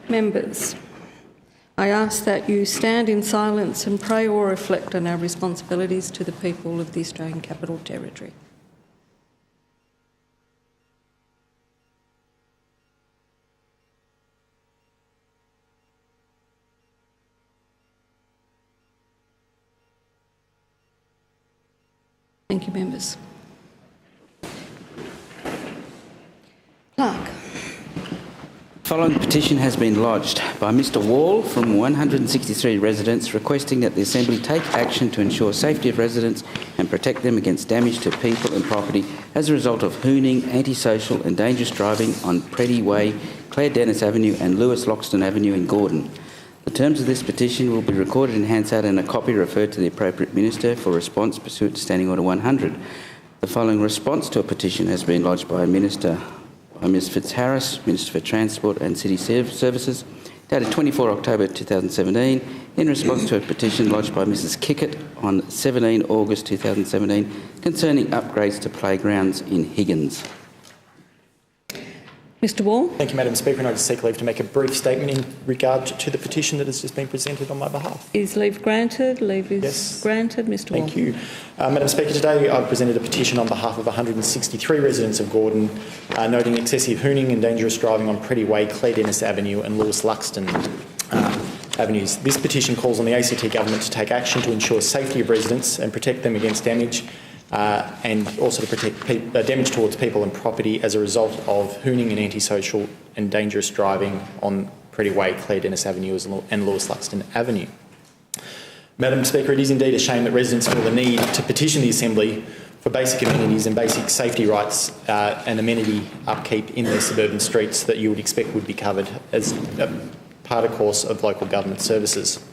Members, I ask that you stand in silence and pray or reflect on our responsibilities to the people of the Australian Capital Territory. Thank you, members. Clerk. The following petition has been lodged by Mr Wall from 163 residents requesting that the Assembly take action to ensure safety of residents and protect them against damage to people and property as a result of hooning, antisocial and dangerous driving on Preddy Way, Claire Dennis Avenue and Lewis Loxton Avenue in Gordon. The terms of this petition will be recorded in Hansard and a copy referred to the appropriate minister for response pursuant to Standing Order 100. The following response to a petition has been lodged by Ms Fitzharris, Minister for Transport and City Services, dated 24 October 2017, in response to a petition lodged by Mrs Kickett on 17 August 2017 concerning upgrades to playgrounds in Higgins. Mr Wall. Thank you, Madam Speaker, and I just seek leave to make a brief statement in regard to the petition that has just been presented on my behalf. Is leave granted? Leave is granted. Mr Wall. Thank you. Madam Speaker, today I've presented a petition on behalf of 163 residents of Gordon noting excessive hooning and dangerous driving on Preddy Way, Claire Dennis Avenue and Lewis Luxton avenues. This petition calls on the ACT Government to take action to ensure safety of residents and protect them against damage and also to protect damage towards people and property as a result of hooning and antisocial and dangerous driving on Preddy Way, Claire Dennis Avenue and Lewis Luxton Avenue. Madam Speaker, it is indeed a shame that residents feel the need to petition the Assembly for basic amenities and basic safety rights and amenity upkeep in their suburban streets that you would expect would be covered as part, of course, of local government services.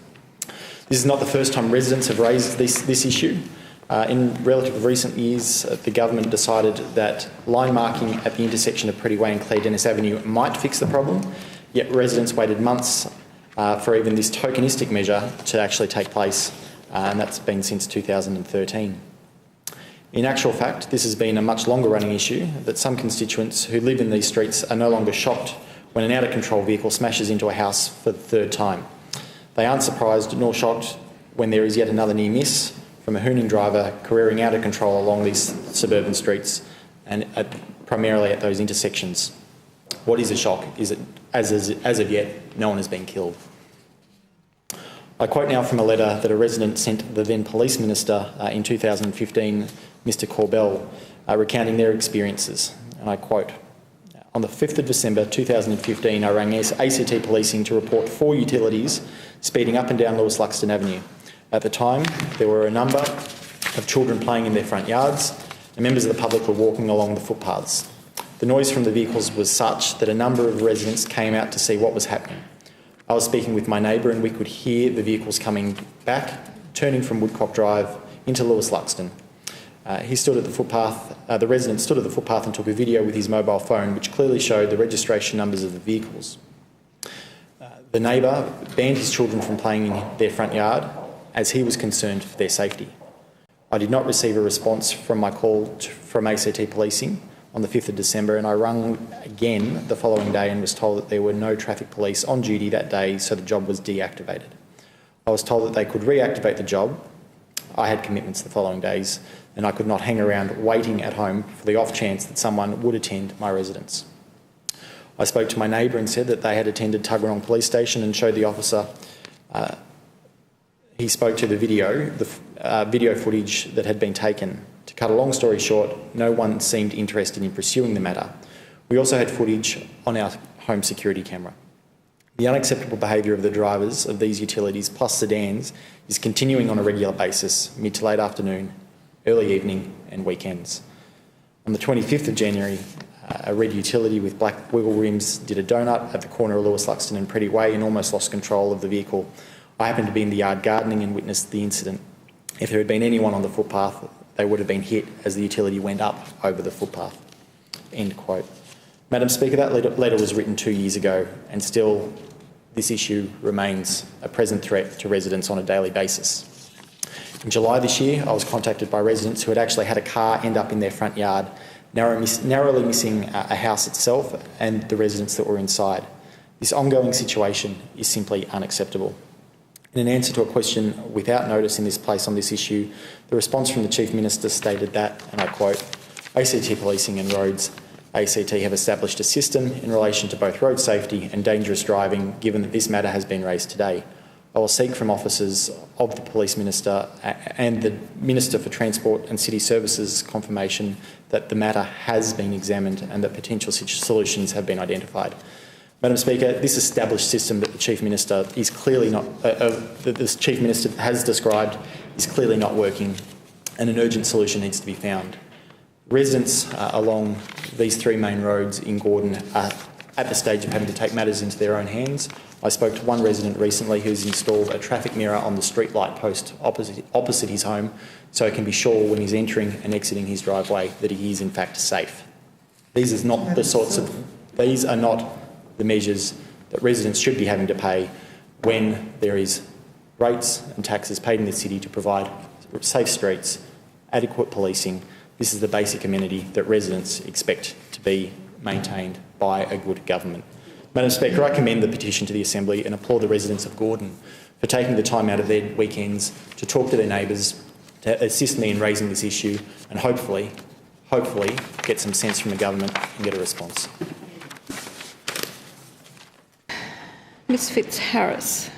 This is not the first time residents have raised this issue. In relatively recent years, the government decided that line marking at the intersection of Preddy Way and Claire Dennis Avenue might fix the problem, yet residents waited months for even this tokenistic measure to actually take place, and that's been since 2013. In actual fact, this has been a much longer running issue that some constituents who live in these streets are no longer shocked when an out-of-control vehicle smashes into a house for the third time. They aren't surprised nor shocked when there is yet another near miss from a hooning driver careering out of control along these suburban streets and primarily at those intersections. What is a shock is that, as of yet, no one has been killed. I quote now from a letter that a resident sent the then Police Minister in 2015, Mr Corbell, recounting their experiences, and I quote, "On the 5th of December 2015, I rang ACT Policing to report 4 utilities speeding up and down Lewis Luxton Avenue. At the time, there were a number of children playing in their front yards and members of the public were walking along the footpaths. The noise from the vehicles was such that a number of residents came out to see what was happening. I was speaking with my neighbour and we could hear the vehicles coming back, turning from Woodcock Drive into Lewis Luxton. He stood at the footpath, the resident stood at the footpath and took a video with his mobile phone which clearly showed the registration numbers of the vehicles. The neighbour banned his children from playing in their front yard as he was concerned for their safety. I did not receive a response from my call from ACT Policing on the 5th of December and I rang again the following day and was told that there were no traffic police on duty that day, so the job was deactivated. I was told that they could reactivate the job. I had commitments the following days and I could not hang around waiting at home for the off chance that someone would attend my residence. I spoke to my neighbour and said that they had attended Tuggeranong Police Station and showed the officer he spoke to the video footage that had been taken. To cut a long story short, no one seemed interested in pursuing the matter. We also had footage on our home security camera. The unacceptable behaviour of the drivers of these utilities plus sedans is continuing on a regular basis, mid to late afternoon, early evening and weekends. On the 25th of January, a red utility with black wiggle rims did a donut at the corner of Lewis Luxton and Preddy Way and almost lost control of the vehicle. I happened to be in the yard gardening and witnessed the incident. If there had been anyone on the footpath, they would have been hit as the utility went up over the footpath." End quote. Madam Speaker, that letter was written 2 years ago and still this issue remains a present threat to residents on a daily basis. In July this year, I was contacted by residents who had actually had a car end up in their front yard, narrowly missing a house itself and the residents that were inside. This ongoing situation is simply unacceptable. In an answer to a question without notice in this place on this issue, the response from the Chief Minister stated that, and I quote, "ACT Policing and Roads ACT have established a system in relation to both road safety and dangerous driving, given that this matter has been raised today. I will seek from officers of the Police Minister and the Minister for Transport and City Services confirmation that the matter has been examined and that potential solutions have been identified." Madam Speaker, this established system that the Chief Minister is clearly not, that the Chief Minister has described is clearly not working, and an urgent solution needs to be found. Residents along these three main roads in Gordon are at the stage of having to take matters into their own hands. I spoke to one resident recently who's installed a traffic mirror on the street light post opposite his home, so he can be sure when he's entering and exiting his driveway that he is in fact safe. These are not the measures that residents should be having to pay when there is rates and taxes paid in the city to provide safe streets, adequate policing. This is the basic amenity that residents expect to be maintained by a good government. Madam Speaker, I commend the petition to the Assembly and applaud the residents of Gordon for taking the time out of their weekends to talk to their neighbours, to assist me in raising this issue, and hopefully get some sense from the government and get a response. Ms Fitzharris,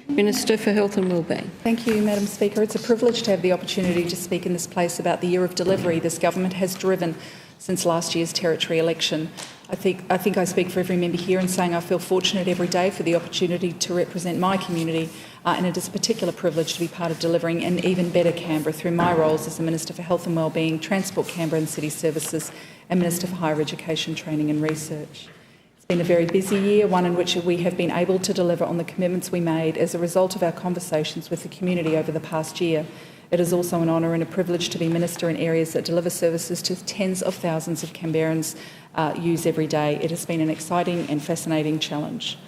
Minister for Health and Wellbeing. Thank you, Madam Speaker. It's a privilege to have the opportunity to speak in this place about the year of delivery this government has driven since last year's territory election. I think I speak for every member here in saying I feel fortunate every day for the opportunity to represent my community, and it is a particular privilege to be part of delivering an even better Canberra through my roles as the Minister for Health and Wellbeing, Transport Canberra and City Services, and Minister for Higher Education, Training and Research. It's been a very busy year, one in which we have been able to deliver on the commitments we made as a result of our conversations with the community over the past year. It is also an honour and a privilege to be Minister in areas that deliver services to tens of thousands of Canberrans use every day. It has been an exciting and fascinating challenge.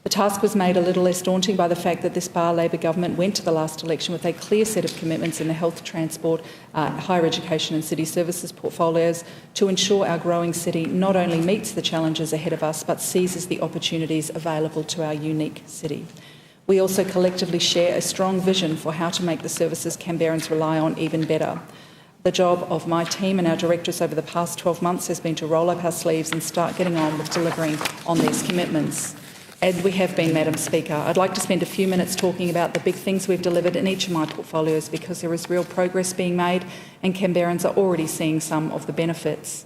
The task was made a little less daunting by the fact that this Barr Labor government went to the last election with a clear set of commitments in the health, transport, higher education and city services portfolios to ensure our growing city not only meets the challenges ahead of us but seizes the opportunities available to our unique city. We also collectively share a strong vision for how to make the services Canberrans rely on even better. The job of my team and our directors over the past 12 months has been to roll up our sleeves and start getting on with delivering on these commitments. And we have been, Madam Speaker. I'd like to spend a few minutes talking about the big things we've delivered in each of my portfolios because there is real progress being made and Canberrans are already seeing some of the benefits.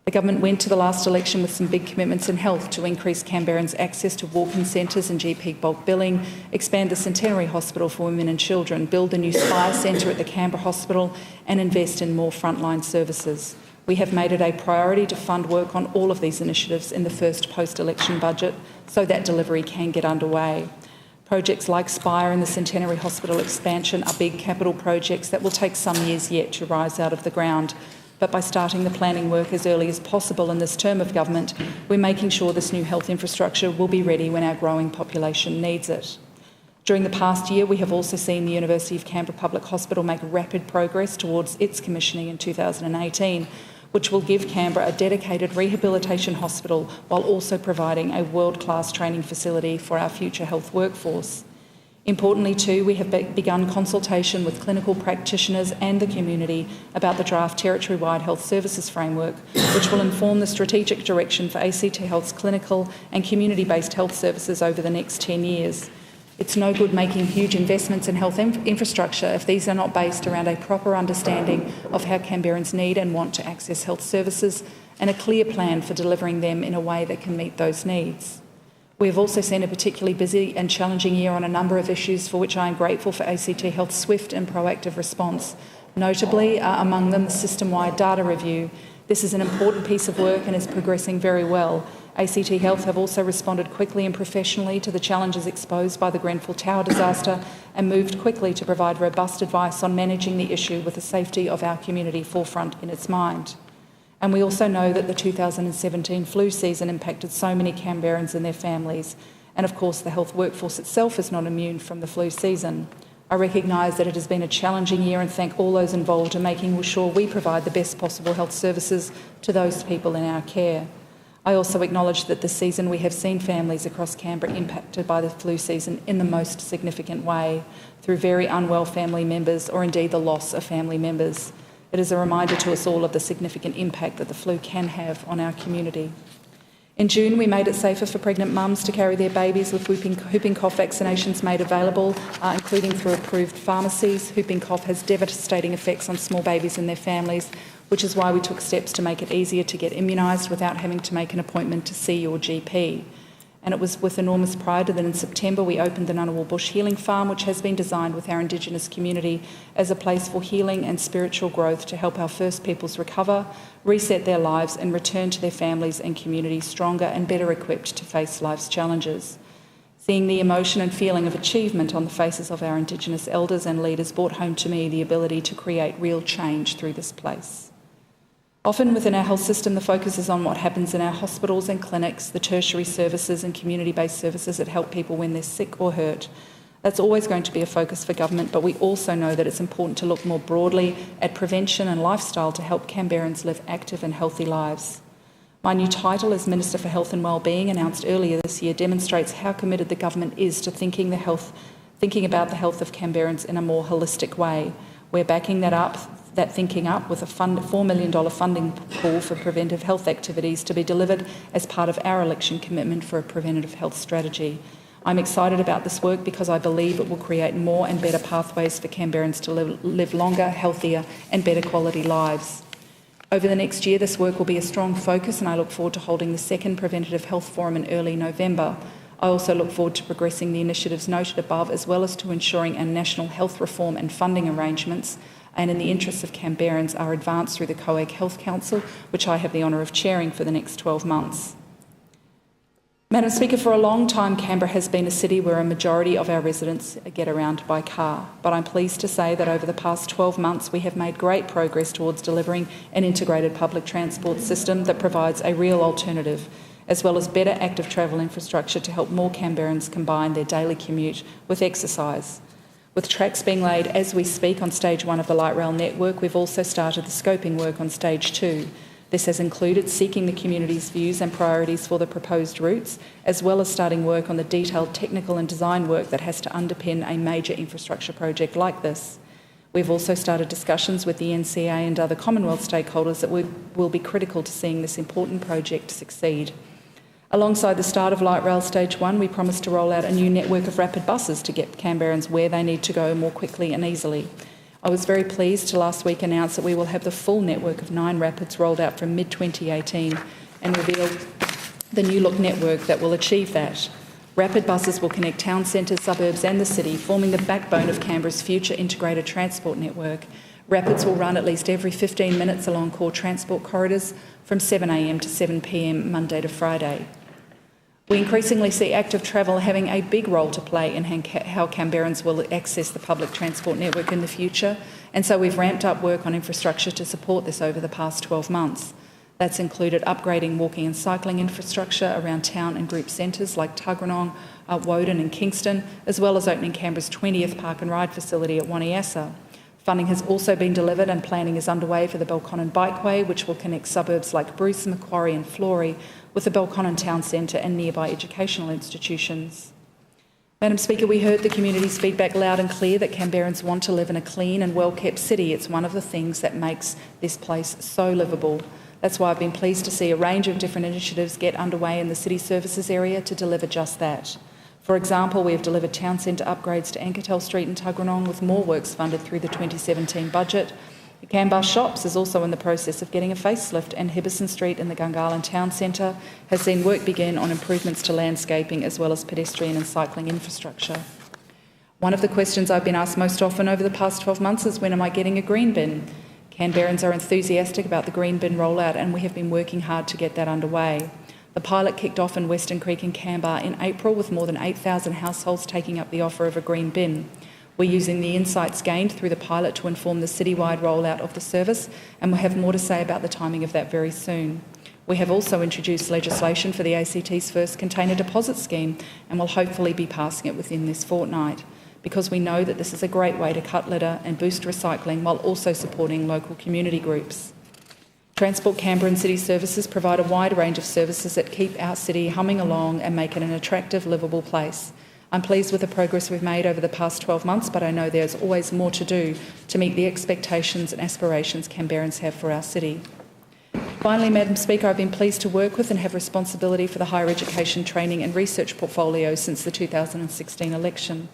The government went to the last election with some big commitments in health to increase Canberrans' access to walk-in centres and GP bulk billing, expand the Centenary Hospital for women and children, build a new Spire Centre at the Canberra Hospital and invest in more frontline services. We have made it a priority to fund work on all of these initiatives in the first post-election budget so that delivery can get underway. Projects like Spire and the Centenary Hospital expansion are big capital projects that will take some years yet to rise out of the ground. But by starting the planning work as early as possible in this term of government, we're making sure this new health infrastructure will be ready when our growing population needs it. During the past year, we have also seen the University of Canberra Public Hospital make rapid progress towards its commissioning in 2018, which will give Canberra a dedicated rehabilitation hospital while also providing a world-class training facility for our future health workforce. Importantly too, we have begun consultation with clinical practitioners and the community about the draft territory-wide health services framework, which will inform the strategic direction for ACT Health's clinical and community-based health services over the next 10 years. It's no good making huge investments in health infrastructure if these are not based around a proper understanding of how Canberrans need and want to access health services and a clear plan for delivering them in a way that can meet those needs. We have also seen a particularly busy and challenging year on a number of issues for which I am grateful for ACT Health's swift and proactive response, notably among them the system-wide data review. This is an important piece of work and is progressing very well. ACT Health have also responded quickly and professionally to the challenges exposed by the Grenfell Tower disaster and moved quickly to provide robust advice on managing the issue with the safety of our community forefront in its mind. And we also know that the 2017 flu season impacted so many Canberrans and their families. And of course, the health workforce itself is not immune from the flu season. I recognise that it has been a challenging year and thank all those involved in making sure we provide the best possible health services to those people in our care. I also acknowledge that this season we have seen families across Canberra impacted by the flu season in the most significant way, through very unwell family members or indeed the loss of family members. It is a reminder to us all of the significant impact that the flu can have on our community. In June, we made it safer for pregnant mums to carry their babies with whooping cough vaccinations made available, including through approved pharmacies. Whooping cough has devastating effects on small babies and their families, which is why we took steps to make it easier to get immunised without having to make an appointment to see your GP. And it was with enormous pride that in September we opened the Ngunnawal Bush Healing Farm, which has been designed with our Indigenous community as a place for healing and spiritual growth to help our First Peoples recover, reset their lives and return to their families and communities stronger and better equipped to face life's challenges. Seeing the emotion and feeling of achievement on the faces of our Indigenous elders and leaders brought home to me the ability to create real change through this place. Often within our health system, the focus is on what happens in our hospitals and clinics, the tertiary services and community-based services that help people when they're sick or hurt. That's always going to be a focus for government, but we also know that it's important to look more broadly at prevention and lifestyle to help Canberrans live active and healthy lives. My new title as Minister for Health and Wellbeing, announced earlier this year, demonstrates how committed the government is to thinking about the health of Canberrans in a more holistic way. We're backing that thinking up with a $4 million funding pool for preventive health activities to be delivered as part of our election commitment for a preventative health strategy. I'm excited about this work because I believe it will create more and better pathways for Canberrans to live longer, healthier and better quality lives. Over the next year, this work will be a strong focus, and I look forward to holding the second Preventative Health Forum in early November. I also look forward to progressing the initiatives noted above, as well as to ensuring our national health reform and funding arrangements, and in the interests of Canberrans, are advanced through the COAG Health Council, which I have the honour of chairing for the next 12 months. Madam Speaker, for a long time, Canberra has been a city where a majority of our residents get around by car. But I'm pleased to say that over the past 12 months, we have made great progress towards delivering an integrated public transport system that provides a real alternative, as well as better active travel infrastructure to help more Canberrans combine their daily commute with exercise. With tracks being laid as we speak on stage 1 of the light rail network, we've also started the scoping work on stage 2. This has included seeking the community's views and priorities for the proposed routes, as well as starting work on the detailed technical and design work that has to underpin a major infrastructure project like this. We've also started discussions with the NCA and other Commonwealth stakeholders that will be critical to seeing this important project succeed. Alongside the start of Light Rail Stage 1, we promised to roll out a new network of rapid buses to get Canberrans where they need to go more quickly and easily. I was very pleased to last week announce that we will have the full network of 9 rapids rolled out from mid-2018 and reveal the new look network that will achieve that. Rapid buses will connect town centres, suburbs and the city, forming the backbone of Canberra's future integrated transport network. Rapids will run at least every 15 minutes along core transport corridors from 7 a.m. to 7 p.m. Monday to Friday. We increasingly see active travel having a big role to play in how Canberrans will access the public transport network in the future, and so we've ramped up work on infrastructure to support this over the past 12 months. That's included upgrading walking and cycling infrastructure around town and group centres like Tuggeranong, Woden and Kingston, as well as opening Canberra's 20th park and ride facility at Waniassa. Funding has also been delivered and planning is underway for the Belconnen Bikeway, which will connect suburbs like Bruce, Macquarie and Flory with the Belconnen Town Centre and nearby educational institutions. Madam Speaker, we heard the community's feedback loud and clear that Canberrans want to live in a clean and well-kept city. It's one of the things that makes this place so livable. That's why I've been pleased to see a range of different initiatives get underway in the city services area to deliver just that. For example, we have delivered town centre upgrades to Ankertel Street in Tuggeranong, with more works funded through the 2017 budget. The Canberra Shops is also in the process of getting a facelift, and Hibberson Street in the Gungahlin Town Centre has seen work begin on improvements to landscaping as well as pedestrian and cycling infrastructure. One of the questions I've been asked most often over the past 12 months is, when am I getting a green bin? Canberrans are enthusiastic about the green bin rollout, and we have been working hard to get that underway. The pilot kicked off in Western Creek and Canberra in April, with more than 8,000 households taking up the offer of a green bin. We're using the insights gained through the pilot to inform the citywide rollout of the service, and we'll have more to say about the timing of that very soon. We have also introduced legislation for the ACT's first container deposit scheme, and will hopefully be passing it within this fortnight, because we know that this is a great way to cut litter and boost recycling while also supporting local community groups. Transport Canberra and City Services provide a wide range of services that keep our city humming along and make it an attractive, livable place. I'm pleased with the progress we've made over the past 12 months, but I know there's always more to do to meet the expectations and aspirations Canberrans have for our city. Finally, Madam Speaker, I've been pleased to work with and have responsibility for the higher education training and research portfolio since the 2016 election.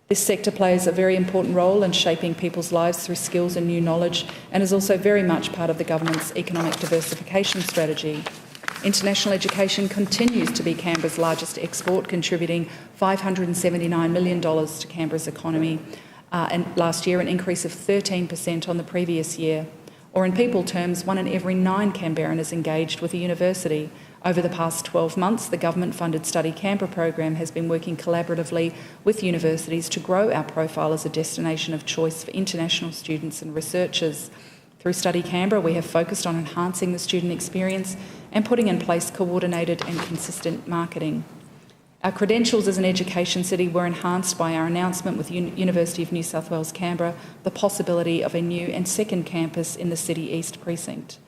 This sector plays a very important role in shaping people's lives through skills and new knowledge, and is also very much part of the government's economic diversification strategy. International education continues to be Canberra's largest export, contributing $579 million to Canberra's economy, and last year an increase of 13% on the previous year. Or in people terms, 1 in every 9 Canberran is engaged with a university. Over the past 12 months, the government-funded Study Canberra program has been working collaboratively with universities to grow our profile as a destination of choice for international students and researchers. Through Study Canberra, we have focused on enhancing the student experience and putting in place coordinated and consistent marketing. Our credentials as an education city were enhanced by our announcement with University of New South Wales, Canberra, the possibility of a new and second campus in the City East precinct.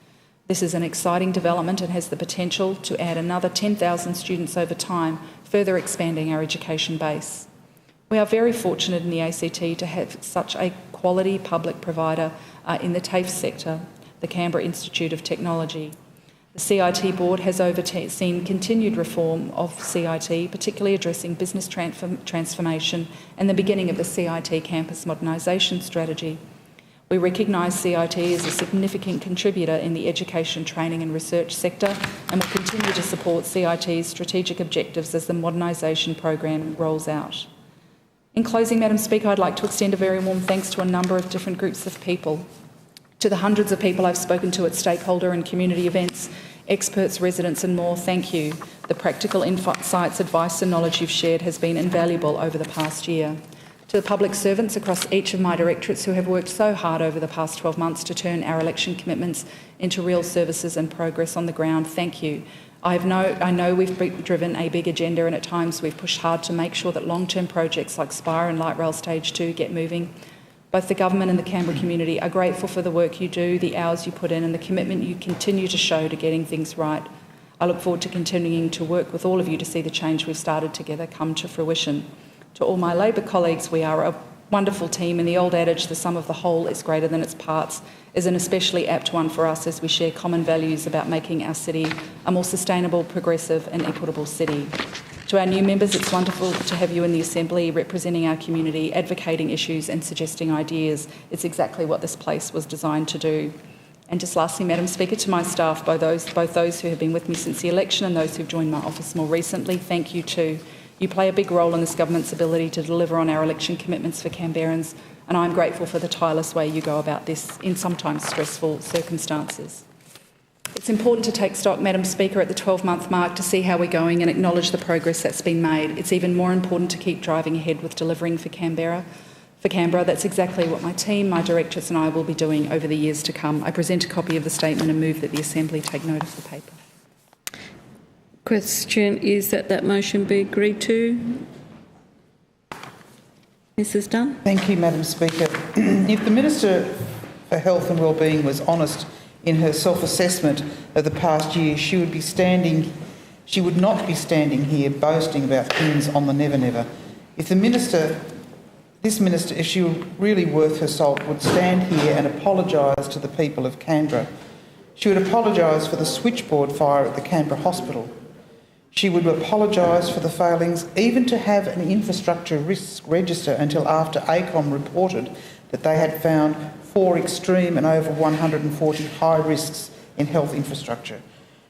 This is an exciting development and has the potential to add another 10,000 students over time, further expanding our education base. We are very fortunate in the ACT to have such a quality public provider in the TAFE sector, the Canberra Institute of Technology. The CIT Board has overseen continued reform of CIT, particularly addressing business transformation and the beginning of the CIT campus modernisation strategy. We recognise CIT as a significant contributor in the education, training and research sector, and will continue to support CIT's strategic objectives as the modernisation program rolls out. In closing, Madam Speaker, I'd like to extend a very warm thanks to a number of different groups of people. To the hundreds of people I've spoken to at stakeholder and community events, experts, residents and more, thank you. The practical insights, advice and knowledge you've shared has been invaluable over the past year. To the public servants across each of my directorates who have worked so hard over the past 12 months to turn our election commitments into real services and progress on the ground, thank you. I know we've driven a big agenda, and at times we've pushed hard to make sure that long-term projects like Spire and Light Rail Stage 2 get moving. Both the government and the Canberra community are grateful for the work you do, the hours you put in and the commitment you continue to show to getting things right. I look forward to continuing to work with all of you to see the change we've started together come to fruition. To all my Labor colleagues, we are a wonderful team, and the old adage, the sum of the whole is greater than its parts, is an especially apt one for us as we share common values about making our city a more sustainable, progressive and equitable city. To our new members, it's wonderful to have you in the Assembly representing our community, advocating issues and suggesting ideas. It's exactly what this place was designed to do. And just lastly, Madam Speaker, to my staff, both those who have been with me since the election and those who've joined my office more recently, thank you too. You play a big role in this government's ability to deliver on our election commitments for Canberrans, and I'm grateful for the tireless way you go about this in sometimes stressful circumstances. It's important to take stock, Madam Speaker, at the 12-month mark to see how we're going and acknowledge the progress that's been made. It's even more important to keep driving ahead with delivering for Canberra. For Canberra, that's exactly what my team, my directors and I will be doing over the years to come. I present a copy of the statement and move that the Assembly take note of the paper. Question is that motion be agreed to. Mrs Dunn. Thank you, Madam Speaker. If the Minister for Health and Wellbeing was honest in her self-assessment of the past year, she would not be standing here boasting about pins on the Never Never. If this Minister, if she were really worth her salt, would stand here and apologise to the people of Canberra. She would apologise for the switchboard fire at the Canberra Hospital. She would apologise for the failings even to have an infrastructure risk register until after ACOM reported that they had found 4 extreme and over 140 high risks in health infrastructure.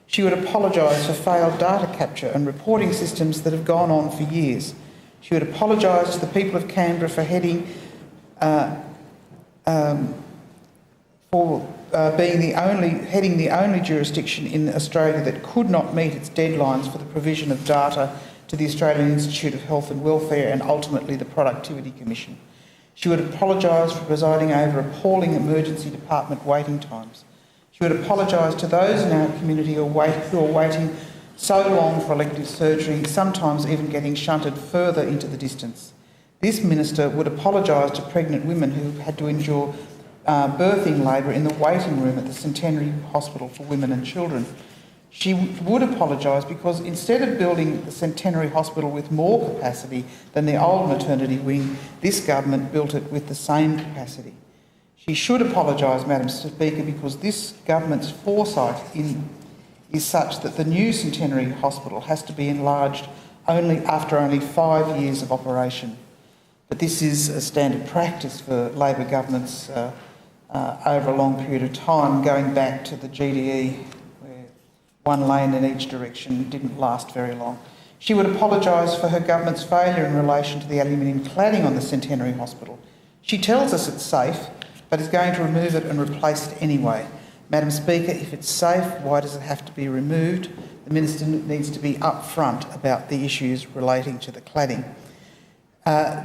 She would apologise for failed data capture and reporting systems that have gone on for years. She would apologise to the people of Canberra for heading the only jurisdiction in Australia that could not meet its deadlines for the provision of data to the Australian Institute of Health and Welfare and ultimately the Productivity Commission. She would apologise for presiding over appalling emergency department waiting times. She would apologise to those in our community who are waiting so long for elective surgery, sometimes even getting shunted further into the distance. This Minister would apologise to pregnant women who had to endure birthing labour in the waiting room at the Centenary Hospital for Women and Children. She would apologise because instead of building the Centenary Hospital with more capacity than the old maternity wing, this government built it with the same capacity. She should apologise, Madam Speaker, because this government's foresight is such that the new Centenary Hospital has to be enlarged after only 5 years of operation. But this is a standard practice for Labor governments over a long period of time, going back to the GDE, where one lane in each direction didn't last very long. She would apologise for her government's failure in relation to the aluminium cladding on the Centenary Hospital. She tells us it's safe, but is going to remove it and replace it anyway. Madam Speaker, if it's safe, why does it have to be removed? The Minister needs to be upfront about the issues relating to the cladding.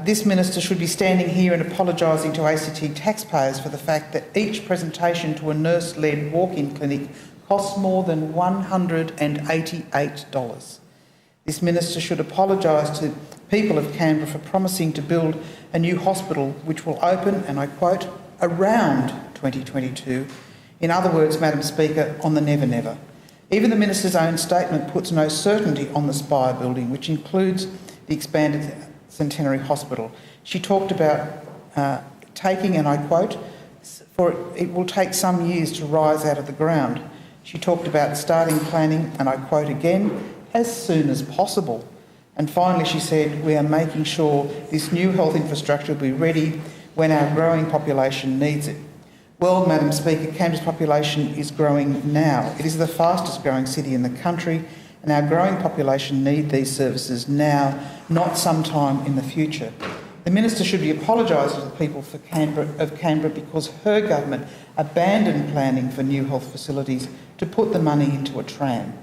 This Minister should be standing here and apologising to ACT taxpayers for the fact that each presentation to a nurse-led walk-in clinic costs more than $188. This Minister should apologise to people of Canberra for promising to build a new hospital which will open, and I quote, around 2022. In other words, Madam Speaker, on the never-never. Even the Minister's own statement puts no certainty on the Spire building, which includes the expanded Centenary Hospital. She talked about taking, and I quote, for it will take some years to rise out of the ground. She talked about starting planning, and I quote again, as soon as possible. And finally she said, we are making sure this new health infrastructure will be ready when our growing population needs it. Well, Madam Speaker, Canberra's population is growing now. It is the fastest growing city in the country, and our growing population need these services now, not sometime in the future. The Minister should be apologising to the people of Canberra because her government abandoned planning for new health facilities to put the money into a tram.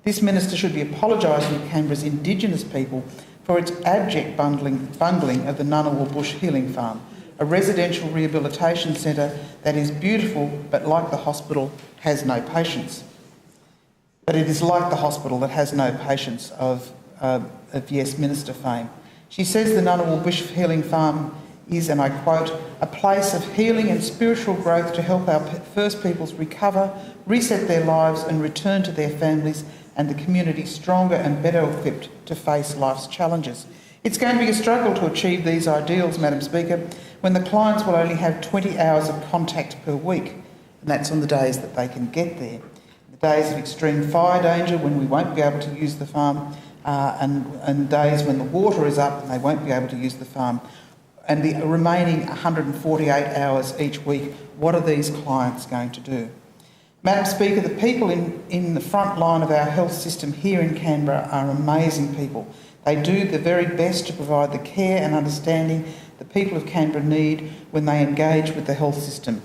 This Minister should be apologising to Canberra's Indigenous people for its abject bungling of the Ngunnawal Bush Healing Farm, a residential rehabilitation centre that is beautiful but, like the hospital, has no patients. But it is like the hospital that has no patients of Yes Minister fame. She says the Ngunnawal Bush Healing Farm is, and I quote, a place of healing and spiritual growth to help our First Peoples recover, reset their lives and return to their families and the community stronger and better equipped to face life's challenges. It's going to be a struggle to achieve these ideals, Madam Speaker, when the clients will only have 20 hours of contact per week, and that's on the days that they can get there. The days of extreme fire danger when we won't be able to use the farm, and days when the water is up and they won't be able to use the farm, and the remaining 148 hours each week, what are these clients going to do? Madam Speaker, the people in the front line of our health system here in Canberra are amazing people. They do the very best to provide the care and understanding the people of Canberra need when they engage with the health system.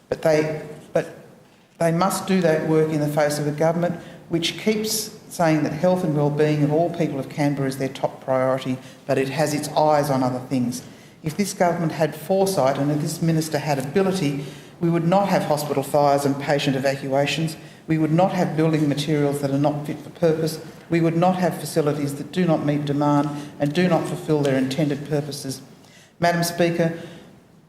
But they must do that work in the face of a government which keeps saying that health and well-being of all people of Canberra is their top priority, but it has its eyes on other things. If this government had foresight and if this Minister had ability, we would not have hospital fires and patient evacuations. We would not have building materials that are not fit for purpose. We would not have facilities that do not meet demand and do not fulfil their intended purposes. Madam Speaker,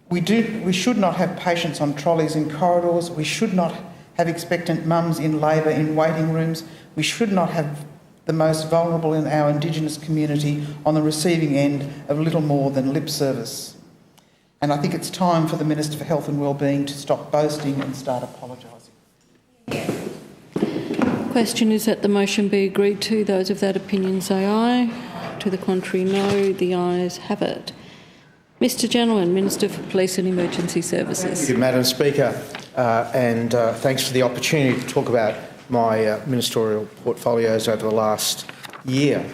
we should not have patients on trolleys in corridors. We should not have expectant mums in labour in waiting rooms. We should not have the most vulnerable in our Indigenous community on the receiving end of little more than lip service. And I think it's time for the Minister for Health and Wellbeing to stop boasting and start apologising. Question is that the motion be agreed to. Those of that opinion say aye. To the contrary, no. The ayes have it. Mr Gentleman, Minister for Police and Emergency Services. Thank you, Madam Speaker, and thanks for the opportunity to talk about my ministerial portfolios over the last year.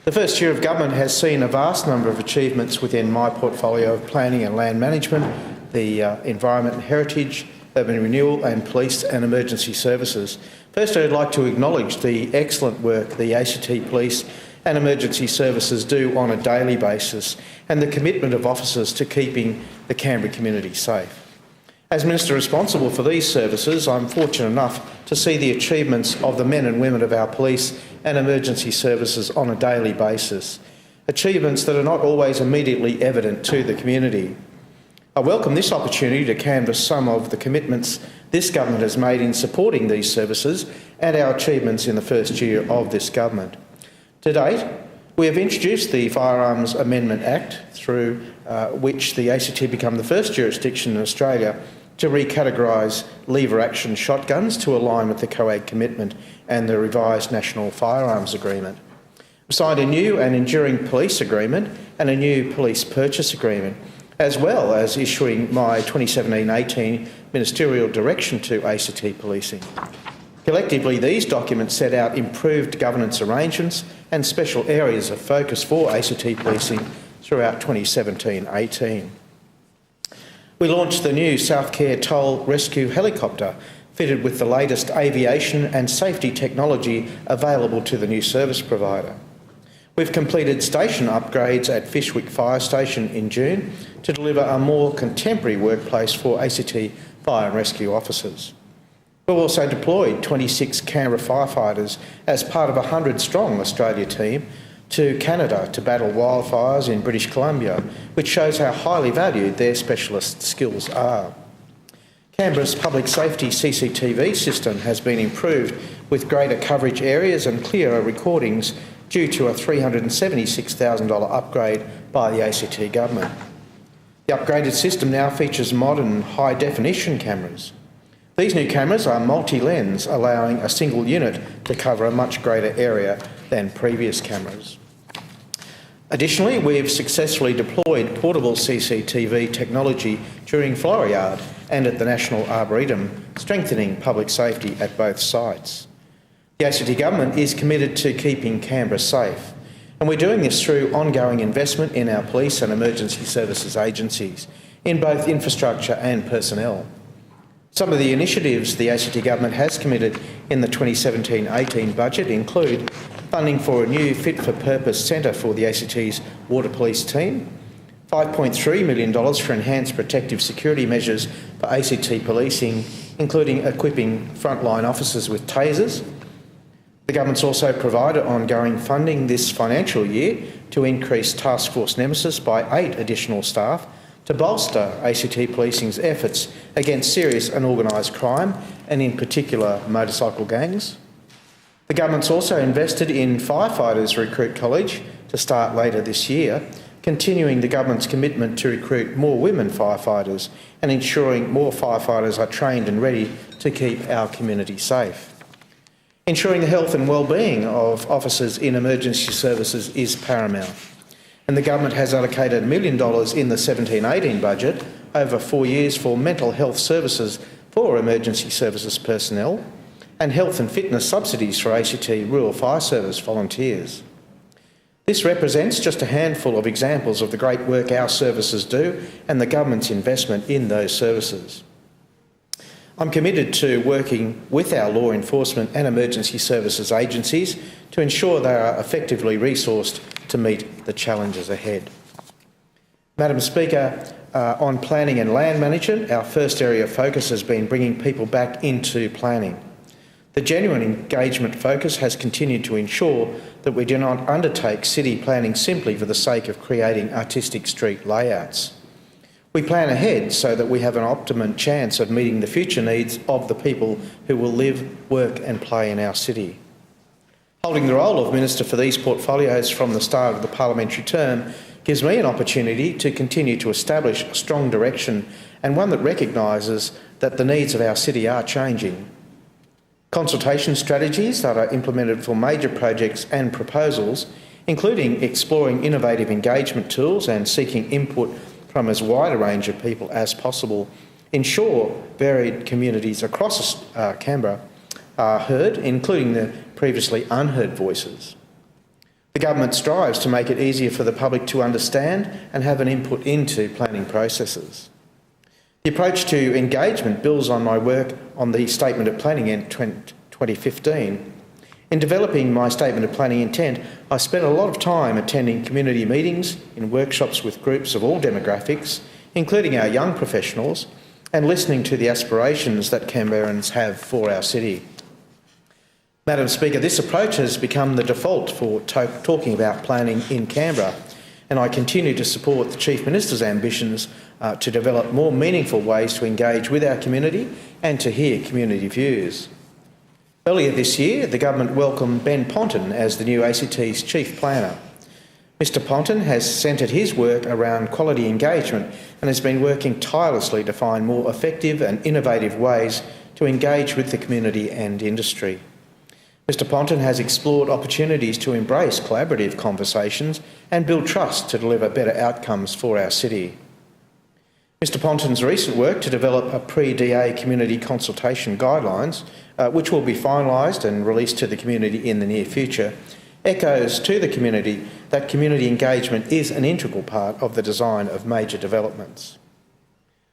The first year of government has seen a vast number of achievements within my portfolio of planning and land management, the environment and heritage, urban renewal and police and emergency services. First, I'd like to acknowledge the excellent work the ACT Police and emergency services do on a daily basis and the commitment of officers to keeping the Canberra community safe. As Minister responsible for these services, I'm fortunate enough to see the achievements of the men and women of our police and emergency services on a daily basis, achievements that are not always immediately evident to the community. I welcome this opportunity to canvass some of the commitments this government has made in supporting these services and our achievements in the first year of this government. To date, we have introduced the Firearms Amendment Act, through which the ACT become the first jurisdiction in Australia to recategorise lever-action shotguns to align with the COAG commitment and the revised National Firearms Agreement. We signed a new and enduring police agreement and a new police purchase agreement, as well as issuing my 2017-18 ministerial direction to ACT Policing. Collectively, these documents set out improved governance arrangements and special areas of focus for ACT Policing throughout 2017-18. We launched the new Southcare Toll Rescue Helicopter, fitted with the latest aviation and safety technology available to the new service provider. We've completed station upgrades at Fyshwick Fire Station in June to deliver a more contemporary workplace for ACT fire and rescue officers. We've also deployed 26 Canberra firefighters as part of a 100-strong Australia team to Canada to battle wildfires in British Columbia, which shows how highly valued their specialist skills are. Canberra's public safety CCTV system has been improved with greater coverage areas and clearer recordings due to a $376,000 upgrade by the ACT government. The upgraded system now features modern high-definition cameras. These new cameras are multi-lens, allowing a single unit to cover a much greater area than previous cameras. Additionally, we've successfully deployed portable CCTV technology during Floriade and at the National Arboretum, strengthening public safety at both sites. The ACT government is committed to keeping Canberra safe, and we're doing this through ongoing investment in our police and emergency services agencies, in both infrastructure and personnel. Some of the initiatives the ACT government has committed in the 2017-18 budget include funding for a new fit-for-purpose centre for the ACT's Water Police team, $5.3 million for enhanced protective security measures for ACT Policing, including equipping frontline officers with tasers. The government's also provided ongoing funding this financial year to increase Task Force Nemesis by 8 additional staff to bolster ACT Policing's efforts against serious and organised crime, and in particular motorcycle gangs. The government's also invested in Firefighters Recruit College to start later this year, continuing the government's commitment to recruit more women firefighters and ensuring more firefighters are trained and ready to keep our community safe. Ensuring the health and well-being of officers in emergency services is paramount, and the government has allocated $1 million in the 17-18 budget over 4 years for mental health services for emergency services personnel and health and fitness subsidies for ACT Rural Fire Service volunteers. This represents just a handful of examples of the great work our services do and the government's investment in those services. I'm committed to working with our law enforcement and emergency services agencies to ensure they are effectively resourced to meet the challenges ahead. Madam Speaker, on planning and land management, our first area of focus has been bringing people back into planning. The genuine engagement focus has continued to ensure that we do not undertake city planning simply for the sake of creating artistic street layouts. We plan ahead so that we have an optimum chance of meeting the future needs of the people who will live, work and play in our city. Holding the role of Minister for these portfolios from the start of the parliamentary term gives me an opportunity to continue to establish a strong direction, and one that recognises that the needs of our city are changing. Consultation strategies that are implemented for major projects and proposals, including exploring innovative engagement tools and seeking input from as wide a range of people as possible, ensure varied communities across Canberra are heard, including the previously unheard voices. The government strives to make it easier for the public to understand and have an input into planning processes. The approach to engagement builds on my work on the Statement of Planning in 2015. In developing my Statement of Planning intent, I spent a lot of time attending community meetings, in workshops with groups of all demographics, including our young professionals, and listening to the aspirations that Canberrans have for our city. Madam Speaker, this approach has become the default for talking about planning in Canberra, and I continue to support the Chief Minister's ambitions to develop more meaningful ways to engage with our community and to hear community views. Earlier this year, the government welcomed Ben Ponton as the new ACT's Chief Planner. Mr Ponton has centred his work around quality engagement and has been working tirelessly to find more effective and innovative ways to engage with the community and industry. Mr Ponton has explored opportunities to embrace collaborative conversations and build trust to deliver better outcomes for our city. Mr Ponton's recent work to develop a pre-DA community consultation guidelines, which will be finalised and released to the community in the near future, echoes to the community that community engagement is an integral part of the design of major developments.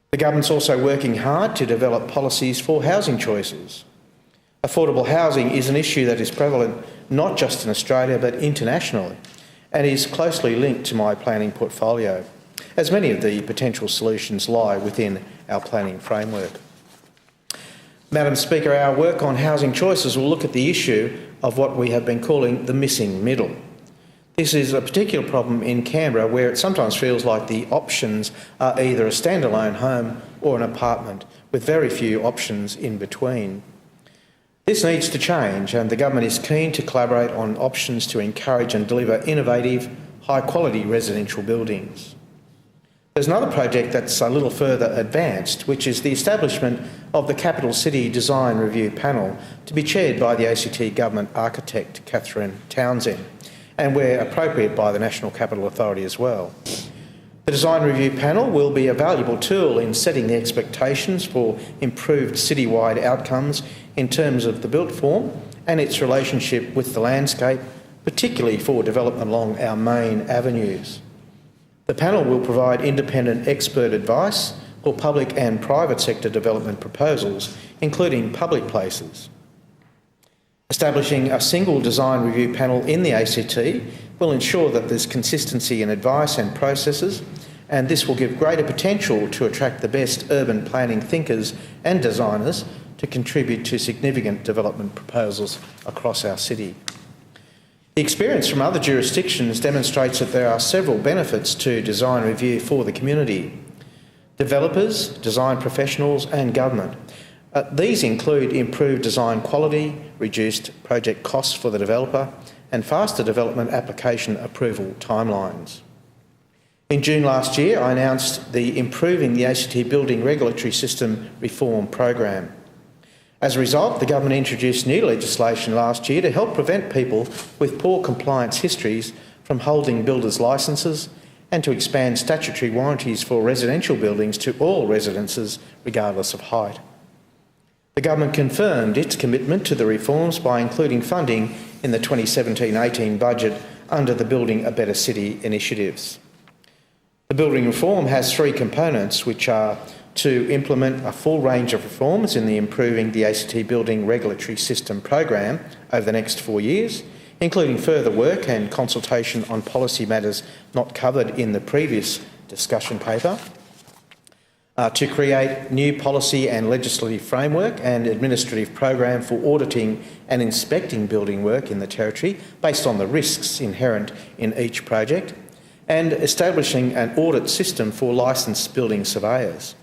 The government's also working hard to develop policies for housing choices. Affordable housing is an issue that is prevalent not just in Australia but internationally and is closely linked to my planning portfolio, as many of the potential solutions lie within our planning framework. Madam Speaker, our work on housing choices will look at the issue of what we have been calling the missing middle. This is a particular problem in Canberra where it sometimes feels like the options are either a standalone home or an apartment, with very few options in between. This needs to change, and the government is keen to collaborate on options to encourage and deliver innovative, high-quality residential buildings. There's another project that's a little further advanced, which is the establishment of the Capital City Design Review Panel, to be chaired by the ACT Government architect Catherine Townsend, and where appropriate by the National Capital Authority as well. The Design Review Panel will be a valuable tool in setting the expectations for improved citywide outcomes in terms of the built form and its relationship with the landscape, particularly for development along our main avenues. The panel will provide independent expert advice for public and private sector development proposals, including public places. Establishing a single design review panel in the ACT will ensure that there's consistency in advice and processes, and this will give greater potential to attract the best urban planning thinkers and designers to contribute to significant development proposals across our city. The experience from other jurisdictions demonstrates that there are several benefits to design review for the community, developers, design professionals and government. These include improved design quality, reduced project costs for the developer and faster development application approval timelines. In June last year, I announced the Improving the ACT Building Regulatory System Reform Program. As a result, the government introduced new legislation last year to help prevent people with poor compliance histories from holding builders' licences and to expand statutory warranties for residential buildings to all residences, regardless of height. The government confirmed its commitment to the reforms by including funding in the 2017-18 budget under the Building a Better City initiatives. The building reform has three components, which are to implement a full range of reforms in the Improving the ACT Building Regulatory System program over the next 4 years, including further work and consultation on policy matters not covered in the previous discussion paper, to create new policy and legislative framework and administrative program for auditing and inspecting building work in the Territory based on the risks inherent in each project, and establishing an audit system for licensed building surveyors.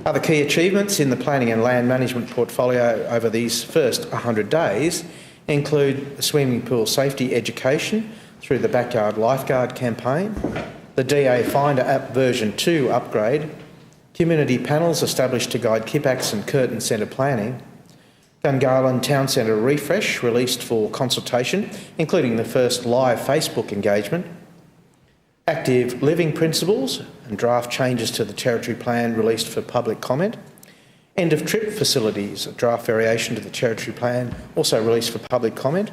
Other key achievements in the planning and land management portfolio over these first 100 days include swimming pool safety education through the Backyard Lifeguard campaign, the DA Finder app version 2 upgrade, community panels established to guide Kippax and Curtin Centre planning, Gungahlin Town Centre refresh released for consultation, including the first live Facebook engagement, active living principles and draft changes to the Territory Plan released for public comment, end of trip facilities, a draft variation to the Territory Plan also released for public comment,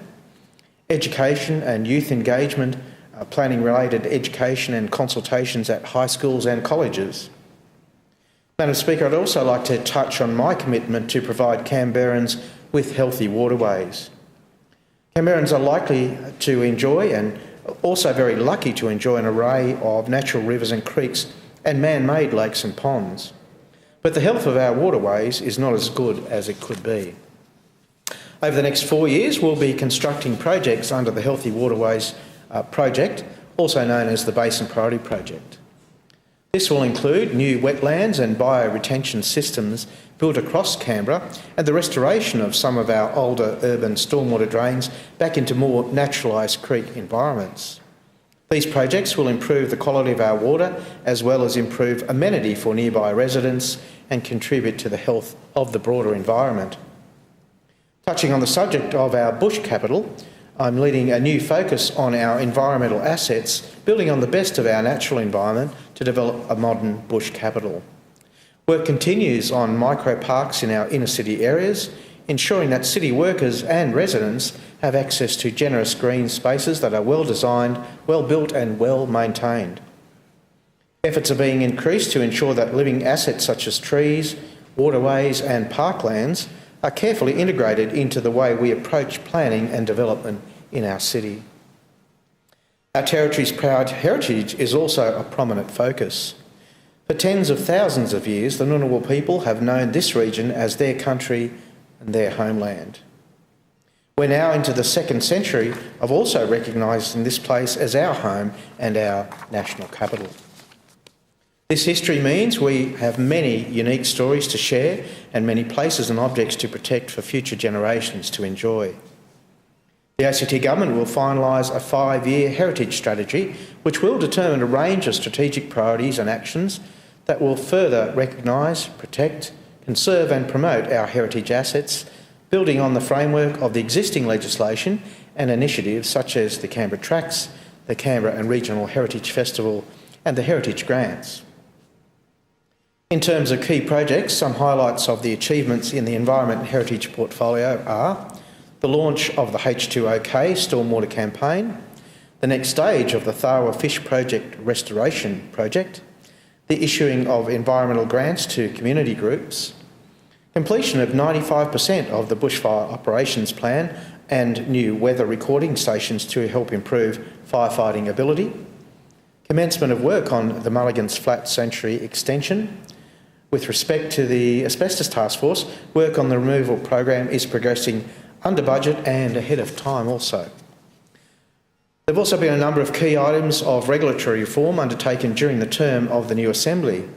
education and youth engagement, planning related education and consultations at high schools and colleges. Madam Speaker, I'd also like to touch on my commitment to provide Canberrans with healthy waterways. Canberrans are likely to enjoy and also very lucky to enjoy an array of natural rivers and creeks and man-made lakes and ponds. But the health of our waterways is not as good as it could be. Over the next 4 years, we'll be constructing projects under the Healthy Waterways project, also known as the Basin Priority Project. This will include new wetlands and bioretention systems built across Canberra and the restoration of some of our older urban stormwater drains back into more naturalised creek environments. These projects will improve the quality of our water as well as improve amenity for nearby residents and contribute to the health of the broader environment. Touching on the subject of our bush capital, I'm leading a new focus on our environmental assets, building on the best of our natural environment to develop a modern bush capital. Work continues on micro parks in our inner city areas, ensuring that city workers and residents have access to generous green spaces that are well designed, well built and well maintained. Efforts are being increased to ensure that living assets such as trees, waterways and parklands are carefully integrated into the way we approach planning and development in our city. Our territory's proud heritage is also a prominent focus. For tens of thousands of years, the Ngunnawal people have known this region as their country and their homeland. We're now into the 2nd century of also recognising this place as our home and our national capital. This history means we have many unique stories to share and many places and objects to protect for future generations to enjoy. The ACT Government will finalise a 5-year heritage strategy which will determine a range of strategic priorities and actions that will further recognise, protect, conserve and promote our heritage assets, building on the framework of the existing legislation and initiatives such as the Canberra Tracks, the Canberra and Regional Heritage Festival and the Heritage Grants. In terms of key projects, some highlights of the achievements in the Environment and Heritage portfolio are the launch of the H2OK Stormwater Campaign, the next stage of the Tharwa Fish Project Restoration Project, the issuing of environmental grants to community groups, completion of 95% of the Bushfire Operations Plan and new weather recording stations to help improve firefighting ability, commencement of work on the Mulligan's Flat Sanctuary extension. With respect to the Asbestos Task Force, work on the removal program is progressing under budget and ahead of time also. There have also been a number of key items of regulatory reform undertaken during the term of the new Assembly,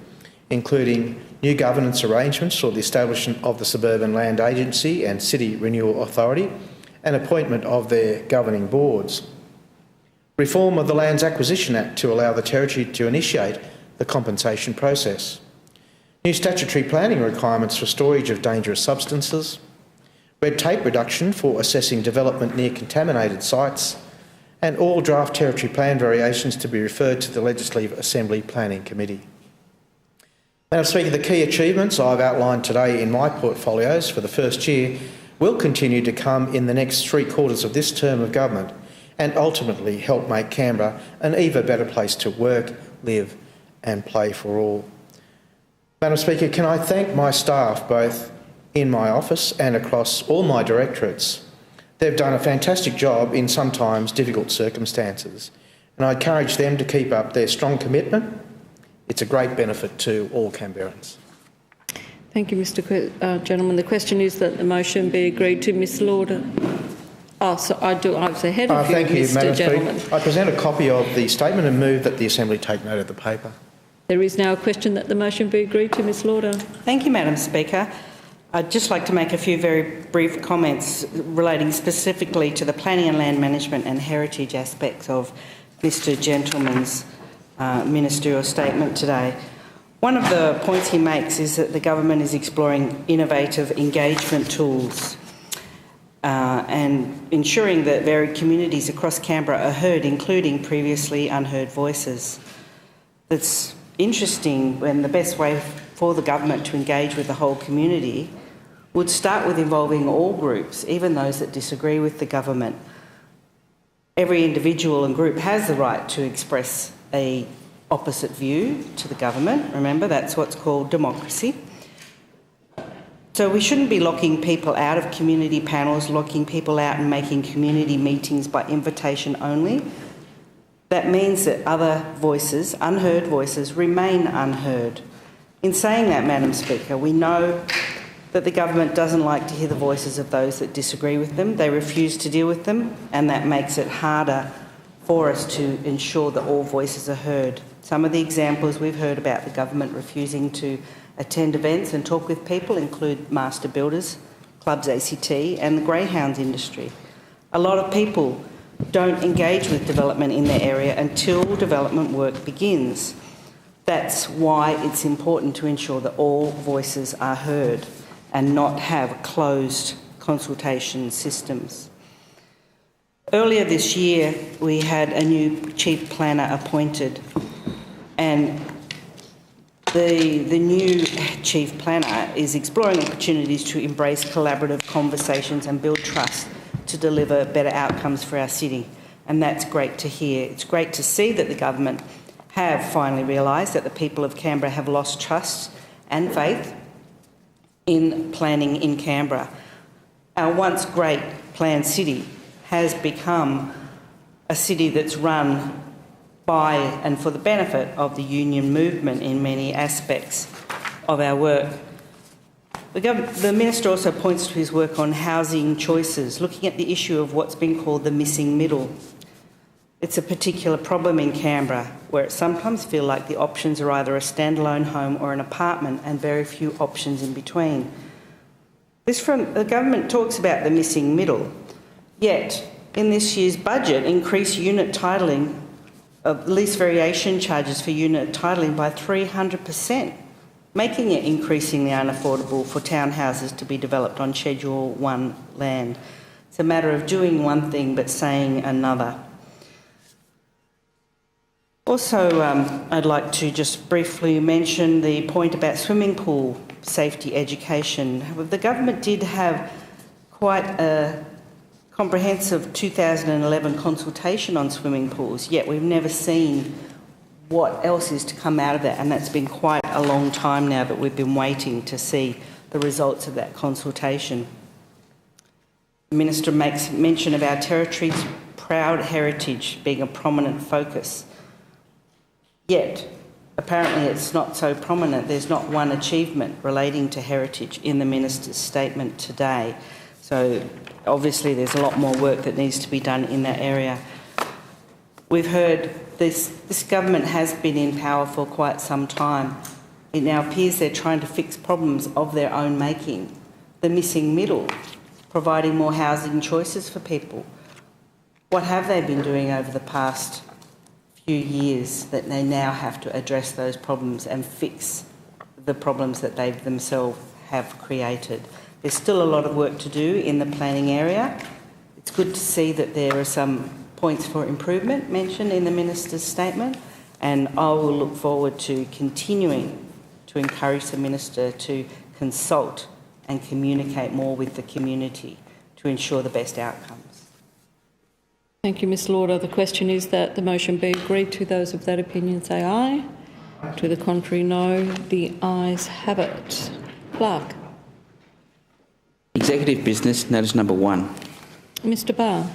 including new governance arrangements for the establishment of the Suburban Land Agency and City Renewal Authority and appointment of their governing boards. Reform of the Lands Acquisition Act to allow the Territory to initiate the compensation process. New statutory planning requirements for storage of dangerous substances. Red tape reduction for assessing development near contaminated sites. And all draft Territory Plan variations to be referred to the Legislative Assembly Planning Committee. Madam Speaker, the key achievements I've outlined today in my portfolios for the first year will continue to come in the next 3/4 of this term of government and ultimately help make Canberra an even better place to work, live and play for all. Madam Speaker, can I thank my staff both in my office and across all my directorates. They've done a fantastic job in sometimes difficult circumstances, and I encourage them to keep up their strong commitment. It's a great benefit to all Canberrans. Thank you, Mr. Gentleman. The question is that the motion be agreed to. Ms Lauder. Oh, so I was ahead of you, thank you, Mr. Madam Gentleman. Speaker. I present a copy of the statement and move that the Assembly take note of the paper. There is now a question that the motion be agreed to. Ms Lauder. Thank you, Madam Speaker. I'd just like to make a few very brief comments relating specifically to the planning and land management and heritage aspects of Mr. Gentleman's ministerial statement today. One of the points he makes is that the government is exploring innovative engagement tools and ensuring that varied communities across Canberra are heard, including previously unheard voices. That's interesting when the best way for the government to engage with the whole community would start with involving all groups, even those that disagree with the government. Every individual and group has the right to express an opposite view to the government. Remember, that's what's called democracy. So we shouldn't be locking people out of community panels, locking people out and making community meetings by invitation only. That means that other voices, unheard voices, remain unheard. In saying that, Madam Speaker, we know that the government doesn't like to hear the voices of those that disagree with them. They refuse to deal with them, and that makes it harder for us to ensure that all voices are heard. Some of the examples we've heard about the government refusing to attend events and talk with people include master builders, Clubs ACT and the greyhounds industry. A lot of people don't engage with development in their area until development work begins. That's why it's important to ensure that all voices are heard and not have closed consultation systems. Earlier this year, we had a new chief planner appointed, and the new chief planner is exploring opportunities to embrace collaborative conversations and build trust to deliver better outcomes for our city. And that's great to hear. It's great to see that the government have finally realised that the people of Canberra have lost trust and faith in planning in Canberra. Our once great planned city has become a city that's run by and for the benefit of the union movement in many aspects of our work. The Minister also points to his work on housing choices, looking at the issue of what's been called the missing middle. It's a particular problem in Canberra where it sometimes feels like the options are either a standalone home or an apartment and very few options in between. The government talks about the missing middle, yet in this year's budget increased unit titling of lease variation charges for unit titling by 300%, making it increasingly unaffordable for townhouses to be developed on Schedule 1 land. It's a matter of doing one thing but saying another. Also, I'd like to just briefly mention the point about swimming pool safety education. The government did have quite a comprehensive 2011 consultation on swimming pools, yet we've never seen what else is to come out of that, and that's been quite a long time now that we've been waiting to see the results of that consultation. The Minister makes mention of our territory's proud heritage being a prominent focus. Yet, apparently it's not so prominent. There's not one achievement relating to heritage in the Minister's statement today. So obviously there's a lot more work that needs to be done in that area. We've heard this government has been in power for quite some time. It now appears they're trying to fix problems of their own making. The missing middle, providing more housing choices for people. What have they been doing over the past few years that they now have to address those problems and fix the problems that they themselves have created? There's still a lot of work to do in the planning area. It's good to see that there are some points for improvement mentioned in the Minister's statement, and I will look forward to continuing to encourage the Minister to consult and communicate more with the community to ensure the best outcomes. Thank you, Ms Lauder. The question is that the motion be agreed to. Those of that opinion say aye. To the contrary, no. The ayes have it. Clerk. Executive business, notice number 1. Mr Barr.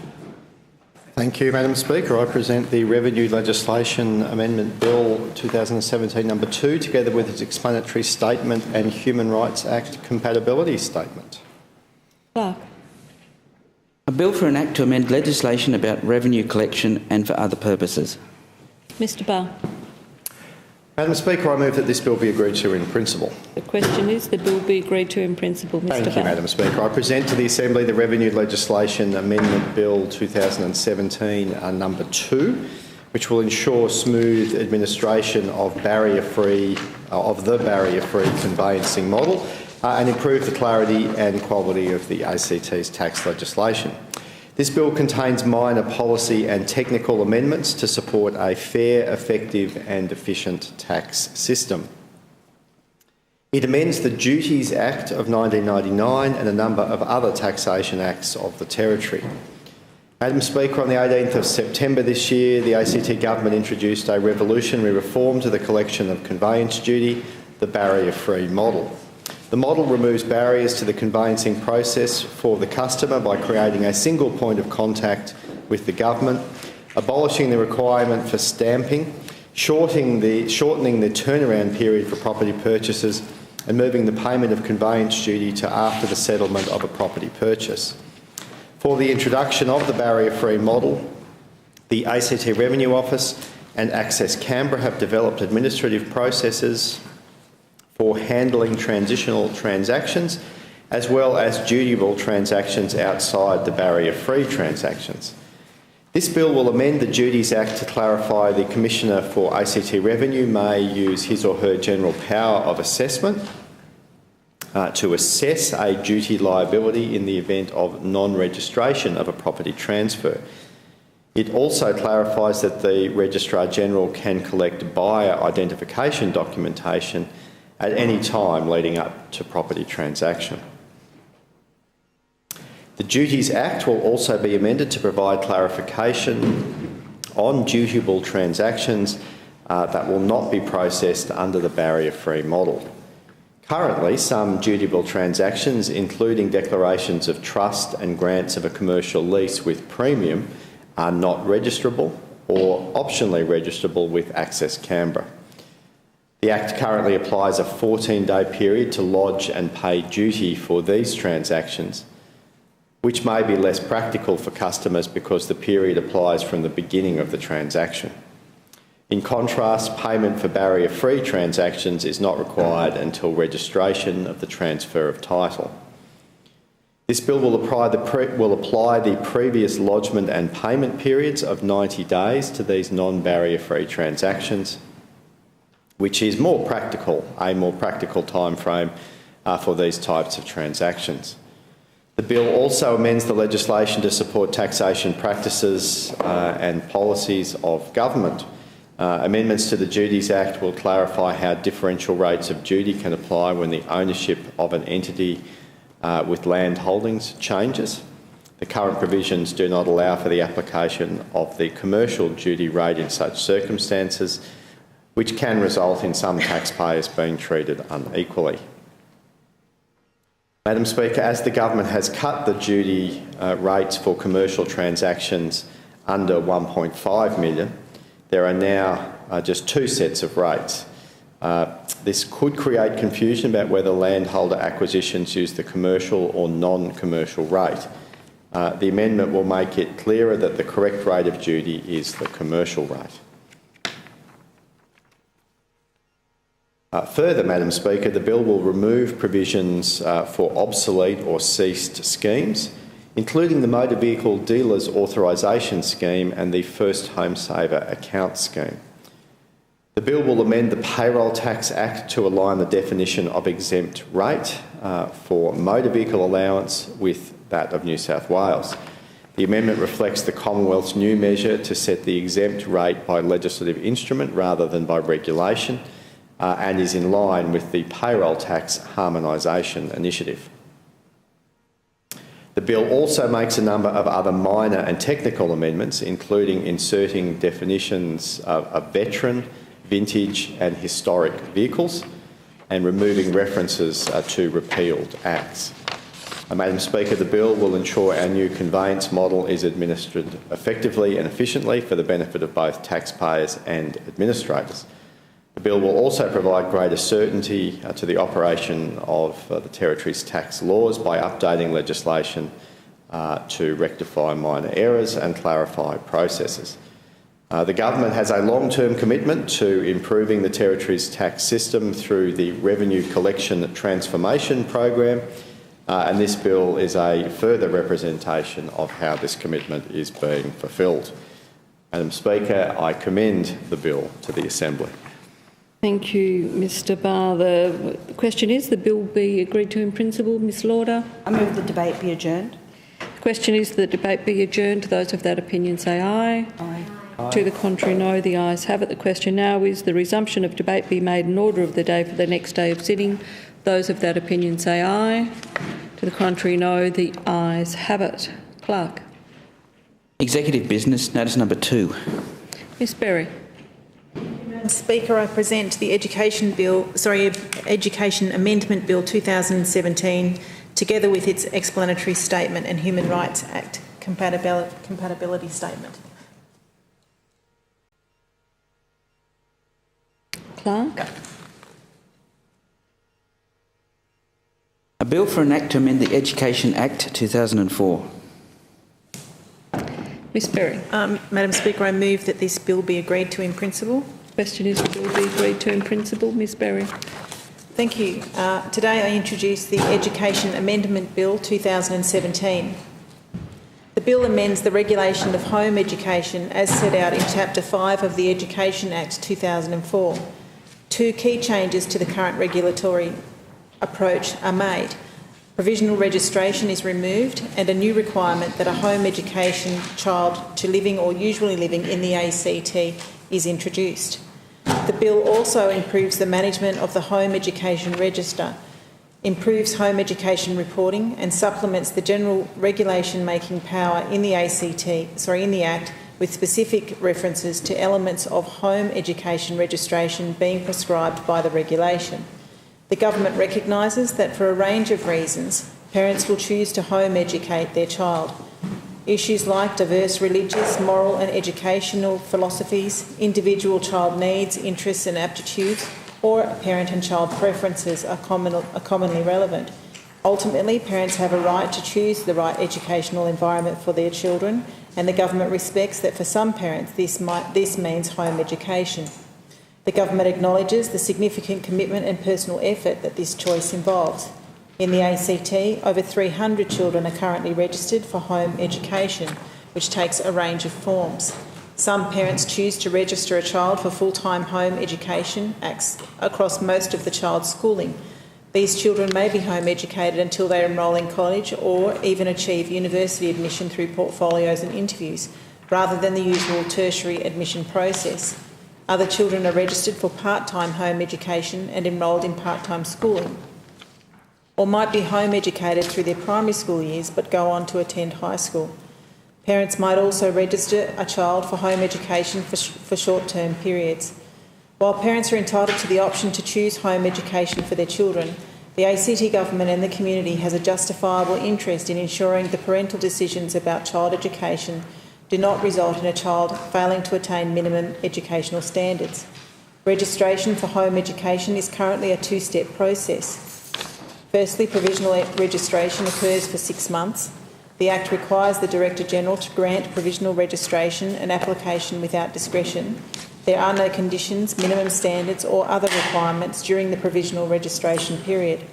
Thank you, Madam Speaker. I present the Revenue Legislation Amendment Bill 2017 number 2, together with its explanatory statement and Human Rights Act compatibility statement. Clerk. A bill for an act to amend legislation about revenue collection and for other purposes. Mr Barr. Madam Speaker, I move that this bill be agreed to in principle. The question is the bill be agreed to in principle. Mr Thank Barr. you, Madam Speaker. I present to the Assembly the Revenue Legislation Amendment Bill 2017 number 2, which will ensure smooth administration of the barrier-free conveyancing model and improve the clarity and quality of the ACT's tax legislation. This bill contains minor policy and technical amendments to support a fair, effective and efficient tax system. It amends the Duties Act of 1999 and a number of other taxation acts of the Territory. Madam Speaker, on the 18th of September this year, the ACT Government introduced a revolutionary reform to the collection of conveyance duty, the barrier-free model. The model removes barriers to the conveyancing process for the customer by creating a single point of contact with the government, abolishing the requirement for stamping, shortening the turnaround period for property purchases, and moving the payment of conveyance duty to after the settlement of a property purchase. For the introduction of the barrier-free model, The ACT Revenue Office and Access Canberra have developed administrative processes for handling transitional transactions as well as dutiable transactions outside the barrier-free transactions. This bill will amend the Duties Act to clarify the Commissioner for ACT Revenue may use his or her general power of assessment to assess a duty liability in the event of non-registration of a property transfer. It also clarifies that the Registrar-General can collect buyer identification documentation at any time leading up to property transaction. The Duties Act will also be amended to provide clarification on dutiable transactions that will not be processed under the barrier-free model. Currently, some dutiable transactions, including declarations of trust and grants of a commercial lease with premium, are not registrable or optionally registrable with Access Canberra. The Act currently applies a 14-day period to lodge and pay duty for these transactions, which may be less practical for customers because the period applies from the beginning of the transaction. In contrast, payment for barrier-free transactions is not required until registration of the transfer of title. This bill will apply the previous lodgement and payment periods of 90 days to these non-barrier-free transactions, which is a more practical time frame for these types of transactions. The bill also amends the legislation to support taxation practices and policies of government. Amendments to the Duties Act will clarify how differential rates of duty can apply when the ownership of an entity with land holdings changes. The current provisions do not allow for the application of the commercial duty rate in such circumstances, which can result in some taxpayers being treated unequally. Madam Speaker, as the government has cut the duty rates for commercial transactions under 1.5 million, there are now just two sets of rates. This could create confusion about whether landholder acquisitions use the commercial or non-commercial rate. The amendment will make it clearer that the correct rate of duty is the commercial rate. Further, Madam Speaker, the bill will remove provisions for obsolete or ceased schemes, including the Motor Vehicle Dealers Authorisation Scheme and the First Home Saver Account Scheme. The bill will amend the Payroll Tax Act to align the definition of exempt rate for motor vehicle allowance with that of New South Wales. The amendment reflects the Commonwealth's new measure to set the exempt rate by legislative instrument rather than by regulation, and is in line with the Payroll Tax Harmonisation Initiative. The bill also makes a number of other minor and technical amendments, including inserting definitions of veteran, vintage and historic vehicles and removing references to repealed acts. Madam Speaker, the bill will ensure our new conveyance model is administered effectively and efficiently for the benefit of both taxpayers and administrators. The bill will also provide greater certainty to the operation of the Territory's tax laws by updating legislation to rectify minor errors and clarify processes. The government has a long-term commitment to improving the Territory's tax system through the Revenue Collection Transformation Program, and this bill is a further representation of how this commitment is being fulfilled. Madam Speaker, I commend the bill to the Assembly. Thank you, Mr Barr. The question is the bill be agreed to in principle. Ms Lauder. I move the debate be adjourned. The question is the debate be adjourned. Those of that opinion say aye. Aye. To the contrary, no. The ayes have it. The question now is the resumption of debate be made in order of the day for the next day of sitting. Those of that opinion say aye. To the contrary, no. The ayes have it. Clerk. Executive business, notice number 2. Ms Berry. Madam Speaker, I present the Education Amendment Bill 2017, together with its explanatory statement and Human Rights Act compatibility statement. Clerk. A bill for an act to amend the Education Act 2004. Ms Berry. Madam Speaker, I move that this bill be agreed to in principle. Question is the bill be agreed to in principle. Ms Berry. Thank you. Today I introduce the Education Amendment Bill 2017. The bill amends the regulation of home education as set out in Chapter 5 of the Education Act 2004. Two key changes to the current regulatory approach are made. Provisional registration is removed and a new requirement that a home education child to living or usually living in the ACT is introduced. The bill also improves the management of the Home Education Register, improves home education reporting and supplements the general regulation-making power in the Act with specific references to elements of home education registration being prescribed by the regulation. The government recognises that for a range of reasons, parents will choose to home educate their child. Issues like diverse religious, moral and educational philosophies, individual child needs, interests and aptitudes, or parent and child preferences are commonly relevant. Ultimately, parents have a right to choose the right educational environment for their children, and the government respects that for some parents this means home education. The government acknowledges the significant commitment and personal effort that this choice involves. In the ACT, over 300 children are currently registered for home education, which takes a range of forms. Some parents choose to register a child for full-time home education across most of the child's schooling. These children may be home educated until they enrol in college or even achieve university admission through portfolios and interviews, rather than the usual tertiary admission process. Other children are registered for part-time home education and enrolled in part-time schooling, or might be home educated through their primary school years but go on to attend high school. Parents might also register a child for home education for short-term periods. While parents are entitled to the option to choose home education for their children, the ACT Government and the community has a justifiable interest in ensuring the parental decisions about child education do not result in a child failing to attain minimum educational standards. Registration for home education is currently a two-step process. Firstly, provisional registration occurs for 6 months. The Act requires the Director-General to grant provisional registration and application without discretion. There are no conditions, minimum standards or other requirements during the provisional registration period.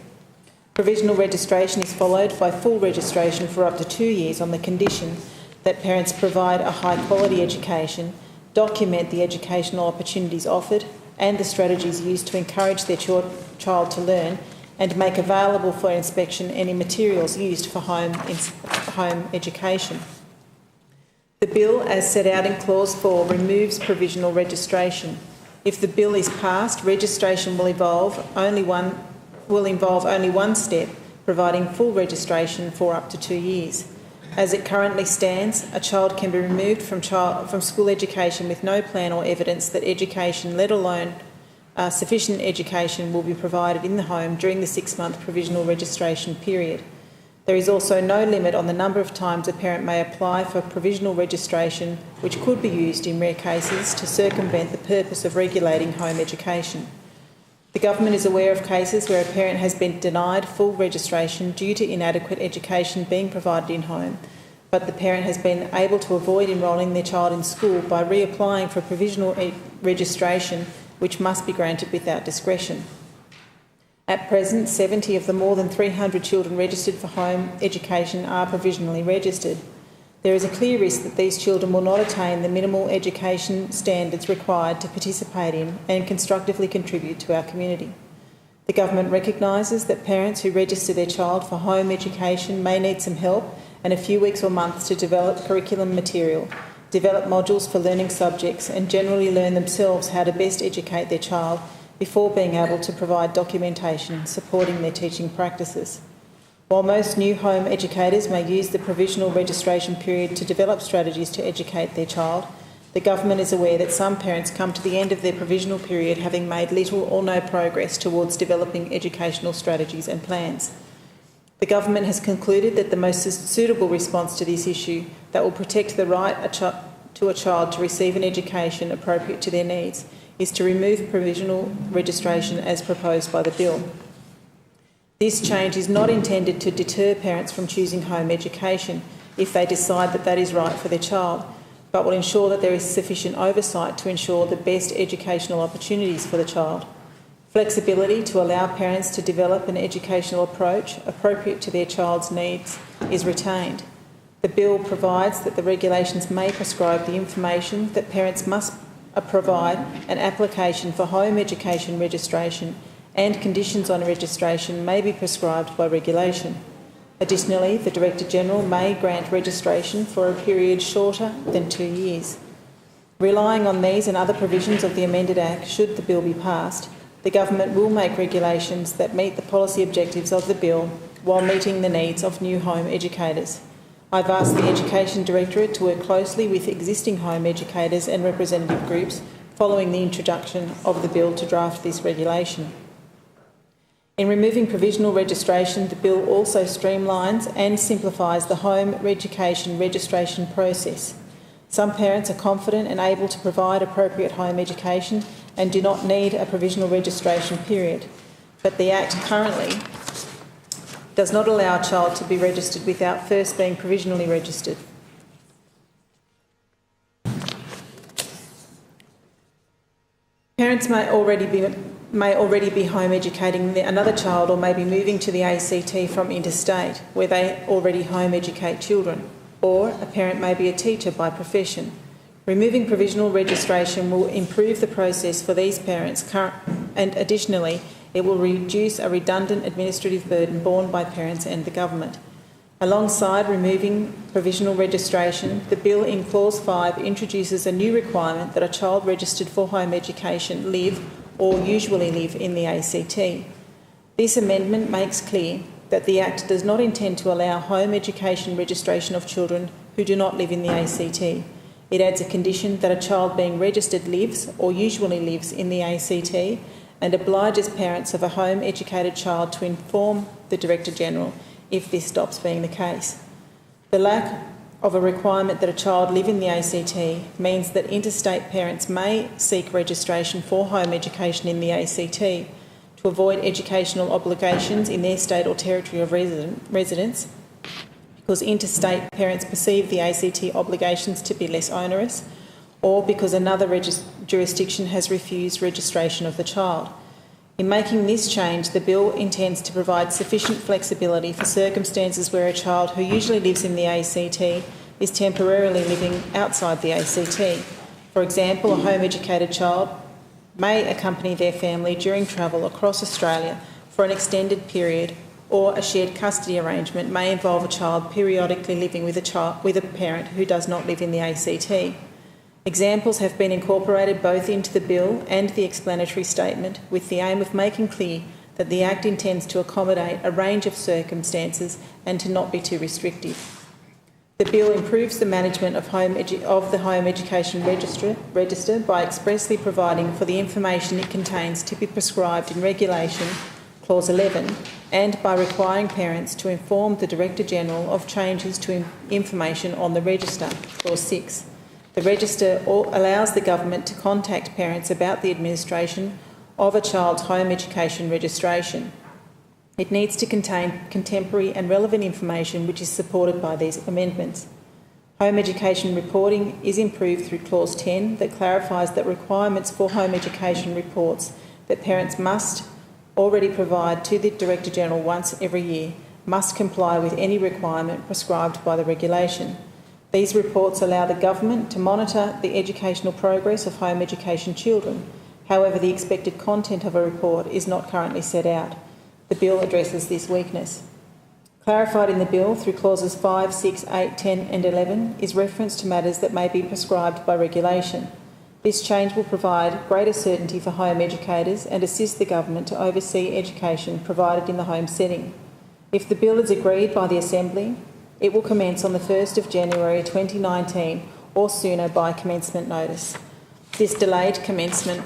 Provisional registration is followed by full registration for up to 2 years on the condition that parents provide a high-quality education, document the educational opportunities offered and the strategies used to encourage their child to learn, and make available for inspection any materials used for home education. The bill, as set out in Clause 4, removes provisional registration. If the bill is passed, registration will involve only one step, providing full registration for up to 2 years. As it currently stands, a child can be removed from school education with no plan or evidence that education, let alone sufficient education, will be provided in the home during the 6-month provisional registration period. There is also no limit on the number of times a parent may apply for provisional registration, which could be used in rare cases to circumvent the purpose of regulating home education. The government is aware of cases where a parent has been denied full registration due to inadequate education being provided in home, but the parent has been able to avoid enrolling their child in school by reapplying for provisional registration, which must be granted without discretion. At present, 70 of the more than 300 children registered for home education are provisionally registered. There is a clear risk that these children will not attain the minimal education standards required to participate in and constructively contribute to our community. The government recognises that parents who register their child for home education may need some help and a few weeks or months to develop curriculum material, develop modules for learning subjects and generally learn themselves how to best educate their child before being able to provide documentation supporting their teaching practices. While most new home educators may use the provisional registration period to develop strategies to educate their child, the government is aware that some parents come to the end of their provisional period having made little or no progress towards developing educational strategies and plans. The government has concluded that the most suitable response to this issue that will protect the right to a child to receive an education appropriate to their needs is to remove provisional registration as proposed by the bill. This change is not intended to deter parents from choosing home education. if they decide that that is right for their child, but will ensure that there is sufficient oversight to ensure the best educational opportunities for the child. Flexibility to allow parents to develop an educational approach appropriate to their child's needs is retained. The bill provides that the regulations may prescribe the information that parents must provide, an application for home education registration, and conditions on registration may be prescribed by regulation. Additionally, the Director-General may grant registration for a period shorter than 2 years. Relying on these and other provisions of the amended Act, should the bill be passed, the Government will make regulations that meet the policy objectives of the bill while meeting the needs of new home educators. I've asked the Education Directorate to work closely with existing home educators and representative groups following the introduction of the bill to draft this regulation. In removing provisional registration, the bill also streamlines and simplifies the home education registration process. Some parents are confident and able to provide appropriate home education and do not need a provisional registration period, but the Act currently does not allow a child to be registered without first being provisionally registered. Parents may already be home educating another child or may be moving to the ACT from interstate, where they already home educate children, or a parent may be a teacher by profession. Removing provisional registration will improve the process for these parents, and additionally, it will reduce a redundant administrative burden borne by parents and the government. Alongside removing provisional registration, the bill in Clause 5 introduces a new requirement that a child registered for home education live or usually live in the ACT. This amendment makes clear that the Act does not intend to allow home education registration of children who do not live in the ACT. It adds a condition that a child being registered lives or usually lives in the ACT and obliges parents of a home educated child to inform the Director-General if this stops being the case. The lack of a requirement that a child live in the ACT means that interstate parents may seek registration for home education in the ACT to avoid educational obligations in their state or territory of residence, because interstate parents perceive the ACT obligations to be less onerous, or because another jurisdiction has refused registration of the child. In making this change, the bill intends to provide sufficient flexibility for circumstances where a child who usually lives in the ACT is temporarily living outside the ACT. For example, a home educated child may accompany their family during travel across Australia for an extended period, or a shared custody arrangement may involve a child periodically living with a parent who does not live in the ACT. Examples have been incorporated both into the bill and the explanatory statement with the aim of making clear that the Act intends to accommodate a range of circumstances and to not be too restrictive. The bill improves the management of the Home Education Register by expressly providing for the information it contains to be prescribed in Regulation, Clause 11, and by requiring parents to inform the Director-General of changes to information on the register, Clause 6. The register allows the government to contact parents about the administration of a child's home education registration. It needs to contain contemporary and relevant information which is supported by these amendments. Home education reporting is improved through Clause 10 that clarifies that requirements for home education reports that parents must already provide to the Director-General once every year must comply with any requirement prescribed by the regulation. These reports allow the government to monitor the educational progress of home education children. However, the expected content of a report is not currently set out. The bill addresses this weakness. Clarified in the bill through clauses 5, 6, 8, 10 and 11 is reference to matters that may be prescribed by regulation. This change will provide greater certainty for home educators and assist the government to oversee education provided in the home setting. If the bill is agreed by the Assembly, it will commence on the 1st of January 2019 or sooner by commencement notice. This delayed commencement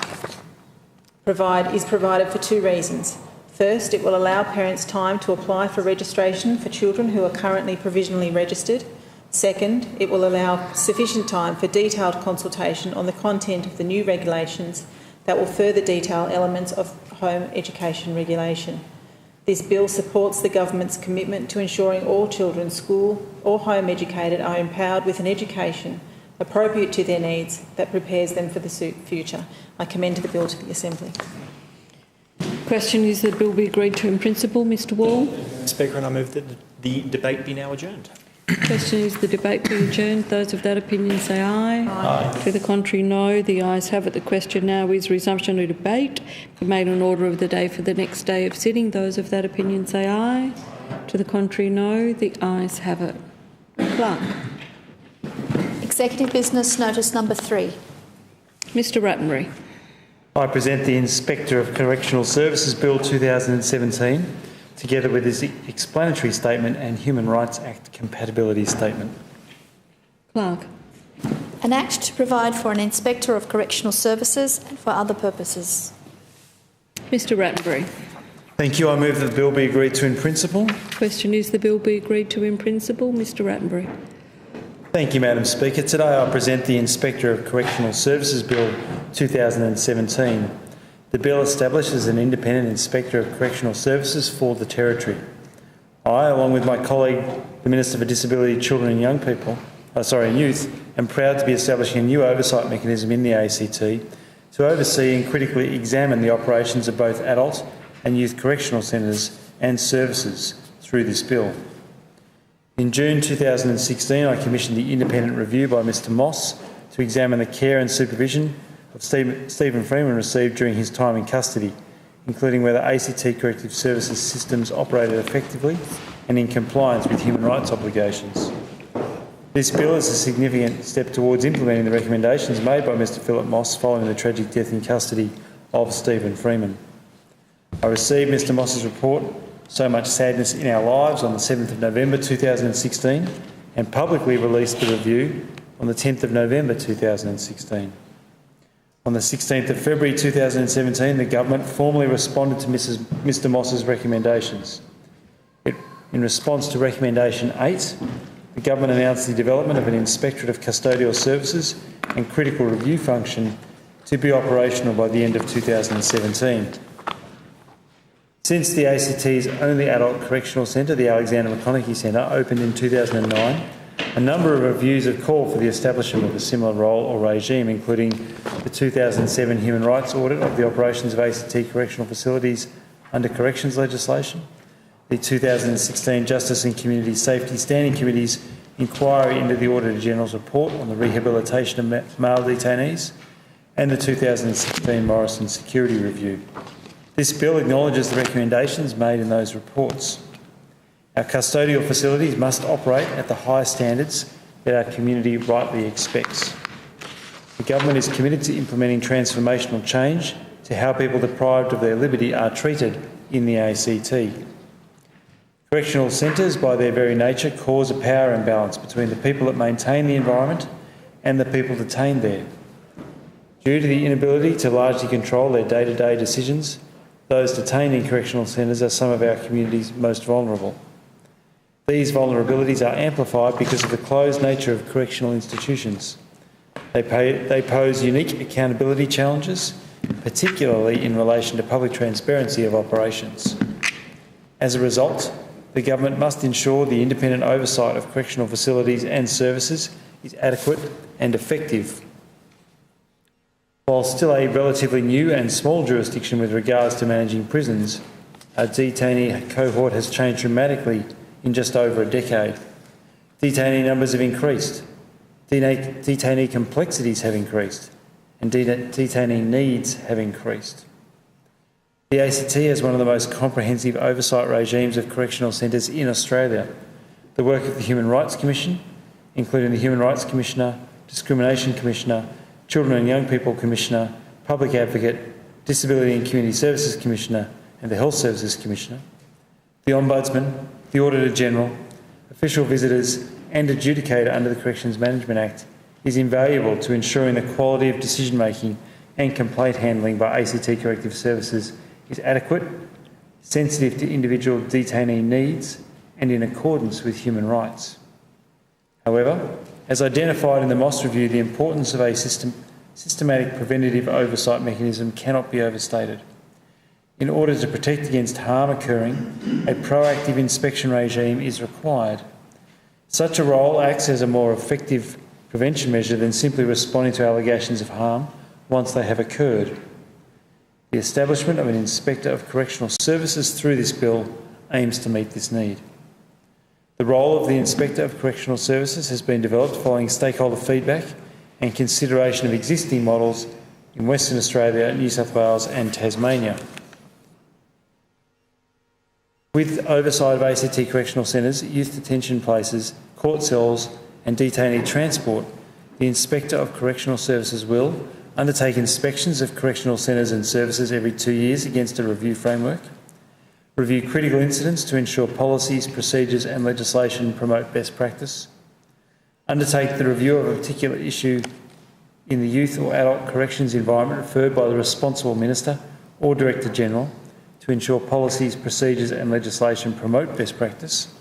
is provided for two reasons. First, it will allow parents time to apply for registration for children who are currently provisionally registered. Second, it will allow sufficient time for detailed consultation on the content of the new regulations that will further detail elements of home education regulation. This bill supports the government's commitment to ensuring all children, school or home educated, are empowered with an education appropriate to their needs that prepares them for the future. I commend the bill to the Assembly. Question is that the bill be agreed to in principle. Mr Wall. Speaker, and I move that the debate be now adjourned. Question is the debate be adjourned. Those of that opinion say aye. Aye. To the contrary, no. The ayes have it. The question now is resumption of debate be made an order of the day for the next day of sitting. Those of that opinion say aye. To the contrary, no. The ayes have it. Clerk. Executive Business Notice Number 3. Mr Rattenbury. I present the Inspector of Correctional Services Bill 2017 together with his explanatory statement and Human Rights Act compatibility statement. Clerk. An Act to provide for an Inspector of Correctional Services and for other purposes. Mr Rattenbury. Thank you. I move that the bill be agreed to in principle. Question is the bill be agreed to in principle. Mr Rattenbury. Thank you, Madam Speaker. Today I present the Inspector of Correctional Services Bill 2017. The bill establishes an independent Inspector of Correctional Services for the Territory. I, along with my colleague, the Minister for Disability, Children and Youth, am proud to be establishing a new oversight mechanism in the ACT to oversee and critically examine the operations of both adult and youth correctional centres and services through this bill. In June 2016, I commissioned the independent review by Mr Moss to examine the care and supervision of Stephen Freeman received during his time in custody, including whether ACT Corrective Services systems operated effectively and in compliance with human rights obligations. This bill is a significant step towards implementing the recommendations made by Mr Philip Moss following the tragic death in custody of Stephen Freeman. I received Mr Moss's report, So Much Sadness in Our Lives, on the 7th of November 2016 and publicly released the review on the 10th of November 2016. On the 16th of February 2017, the government formally responded to Mr Moss's recommendations. In response to Recommendation 8, the government announced the development of an Inspectorate of Custodial Services and Critical Review function to be operational by the end of 2017. Since the ACT's only adult correctional centre, the Alexander McConaughey Centre, opened in 2009, a number of reviews have called for the establishment of a similar role or regime, including the 2007 Human Rights Audit of the operations of ACT correctional facilities under corrections legislation, the 2016 Justice and Community Safety Standing Committee's inquiry into the Auditor-General's report on the rehabilitation of male detainees, and the 2016 Morrison Security Review. This bill acknowledges the recommendations made in those reports. Our custodial facilities must operate at the high standards that our community rightly expects. The government is committed to implementing transformational change to how people deprived of their liberty are treated in the ACT. Correctional centres, by their very nature, cause a power imbalance between the people that maintain the environment and the people detained there. Due to the inability to largely control their day-to-day decisions, those detained in correctional centres are some of our community's most vulnerable. These vulnerabilities are amplified because of the closed nature of correctional institutions. They pose unique accountability challenges, particularly in relation to public transparency of operations. As a result, the government must ensure the independent oversight of correctional facilities and services is adequate and effective. While still a relatively new and small jurisdiction with regards to managing prisons, our detainee cohort has changed dramatically in just over a decade. Detainee numbers have increased, detainee complexities have increased, and detainee needs have increased. The ACT has one of the most comprehensive oversight regimes of correctional centres in Australia. The work of the Human Rights Commission, including the Human Rights Commissioner, Discrimination Commissioner, Children and Young People Commissioner, Public Advocate, Disability and Community Services Commissioner and the Health Services Commissioner, the Ombudsman, the Auditor-General, official visitors and adjudicator under the Corrections Management Act is invaluable to ensuring the quality of decision-making and complaint handling by ACT Corrective Services is adequate, sensitive to individual detainee needs and in accordance with human rights. However, as identified in the Moss Review, the importance of a systematic preventative oversight mechanism cannot be overstated. In order to protect against harm occurring, a proactive inspection regime is required. Such a role acts as a more effective prevention measure than simply responding to allegations of harm once they have occurred. The establishment of an Inspector of Correctional Services through this bill aims to meet this need. The role of the Inspector of Correctional Services has been developed following stakeholder feedback and consideration of existing models in Western Australia, New South Wales and Tasmania. With oversight of ACT correctional centres, youth detention places, court cells and detainee transport, the Inspector of Correctional Services will undertake inspections of correctional centres and services every 2 years against a review framework, review critical incidents to ensure policies, procedures and legislation promote best practice, undertake the review of a particular issue in the youth or adult corrections environment referred by the responsible Minister or Director-General to ensure policies, procedures and legislation promote best practice,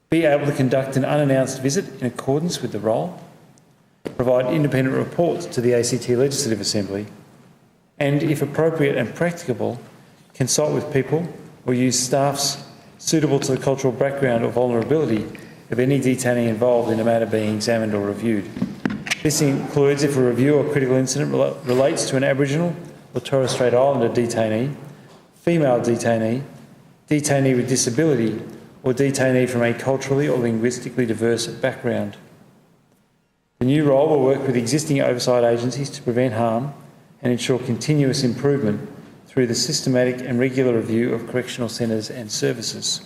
be able to conduct an unannounced visit in accordance with the role, provide independent reports to the ACT Legislative Assembly, and, if appropriate and practicable, consult with people or use staffs suitable to the cultural background or vulnerability of any detainee involved in a matter being examined or reviewed. This includes if a review or critical incident relates to an Aboriginal or Torres Strait Islander detainee, female detainee, detainee with disability, or detainee from a culturally or linguistically diverse background. The new role will work with existing oversight agencies to prevent harm and ensure continuous improvement through the systematic and regular review of correctional centres and services.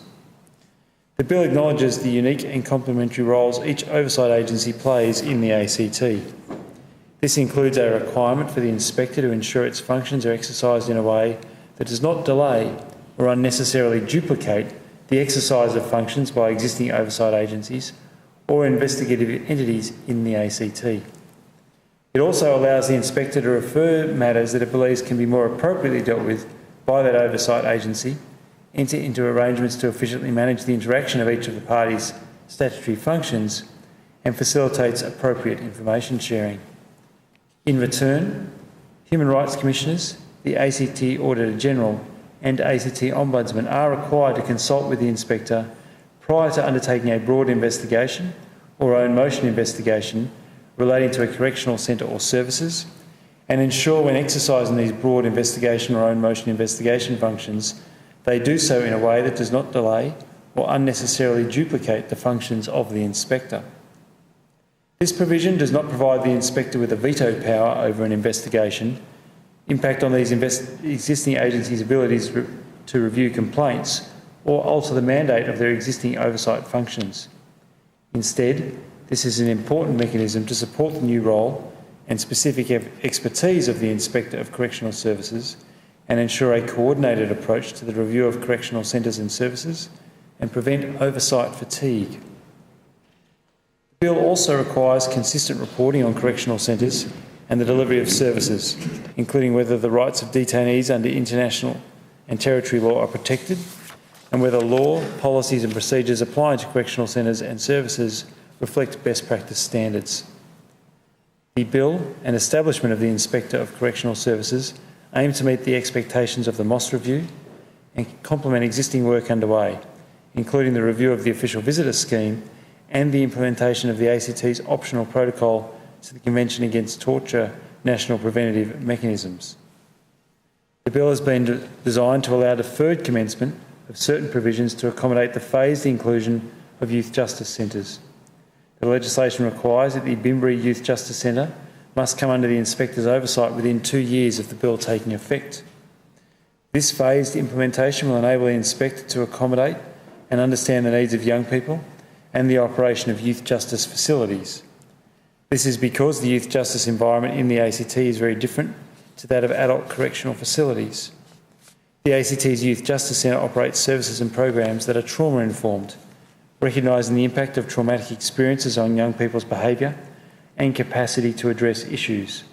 The bill acknowledges the unique and complementary roles each oversight agency plays in the ACT. This includes a requirement for the inspector to ensure its functions are exercised in a way that does not delay or unnecessarily duplicate the exercise of functions by existing oversight agencies or investigative entities in the ACT. It also allows the inspector to refer matters that it believes can be more appropriately dealt with by that oversight agency, enter into arrangements to efficiently manage the interaction of each of the parties' statutory functions, and facilitates appropriate information sharing. In return, Human Rights Commissioners, the ACT Auditor General and ACT Ombudsman are required to consult with the inspector prior to undertaking a broad investigation or own motion investigation relating to a correctional centre or services, and ensure when exercising these broad investigation or own motion investigation functions, they do so in a way that does not delay or unnecessarily duplicate the functions of the inspector. This provision does not provide the inspector with a veto power over an investigation, impact on these existing agencies' abilities to review complaints, or alter the mandate of their existing oversight functions. Instead, this is an important mechanism to support the new role and specific expertise of the Inspector of Correctional Services and ensure a coordinated approach to the review of correctional centres and services and prevent oversight fatigue. The bill also requires consistent reporting on correctional centres and the delivery of services, including whether the rights of detainees under international and territory law are protected and whether law, policies and procedures applying to correctional centres and services reflect best practice standards. The bill and establishment of the Inspector of Correctional Services aim to meet the expectations of the MOS review and complement existing work underway, including the review of the Official Visitor Scheme and the implementation of the ACT's optional protocol to the Convention Against Torture National Preventative Mechanisms. The bill has been designed to allow deferred commencement of certain provisions to accommodate the phased inclusion of youth justice centres. The legislation requires that the Bimberi Youth Justice Centre must come under the inspector's oversight within 2 years of the bill taking effect. This phased implementation will enable the inspector to accommodate and understand the needs of young people and the operation of youth justice facilities. This is because the youth justice environment in the ACT is very different to that of adult correctional facilities. The ACT's Youth Justice Centre operates services and programs that are trauma-informed, recognising the impact of traumatic experiences on young people's behaviour and capacity to address issues.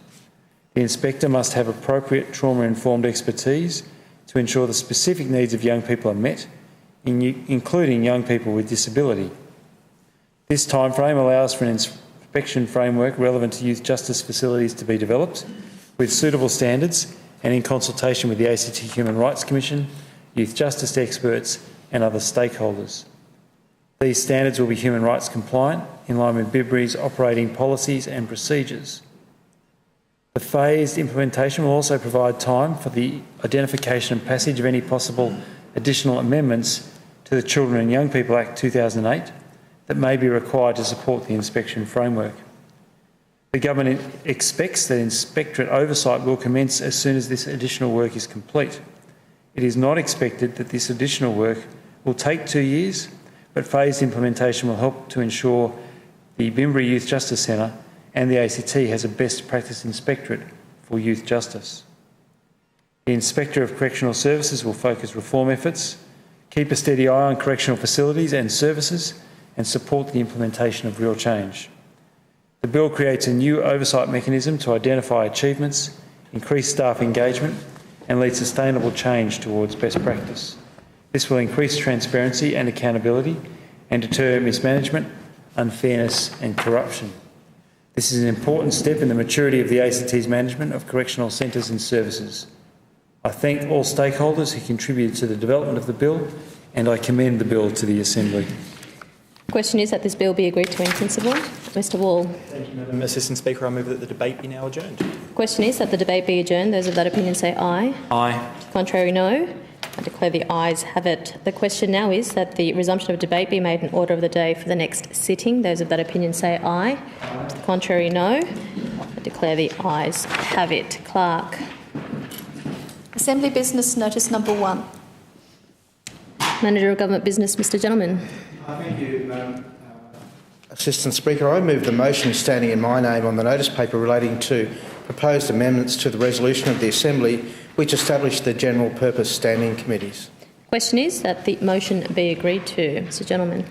The inspector must have appropriate trauma-informed expertise to ensure the specific needs of young people are met, including young people with disability. This timeframe allows for an inspection framework relevant to youth justice facilities to be developed with suitable standards and in consultation with the ACT Human Rights Commission, youth justice experts and other stakeholders. These standards will be human rights compliant in line with BBRE's operating policies and procedures. The phased implementation will also provide time for the identification and passage of any possible additional amendments to the Children and Young People Act 2008 that may be required to support the inspection framework. The Government expects that inspectorate oversight will commence as soon as this additional work is complete. It is not expected that this additional work will take 2 years, but phased implementation will help to ensure the Bimberi Youth Justice Centre and the ACT has a best practice inspectorate for youth justice. The Inspector of Correctional Services will focus reform efforts, keep a steady eye on correctional facilities and services, and support the implementation of real change. The bill creates a new oversight mechanism to identify achievements, increase staff engagement, and lead sustainable change towards best practice. This will increase transparency and accountability and deter mismanagement, unfairness and corruption. This is an important step in the maturity of the ACT's management of correctional centres and services. I thank all stakeholders who contributed to the development of the bill, and I commend the bill to the Assembly. The question is that this bill be agreed to in principle. Mr Wall. Thank you, Madam Assistant Speaker. I move that the debate be now adjourned. The question is that the debate be adjourned. Those of that opinion say aye. Aye. Contrary, no. I declare the ayes have it. The question now is that the resumption of debate be made in order of the day for the next sitting. Those of that opinion say aye. To the contrary, no. I declare the ayes have it. Clerk. Assembly Business Notice Number 1. Manager of Government Business, Mr Gentleman. Thank you, Madam Assistant Speaker. I move the motion standing in my name on the notice paper relating to proposed amendments to the resolution of the Assembly which established the general purpose standing committees. The question is that the motion be agreed to. Mr Gentleman.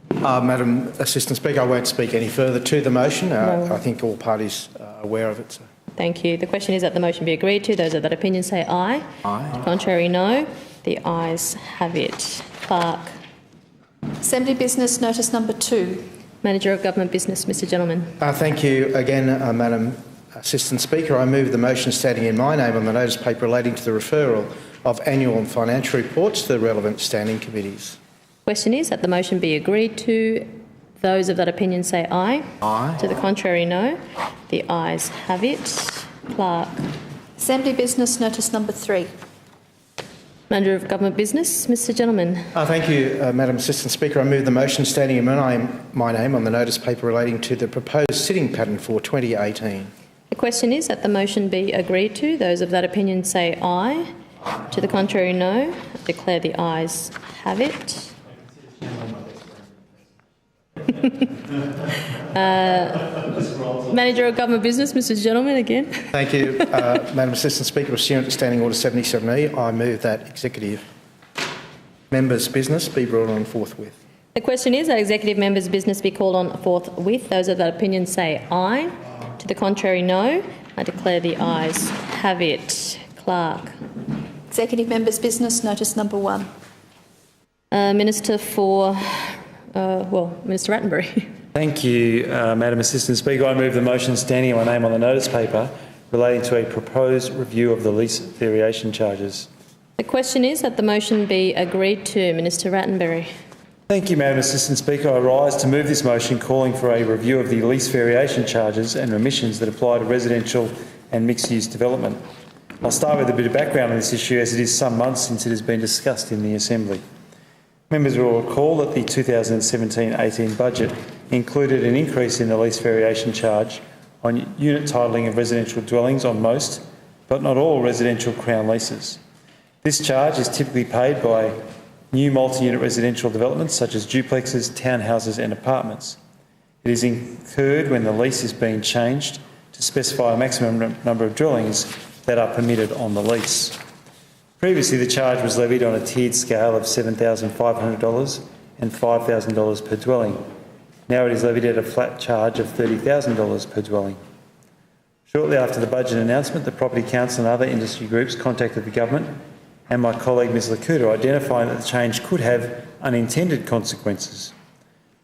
Madam Assistant Speaker, I won't speak any further to the motion. I think all parties are aware of it. So. Thank you. The question is that the motion be agreed to. Those of that opinion say aye. Aye. Contrary, no. The ayes have it. Clerk. Assembly Business Notice Number 2. Manager of Government Business, Mr Gentleman. Thank you again, Madam Assistant Speaker. I move the motion standing in my name on the notice paper relating to the referral of annual and financial reports to the relevant standing committees. Question is that the motion be agreed to. Those of that opinion say aye. Aye. To the contrary, no. The ayes have it. Clerk. Assembly Business Notice Number 3. Manager of Government Business, Mr Gentleman. Thank you, Madam Assistant Speaker. I move the motion standing in my name on the notice paper relating to the proposed sitting pattern for 2018. The question is that the motion be agreed to. Those of that opinion say aye. To the contrary, no. I declare the ayes have it. Manager of Government Business, Mr Gentleman, again. Thank you, Madam Assistant Speaker. Pursuant to Standing Order 77E, I move that executive members' business be brought on forthwith. The question is that executive members' business be called on forthwith. Those of that opinion say aye. To the contrary, no. I declare the ayes have it. Clerk. Executive Members' Business Notice Number 1. Minister for, Minister Rattenbury. Thank you, Madam Assistant Speaker. I move the motion standing in my name on the notice paper relating to a proposed review of the lease variation charges. The question is that the motion be agreed to. Minister Rattenbury. Thank you, Madam Assistant Speaker. I rise to move this motion calling for a review of the lease variation charges and remissions that apply to residential and mixed-use development. I'll start with a bit of background on this issue as it is some months since it has been discussed in the Assembly. Members will recall that the 2017-18 budget included an increase in the lease variation charge on unit titling of residential dwellings on most, but not all, residential Crown leases. This charge is typically paid by new multi-unit residential developments such as duplexes, townhouses and apartments. It is incurred when the lease is being changed to specify a maximum number of dwellings that are permitted on the lease. Previously, the charge was levied on a tiered scale of $7,500 and $5,000 per dwelling. Now it is levied at a flat charge of $30,000 per dwelling. Shortly after the budget announcement, the Property Council and other industry groups contacted the government and my colleague Ms Lakuta, identifying that the change could have unintended consequences.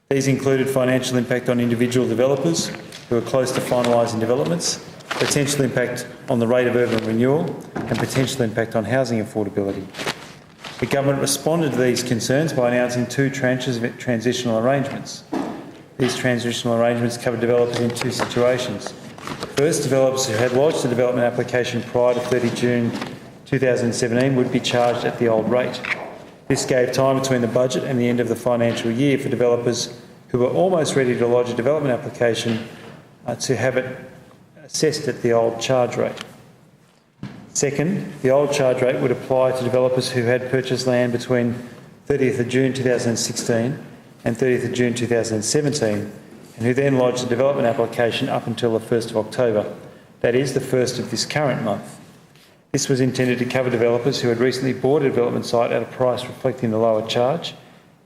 These included financial impact on individual developers who are close to finalising developments potential impact on the rate of urban renewal and potential impact on housing affordability. The government responded to these concerns by announcing 2 tranches of transitional arrangements. These transitional arrangements cover developers in 2 situations. First, developers who had lodged a development application prior to 30 June 2017 would be charged at the old rate. This gave time between the budget and the end of the financial year for developers who were almost ready to lodge a development application to have it assessed at the old charge rate. Second, the old charge rate would apply to developers who had purchased land between 30th of June 2016 and 30th of June 2017 and who then lodged a development application up until the 1st of October, that is, the 1st of this current month. This was intended to cover developers who had recently bought a development site at a price reflecting the lower charge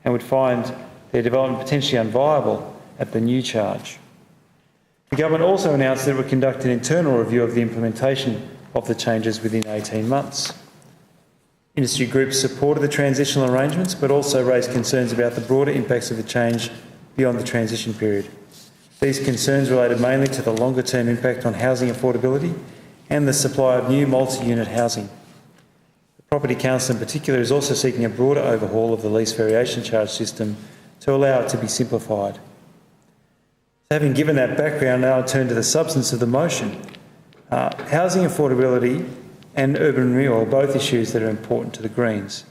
and would find their development potentially unviable at the new charge. The government also announced that it would conduct an internal review of the implementation of the changes within 18 months. Industry groups supported the transitional arrangements but also raised concerns about the broader impacts of the change beyond the transition period. These concerns related mainly to the longer-term impact on housing affordability and the supply of new multi-unit housing. The Property Council in particular is also seeking a broader overhaul of the lease variation charge system to allow it to be simplified. So having given that background, now I turn to the substance of the motion. Housing affordability and urban renewal are both issues that are important to the Greens.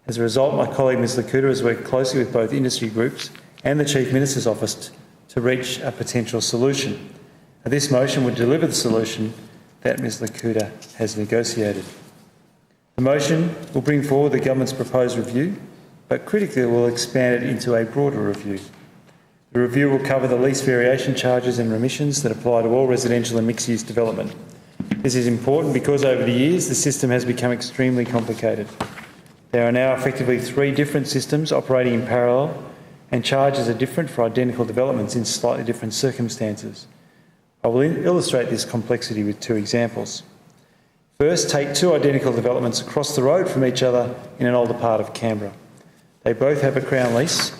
As a result, my colleague Ms Lakuta has worked closely with both industry groups and the Chief Minister's Office to reach a potential solution. This motion would deliver the solution that Ms Lakuta has negotiated. The motion will bring forward the government's proposed review, but critically will expand it into a broader review. The review will cover the lease variation charges and remissions that apply to all residential and mixed-use development. This is important because over the years the system has become extremely complicated. There are now effectively 3 different systems operating in parallel, and charges are different for identical developments in slightly different circumstances. I will illustrate this complexity with 2 examples. First, take 2 identical developments across the road from each other in an older part of Canberra. They both have a Crown lease,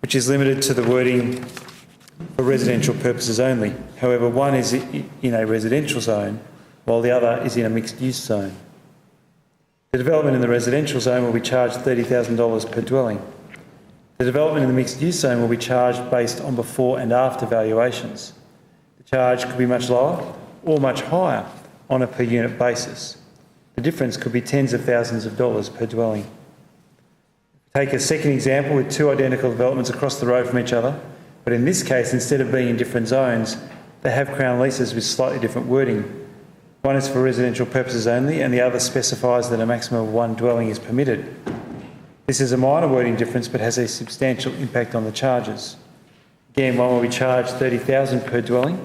which is limited to the wording for residential purposes only. However, one is in a residential zone, while the other is in a mixed-use zone. The development in the residential zone will be charged $30,000 per dwelling. The development in the mixed-use zone will be charged based on before and after valuations. The charge could be much lower or much higher on a per-unit basis. The difference could be tens of thousands of dollars per dwelling. Take a second example with 2 identical developments across the road from each other, but in this case, instead of being in different zones, they have Crown leases with slightly different wording. One is for residential purposes only, and the other specifies that a maximum of 1 dwelling is permitted. This is a minor wording difference but has a substantial impact on the charges. Again, one will be charged $30,000 per dwelling.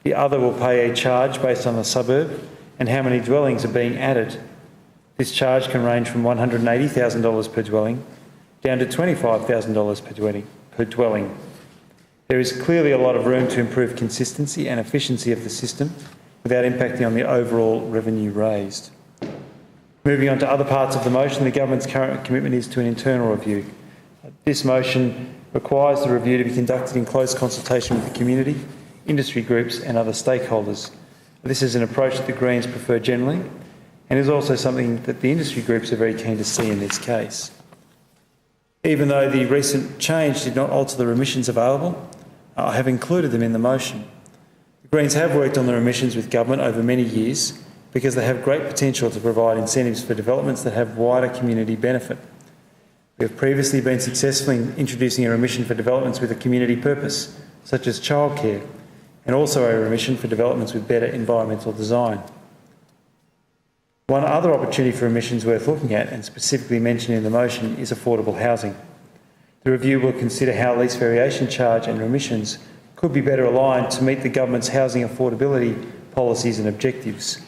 The other will pay a charge based on the suburb and how many dwellings are being added. This charge can range from $180,000 per dwelling down to $25,000 per dwelling. There is clearly a lot of room to improve consistency and efficiency of the system without impacting on the overall revenue raised. Moving on to other parts of the motion, the government's current commitment is to an internal review. This motion requires the review to be conducted in close consultation with the community, industry groups and other stakeholders. This is an approach that the Greens prefer generally and is also something that the industry groups are very keen to see in this case. Even though the recent change did not alter the remissions available, I have included them in the motion. The Greens have worked on the remissions with government over many years because they have great potential to provide incentives for developments that have wider community benefit. We have previously been successful in introducing a remission for developments with a community purpose, such as childcare, and also a remission for developments with better environmental design. One other opportunity for remissions worth looking at, and specifically mentioned in the motion, is affordable housing. The review will consider how lease variation charge and remissions could be better aligned to meet the government's housing affordability policies and objectives.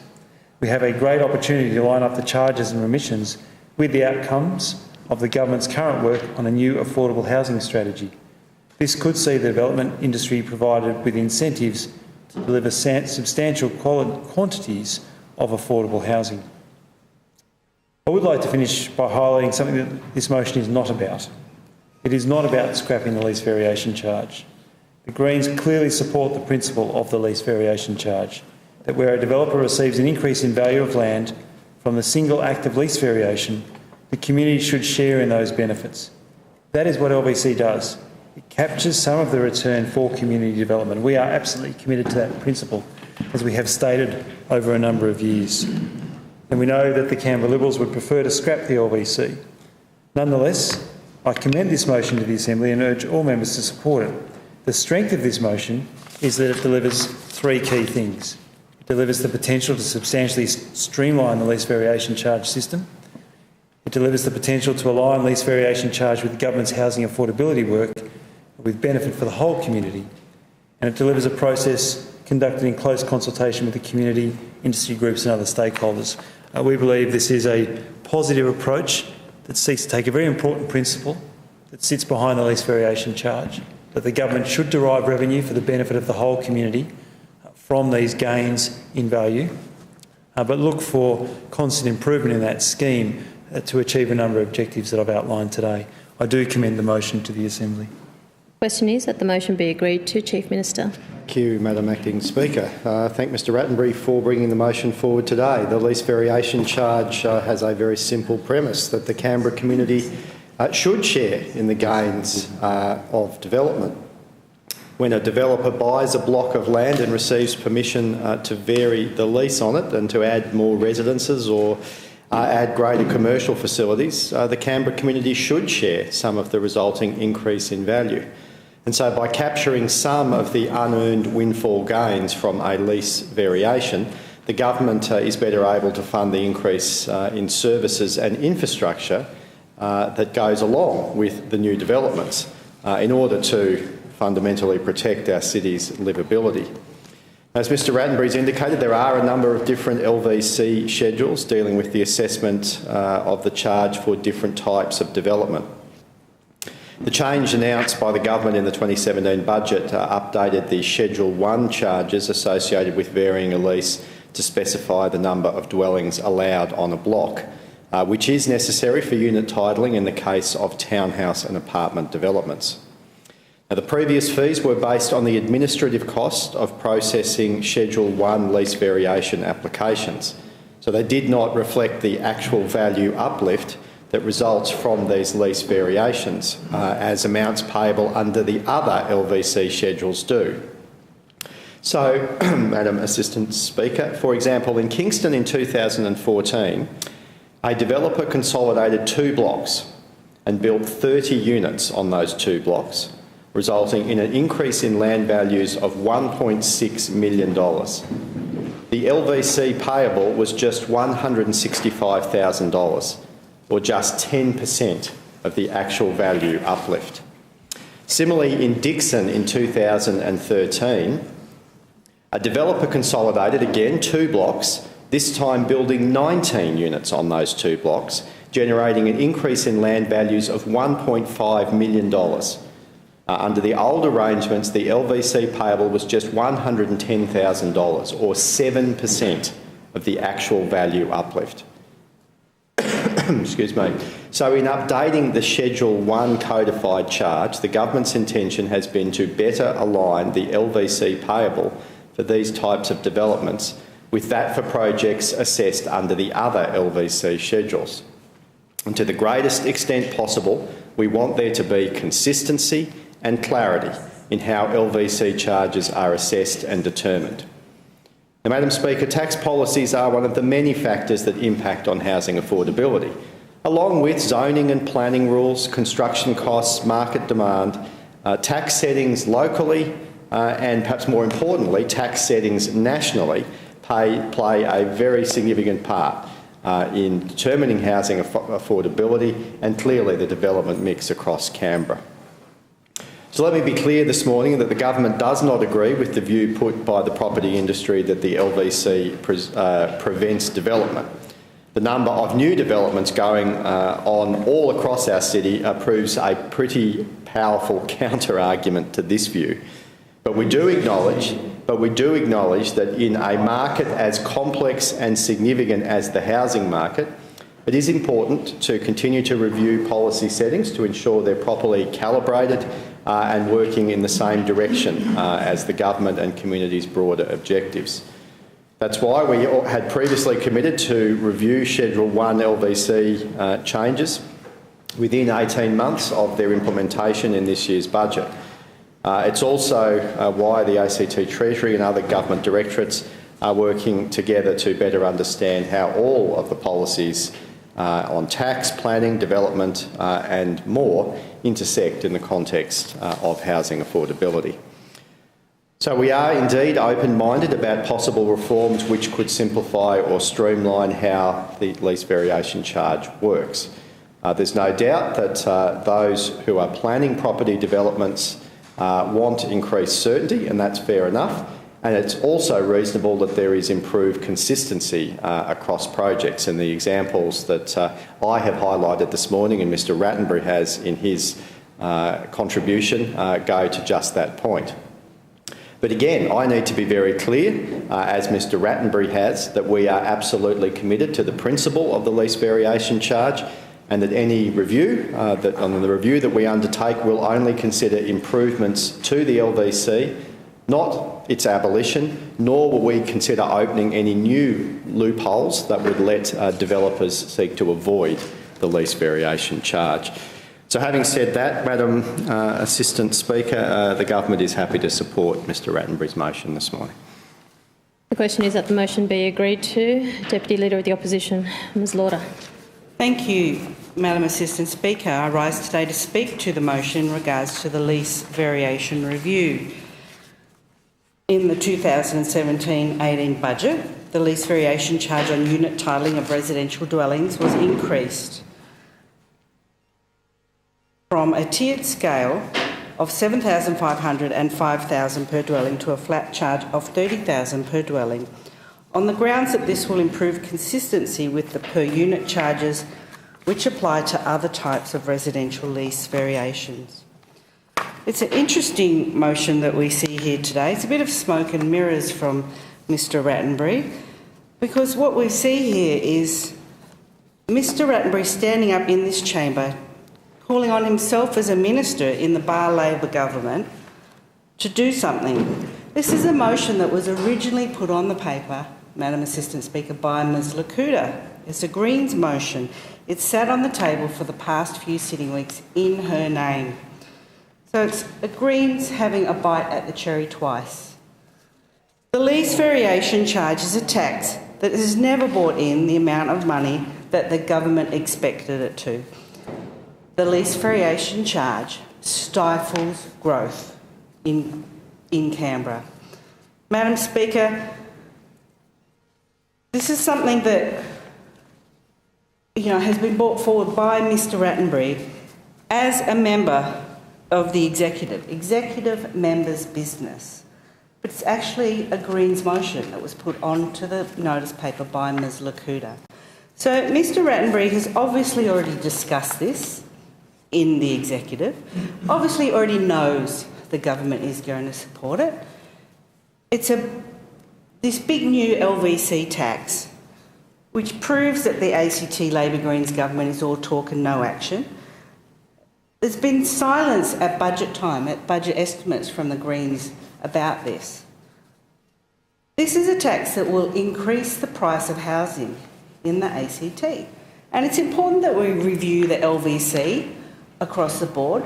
We have a great opportunity to line up the charges and remissions with the outcomes of the government's current work on a new affordable housing strategy. This could see the development industry provided with incentives to deliver substantial quantities of affordable housing. I would like to finish by highlighting something that this motion is not about. It is not about scrapping the lease variation charge. The Greens clearly support the principle of the lease variation charge, that where a developer receives an increase in value of land from the single act of lease variation, the community should share in those benefits. That is what LVC does. It captures some of the return for community development. We are absolutely committed to that principle, as we have stated over a number of years. And we know that the Canberra Liberals would prefer to scrap the LVC. Nonetheless, I commend this motion to the Assembly and urge all members to support it. The strength of this motion is that it delivers three key things. It delivers the potential to substantially streamline the lease variation charge system. It delivers the potential to align lease variation charge with the government's housing affordability work with benefit for the whole community. And it delivers a process conducted in close consultation with the community, industry groups and other stakeholders. We believe this is a positive approach that seeks to take a very important principle that sits behind the lease variation charge, that the government should derive revenue for the benefit of the whole community from these gains in value, but look for constant improvement in that scheme to achieve a number of objectives that I've outlined today. I do commend the motion to the Assembly. Question is that the motion be agreed to. Chief Minister. Thank you, Madam Acting Speaker. Thank Mr Rattenbury for bringing the motion forward today. The lease variation charge has a very simple premise, that the Canberra community should share in the gains of development. When a developer buys a block of land and receives permission to vary the lease on it and to add more residences or add greater commercial facilities, the Canberra community should share some of the resulting increase in value. And so by capturing some of the unearned windfall gains from a lease variation, the government is better able to fund the increase in services and infrastructure that goes along with the new developments in order to fundamentally protect our city's livability. As Mr Rattenbury's indicated, there are a number of different LVC schedules dealing with the assessment of the charge for different types of development. The change announced by the government in the 2017 budget updated the Schedule 1 charges associated with varying a lease to specify the number of dwellings allowed on a block, which is necessary for unit titling in the case of townhouse and apartment developments. Now, the previous fees were based on the administrative cost of processing Schedule 1 lease variation applications, so they did not reflect the actual value uplift that results from these lease variations, as amounts payable under the other LVC schedules do. So, Madam Assistant Speaker, for example, in Kingston in 2014, a developer consolidated 2 blocks and built 30 units on those 2 blocks, resulting in an increase in land values of $1.6 million. The LVC payable was just $165,000, or just 10% of the actual value uplift. Similarly, in Dixon in 2013, a developer consolidated again 2 blocks, this time building 19 units on those 2 blocks, generating an increase in land values of $1.5 million. Under the old arrangements, the LVC payable was just $110,000, or 7% of the actual value uplift. Excuse me. So in updating the Schedule 1 codified charge, the government's intention has been to better align the LVC payable for these types of developments with that for projects assessed under the other LVC schedules. And to the greatest extent possible, we want there to be consistency and clarity in how LVC charges are assessed and determined. Now, Madam Speaker, tax policies are one of the many factors that impact on housing affordability, along with zoning and planning rules, construction costs, market demand, tax settings locally, and perhaps more importantly, tax settings nationally play a very significant part in determining housing affordability and clearly the development mix across Canberra. So let me be clear this morning that the government does not agree with the view put by the property industry that the LVC prevents development. The number of new developments going on all across our city proves a pretty powerful counter-argument to this view. But we do acknowledge that in a market as complex and significant as the housing market, it is important to continue to review policy settings to ensure they're properly calibrated and working in the same direction as the government and community's broader objectives. That's why we had previously committed to review Schedule 1 LVC changes within 18 months of their implementation in this year's budget. It's also why the ACT Treasury and other government directorates are working together to better understand how all of the policies on tax, planning, development and more intersect in the context of housing affordability. So we are indeed open-minded about possible reforms which could simplify or streamline how the lease variation charge works. There's no doubt that those who are planning property developments want increased certainty, and that's fair enough. And it's also reasonable that there is improved consistency across projects. And the examples that I have highlighted this morning and Mr Rattenbury has in his contribution go to just that point. But again, I need to be very clear, as Mr Rattenbury has, that we are absolutely committed to the principle of the lease variation charge, and that any review, the review that we undertake will only consider improvements to the LVC, not its abolition, nor will we consider opening any new loopholes that would let developers seek to avoid the lease variation charge. So having said that, Madam Assistant Speaker, the government is happy to support Mr Rattenbury's motion this morning. The question is that the motion be agreed to. Deputy Leader of the Opposition, Ms Lauder. Thank you, Madam Assistant Speaker. I rise today to speak to the motion in regards to the lease variation review. In the 2017-18 budget, the lease variation charge on unit titling of residential dwellings was increased from a tiered scale of $7,500 and $5,000 per dwelling to a flat charge of $30,000 per dwelling, on the grounds that this will improve consistency with the per unit charges which apply to other types of residential lease variations. It's an interesting motion that we see here today. It's a bit of smoke and mirrors from Mr Rattenbury, because what we see here is Mr Rattenbury standing up in this chamber calling on himself as a minister in the Barr Labor government to do something. This is a motion that was originally put on the paper, Madam Assistant Speaker, by Ms Lakuta. It's a Greens motion. It's sat on the table for the past few sitting weeks in her name. So it's a Greens having a bite at the cherry twice. The lease variation charge is a tax that has never brought in the amount of money that the government expected it to. The lease variation charge stifles growth in Canberra. Madam Speaker, this is something that has been brought forward by Mr Rattenbury as a member of the executive member's business. But it's actually a Greens motion that was put onto the notice paper by Ms Lakuta. So Mr Rattenbury has obviously already discussed this in the executive, obviously already knows the government is going to support it. It's this big new LVC tax, which proves that the ACT Labor Greens government is all talk and no action. There's been silence at budget time, at budget estimates from the Greens about this. This is a tax that will increase the price of housing in the ACT. And it's important that we review the LVC across the board,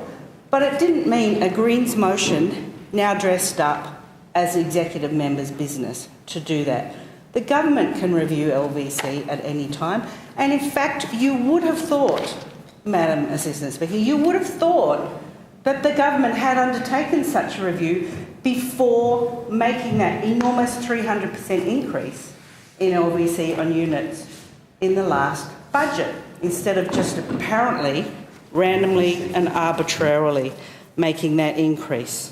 but it didn't mean a Greens motion now dressed up as executive member's business to do that. The government can review LVC at any time, and in fact you would have thought, Madam Assistant Speaker, you would have thought that the government had undertaken such a review before making that enormous 300% increase in LVC on units in the last budget, instead of just apparently randomly and arbitrarily making that increase.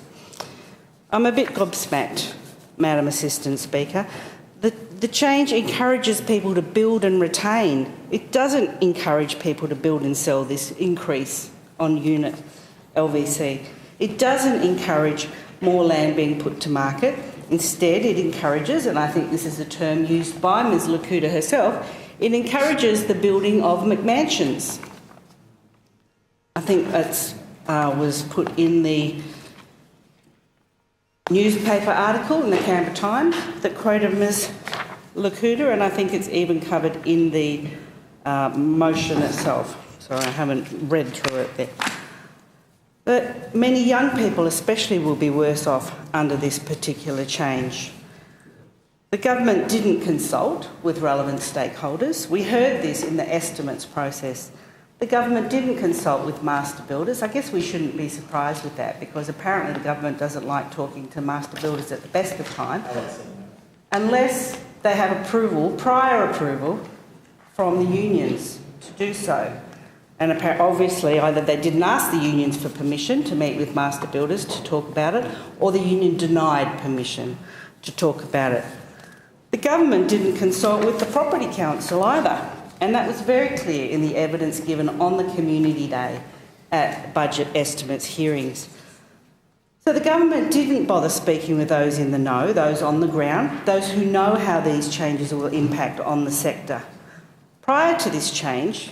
I'm a bit gobsmacked, Madam Assistant Speaker. The change encourages people to build and retain. It doesn't encourage people to build and sell, this increase on unit LVC. It doesn't encourage more land being put to market. Instead, it encourages, and I think this is a term used by Ms Lakuta herself, it encourages the building of McMansions. I think that was put in the newspaper article in the Canberra Times that quoted Ms Lakuta, and I think it's even covered in the motion itself. So I haven't read through it there. But many young people especially will be worse off under this particular change. The government didn't consult with relevant stakeholders. We heard this in the estimates process. The government didn't consult with master builders. I guess we shouldn't be surprised with that, because apparently the government doesn't like talking to master builders at the best of time, unless they have approval, prior approval, from the unions to do so. And obviously either they didn't ask the unions for permission to meet with master builders to talk about it, or the union denied permission to talk about it. The government didn't consult with the Property Council either, and that was very clear in the evidence given on the Community Day at budget estimates hearings. So the government didn't bother speaking with those in the know, those on the ground, those who know how these changes will impact on the sector. Prior to this change,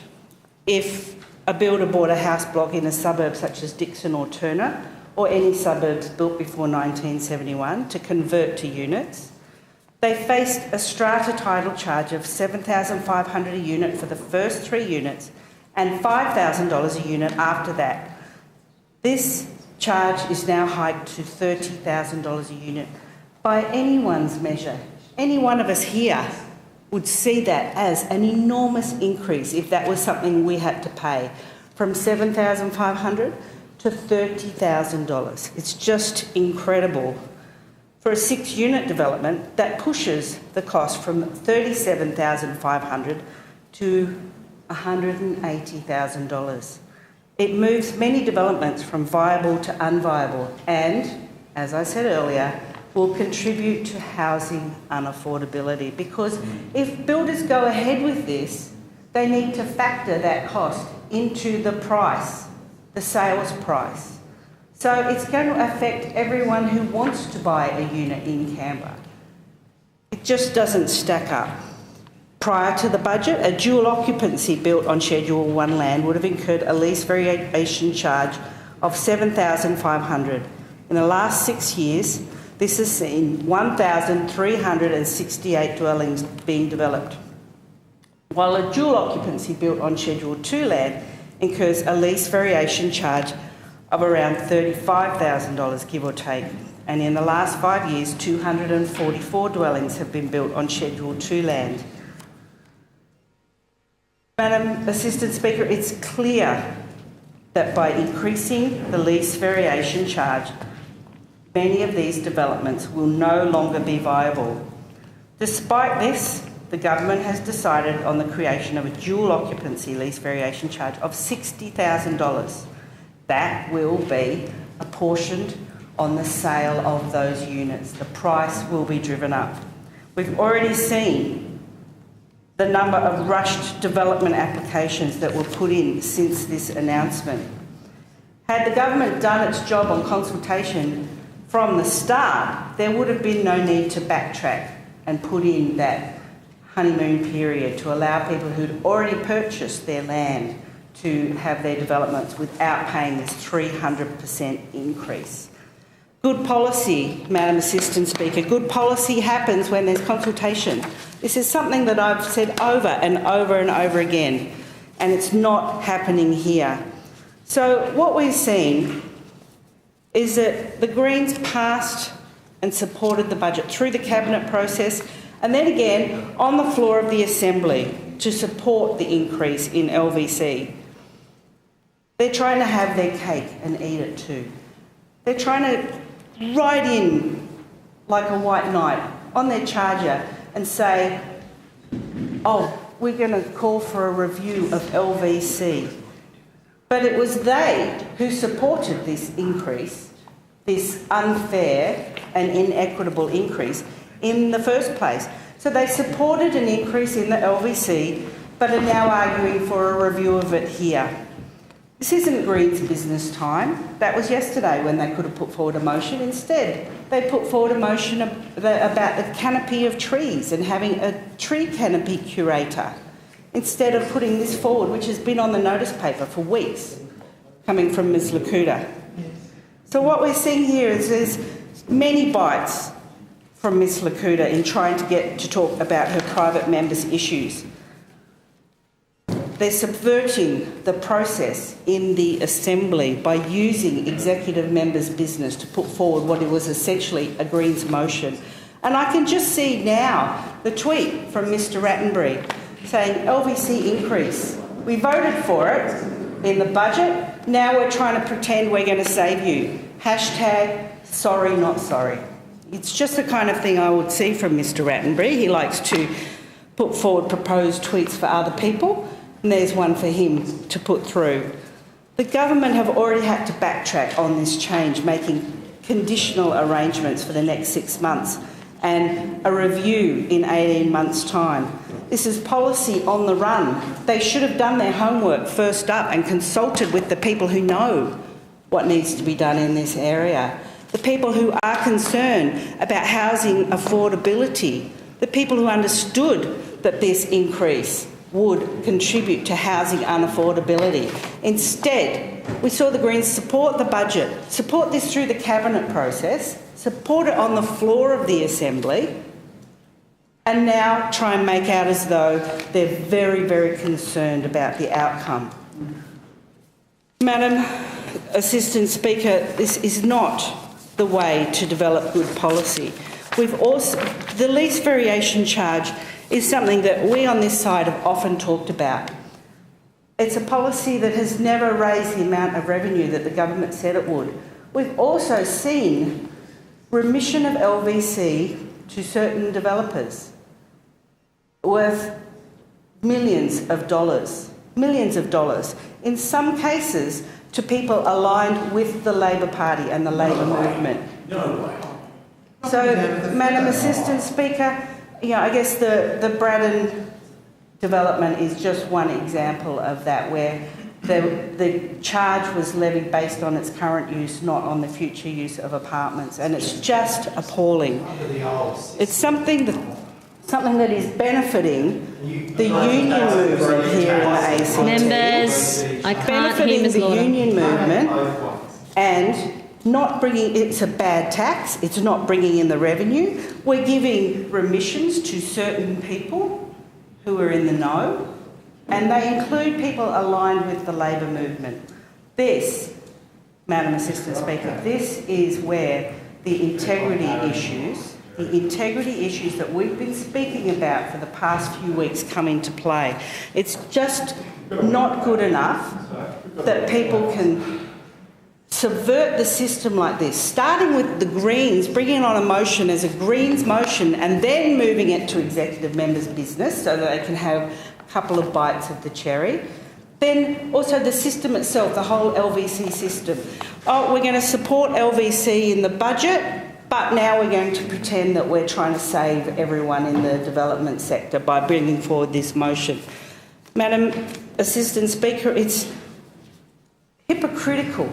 if a builder bought a house block in a suburb such as Dixon or Turner, or any suburbs built before 1971, to convert to units, they faced a strata title charge of $7,500 a unit for the first 3 units and $5,000 a unit after that. This charge is now hiked to $30,000 a unit. By anyone's measure, any one of us here would see that as an enormous increase if that was something we had to pay, from $7,500 to $30,000. It's just incredible. For a 6-unit development, that pushes the cost from $37,500 to $180,000. It moves many developments from viable to unviable and, as I said earlier, will contribute to housing unaffordability, because if builders go ahead with this, they need to factor that cost into the price, the sales price. So it's going to affect everyone who wants to buy a unit in Canberra. It just doesn't stack up. Prior to the budget, a dual occupancy built on Schedule 1 land would have incurred a lease variation charge of $7,500. In the last 6 years, this has seen 1,368 dwellings being developed, while a dual occupancy built on Schedule 2 land incurs a lease variation charge of around $35,000, give or take. And in the last 5 years, 244 dwellings have been built on Schedule 2 land. Madam Assistant Speaker, it's clear that by increasing the lease variation charge, many of these developments will no longer be viable. Despite this, the government has decided on the creation of a dual occupancy lease variation charge of $60,000. That will be apportioned on the sale of those units. The price will be driven up. We've already seen the number of rushed development applications that were put in since this announcement. Had the government done its job on consultation from the start, there would have been no need to backtrack and put in that honeymoon period to allow people who'd already purchased their land to have their developments without paying this 300% increase. Good policy, Madam Assistant Speaker, good policy happens when there's consultation. This is something that I've said over and over and over again, and it's not happening here. So what we've seen is that the Greens passed and supported the budget through the Cabinet process, and then again on the floor of the Assembly to support the increase in LVC. They're trying to have their cake and eat it too. They're trying to ride in like a white knight on their charger and say, oh, we're going to call for a review of LVC. But it was they who supported this increase, this unfair and inequitable increase in the first place. So they supported an increase in the LVC, but are now arguing for a review of it here. This isn't Greens business time. That was yesterday when they could have put forward a motion. Instead, they put forward a motion about the canopy of trees and having a tree canopy curator, instead of putting this forward, which has been on the notice paper for weeks, coming from Ms Lakuta. So what we're seeing here is there's many bites from Ms Lakuta in trying to get to talk about her private members' issues. They're subverting the process in the Assembly by using executive members' business to put forward what was essentially a Greens motion. And I can just see now the tweet from Mr Rattenbury saying LVC increase. We voted for it in the budget. Now we're trying to pretend we're going to save you. Hashtag sorry, not sorry. It's just the kind of thing I would see from Mr Rattenbury. He likes to put forward proposed tweets for other people, and there's one for him to put through. The government have already had to backtrack on this change, making conditional arrangements for the next 6 months and a review in 18 months' time. This is policy on the run. They should have done their homework first up and consulted with the people who know what needs to be done in this area, the people who are concerned about housing affordability, the people who understood that this increase would contribute to housing unaffordability. Instead, we saw the Greens support the budget, support this through the cabinet process, support it on the floor of the Assembly, and now try and make out as though they're very, very concerned about the outcome. Madam Assistant Speaker, this is not the way to develop good policy. The lease variation charge is something that we on this side have often talked about. It's a policy that has never raised the amount of revenue that the government said it would. We've also seen remission of LVC to certain developers worth millions of dollars, in some cases to people aligned with the Labor Party and the Labor movement. So, Madam Assistant Speaker, I guess the Braddon development is just one example of that, where the charge was levied based on its current use, not on the future use of apartments, and it's just appalling. It's something that is benefiting the union movement here in the ACT. Members, I can't hear Ms. Lorna. The union movement and not bringing, it's a bad tax, it's not bringing in the revenue. We're giving remissions to certain people who are in the know, and they include people aligned with the Labor movement. This, Madam Assistant Speaker, this is where the integrity issues that we've been speaking about for the past few weeks come into play. It's just not good enough that people can subvert the system like this, starting with the Greens, bringing on a motion as a Greens motion and then moving it to executive members' business so that they can have a couple of bites of the cherry. Then also the system itself, the whole LVC system. Oh, we're going to support LVC in the budget, but now we're going to pretend that we're trying to save everyone in the development sector by bringing forward this motion. Madam Assistant Speaker, it's hypocritical.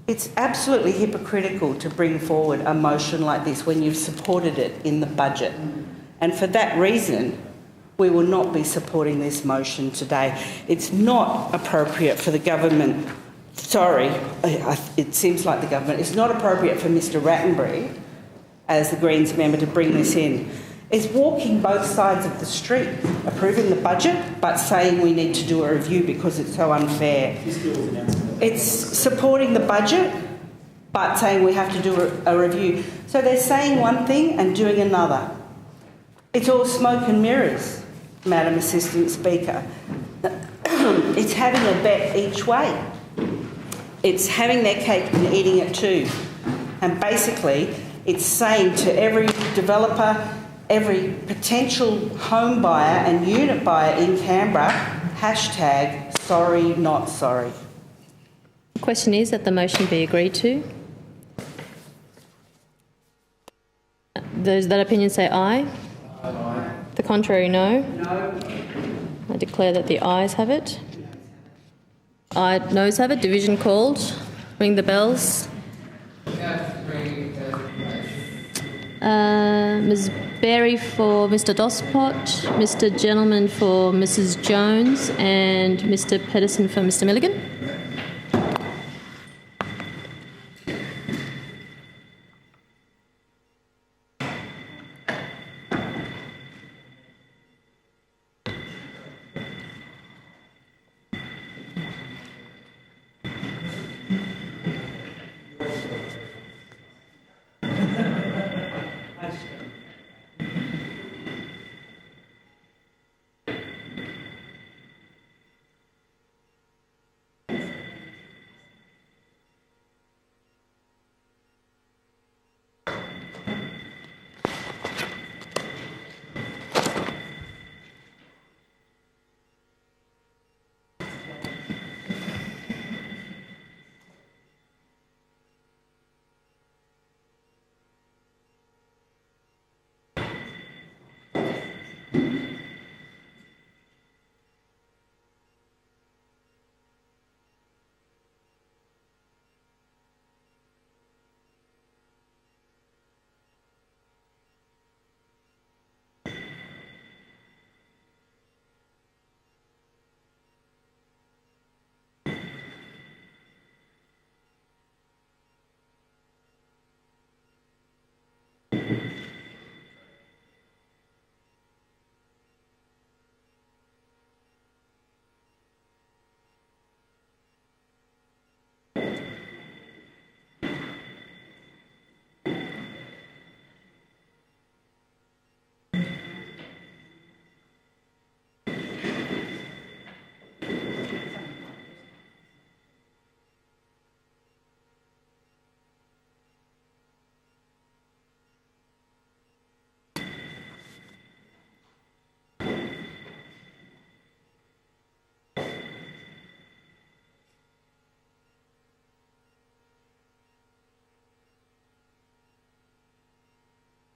It's absolutely hypocritical to bring forward a motion like this when you've supported it in the budget. And for that reason, we will not be supporting this motion today. It's not appropriate for the government, it seems like the government, it's not appropriate for Mr Rattenbury, as the Greens member, to bring this in. It's walking both sides of the street, approving the budget, but saying we need to do a review because it's so unfair. It's supporting the budget, but saying we have to do a review. So they're saying one thing and doing another. It's all smoke and mirrors, Madam Assistant Speaker. It's having a bet each way. It's having their cake and eating it too. And basically, it's saying to every developer, every potential home buyer and unit buyer in Canberra, hashtag sorry, not sorry. The question is that the motion be agreed to. Those of that opinion say aye. Aye. The contrary, no. No. I declare that the ayes have it. Noes have it. Division called. Ring the bells. Ms Berry for Mr Dospot, Mr Gentleman for Mrs Jones and Mr Pedersen for Mr Milligan.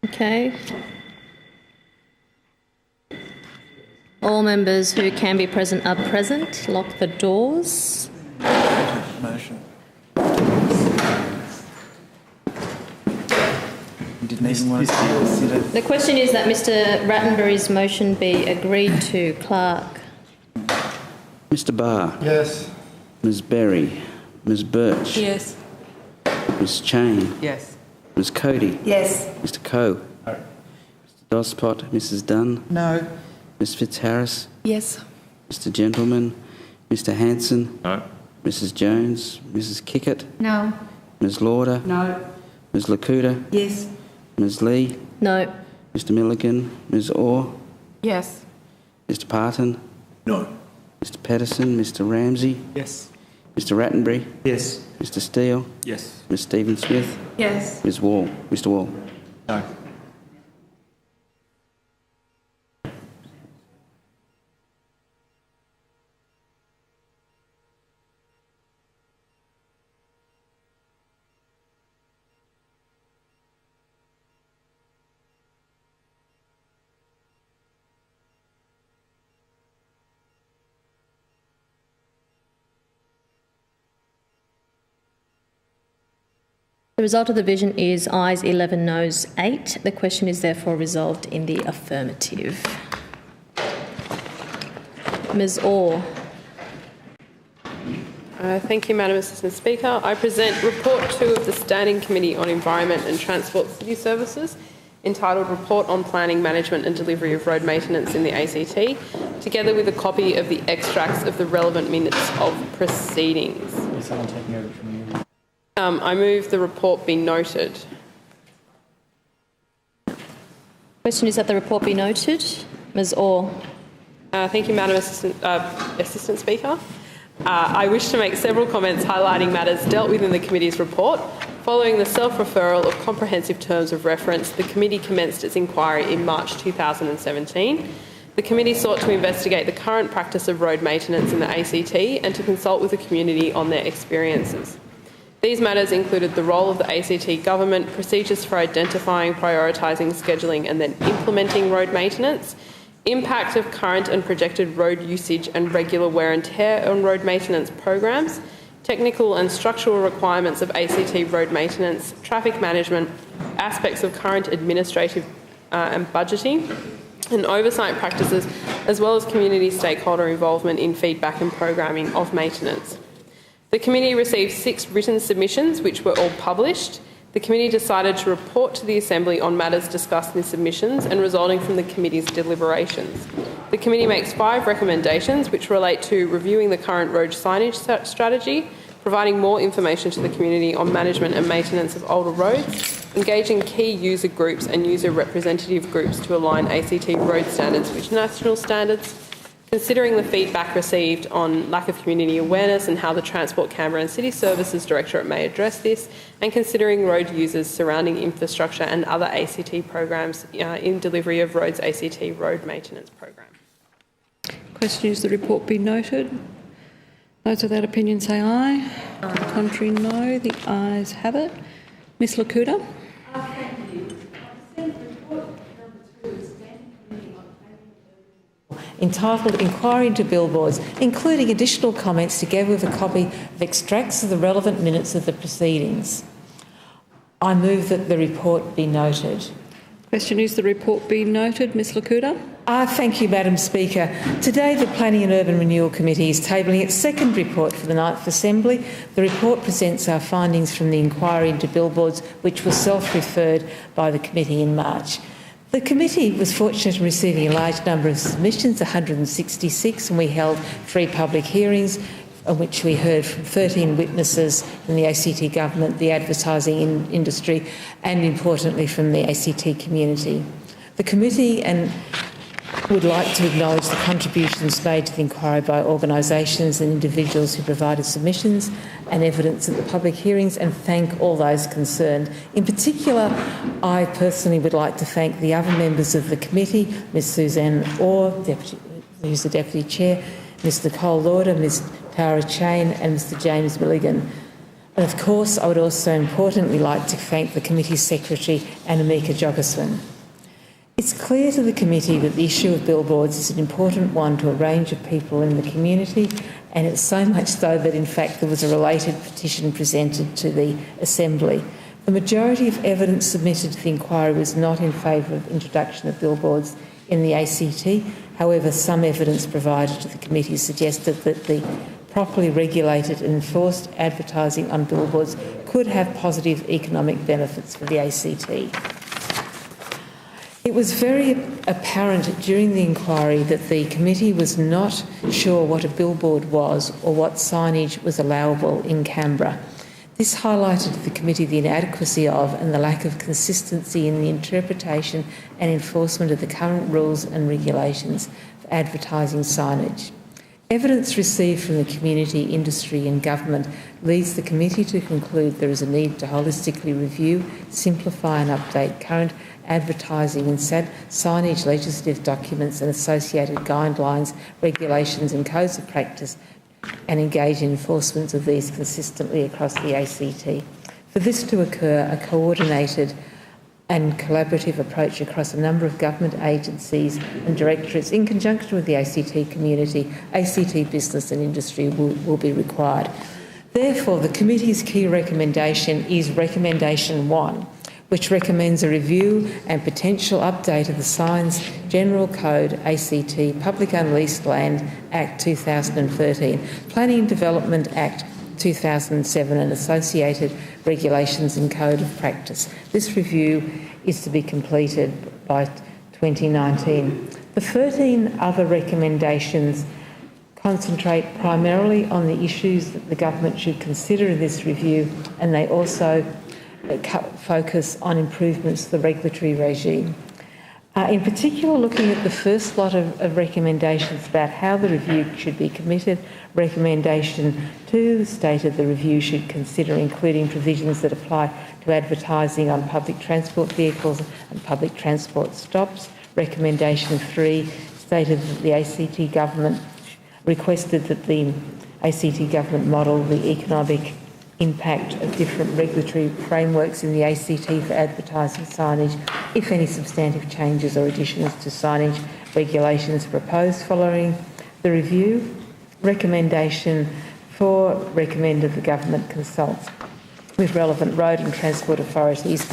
Okay. All members who can be present are present. Lock the doors. Motion. Didn't even want to consider. The question is that Mr Rattenbury's motion be agreed to. Clerk. Mr Barr. Yes. Ms Berry. Ms Birch. Yes. Ms Chain. Yes. Ms Cody. Yes. Mr Coe. No. Mr Dospot. Mrs Dunn. No. Ms Fitzharris. Yes. Mr Gentleman. Mr Hanson. No. Mrs Jones. Mrs Kickett. No. Ms Lauder. No. Ms Lakuta. Yes. Ms Lee. No. Mr Milligan. Ms Orr. Yes. Mr Parton. No. Mr Pedersen. Mr Ramsey. Yes. Mr Rattenbury. Yes. Mr Steele. Yes. Ms Stephen Smith. Yes. Ms Wall. Mr Wall. No. The result of the division is ayes 11, noes 8. The question is therefore resolved in the affirmative. Ms Orr. Thank you, Madam Assistant Speaker. I present Report 2 of the Standing Committee on Environment and Transport City Services, entitled Report on Planning, Management and Delivery of Road Maintenance in the ACT, together with a copy of the extracts of the relevant minutes of proceedings. Is someone taking over from you? I move the report be noted. Question is that the report be noted. Ms Orr. Thank you, Madam Assistant Speaker. I wish to make several comments highlighting matters dealt with in the committee's report. Following the self-referral of comprehensive terms of reference, the committee commenced its inquiry in March 2017. The committee sought to investigate the current practice of road maintenance in the ACT and to consult with the community on their experiences. These matters included the role of the ACT government, procedures for identifying, prioritising, scheduling and then implementing road maintenance, impact of current and projected road usage and regular wear and tear on road maintenance programs, technical and structural requirements of ACT road maintenance, traffic management, aspects of current administrative and budgeting, and oversight practices, as well as community stakeholder involvement in feedback and programming of maintenance. The committee received 6 written submissions, which were all published. The committee decided to report to the Assembly on matters discussed in the submissions and resulting from the committee's deliberations. The committee makes 5 recommendations, which relate to reviewing the current road signage strategy, providing more information to the community on management and maintenance of older roads, engaging key user groups and user representative groups to align ACT road standards with national standards, considering the feedback received on lack of community awareness and how the Transport, Canberra and City Services Directorate may address this, and considering road users surrounding infrastructure and other ACT programs in delivery of roads ACT road maintenance program. Question is the report be noted. Those of that opinion say aye. To the contrary, no. The ayes have it. Ms Lakuta. Entitled Inquiry into Billboards, including additional comments together with a copy of extracts of the relevant minutes of the proceedings. I move that the report be noted. Question is the report be noted. Ms Lakuta. Thank you, Madam Speaker. Today, the Planning and Urban Renewal Committee is tabling its second report for the 9th Assembly. The report presents our findings from the inquiry into billboards, which was self-referred by the committee in March. The committee was fortunate in receiving a large number of submissions, 166, and we held 3 public hearings, in which we heard from 13 witnesses from the ACT government, the advertising industry, and importantly from the ACT community. The committee would like to acknowledge the contributions made to the inquiry by organisations and individuals who provided submissions and evidence at the public hearings, and thank all those concerned. In particular, I personally would like to thank the other members of the committee, Ms Suzanne Orr, who's the Deputy Chair, Ms Nicole Lauder, Ms Tara Chain and Mr James Milligan. And of course, I would also importantly like to thank the committee secretary, Annemieke Jogaswin. It's clear to the committee that the issue of billboards is an important one to a range of people in the community, and it's so much so that in fact there was a related petition presented to the Assembly. The majority of evidence submitted to the inquiry was not in favour of introduction of billboards in the ACT. However, some evidence provided to the committee suggested that the properly regulated and enforced advertising on billboards could have positive economic benefits for the ACT. It was very apparent during the inquiry that the committee was not sure what a billboard was or what signage was allowable in Canberra. This highlighted to the committee the inadequacy of and the lack of consistency in the interpretation and enforcement of the current rules and regulations for advertising signage. Evidence received from the community, industry and government leads the committee to conclude there is a need to holistically review, simplify and update current advertising and signage legislative documents and associated guidelines, regulations and codes of practice, and engage in enforcement of these consistently across the ACT. For this to occur, a coordinated and collaborative approach across a number of government agencies and directorates in conjunction with the ACT community, ACT business and industry will be required. Therefore, the committee's key recommendation is Recommendation 1, which recommends a review and potential update of the Signs General Code ACT Public Unleased Land Act 2013, Planning and Development Act 2007 and associated regulations and code of practice. This review is to be completed by 2019. The 13 other recommendations concentrate primarily on the issues that the government should consider in this review, and they also focus on improvements to the regulatory regime. In particular, looking at the first lot of recommendations about how the review should be committed, Recommendation 2 stated the review should consider including provisions that apply to advertising on public transport vehicles and public transport stops. Recommendation 3 stated that the ACT government requested that the ACT government model the economic impact of different regulatory frameworks in the ACT for advertising signage, if any substantive changes or additions to signage regulations proposed following the review. Recommendation 4 recommended the government consult with relevant road and transport authorities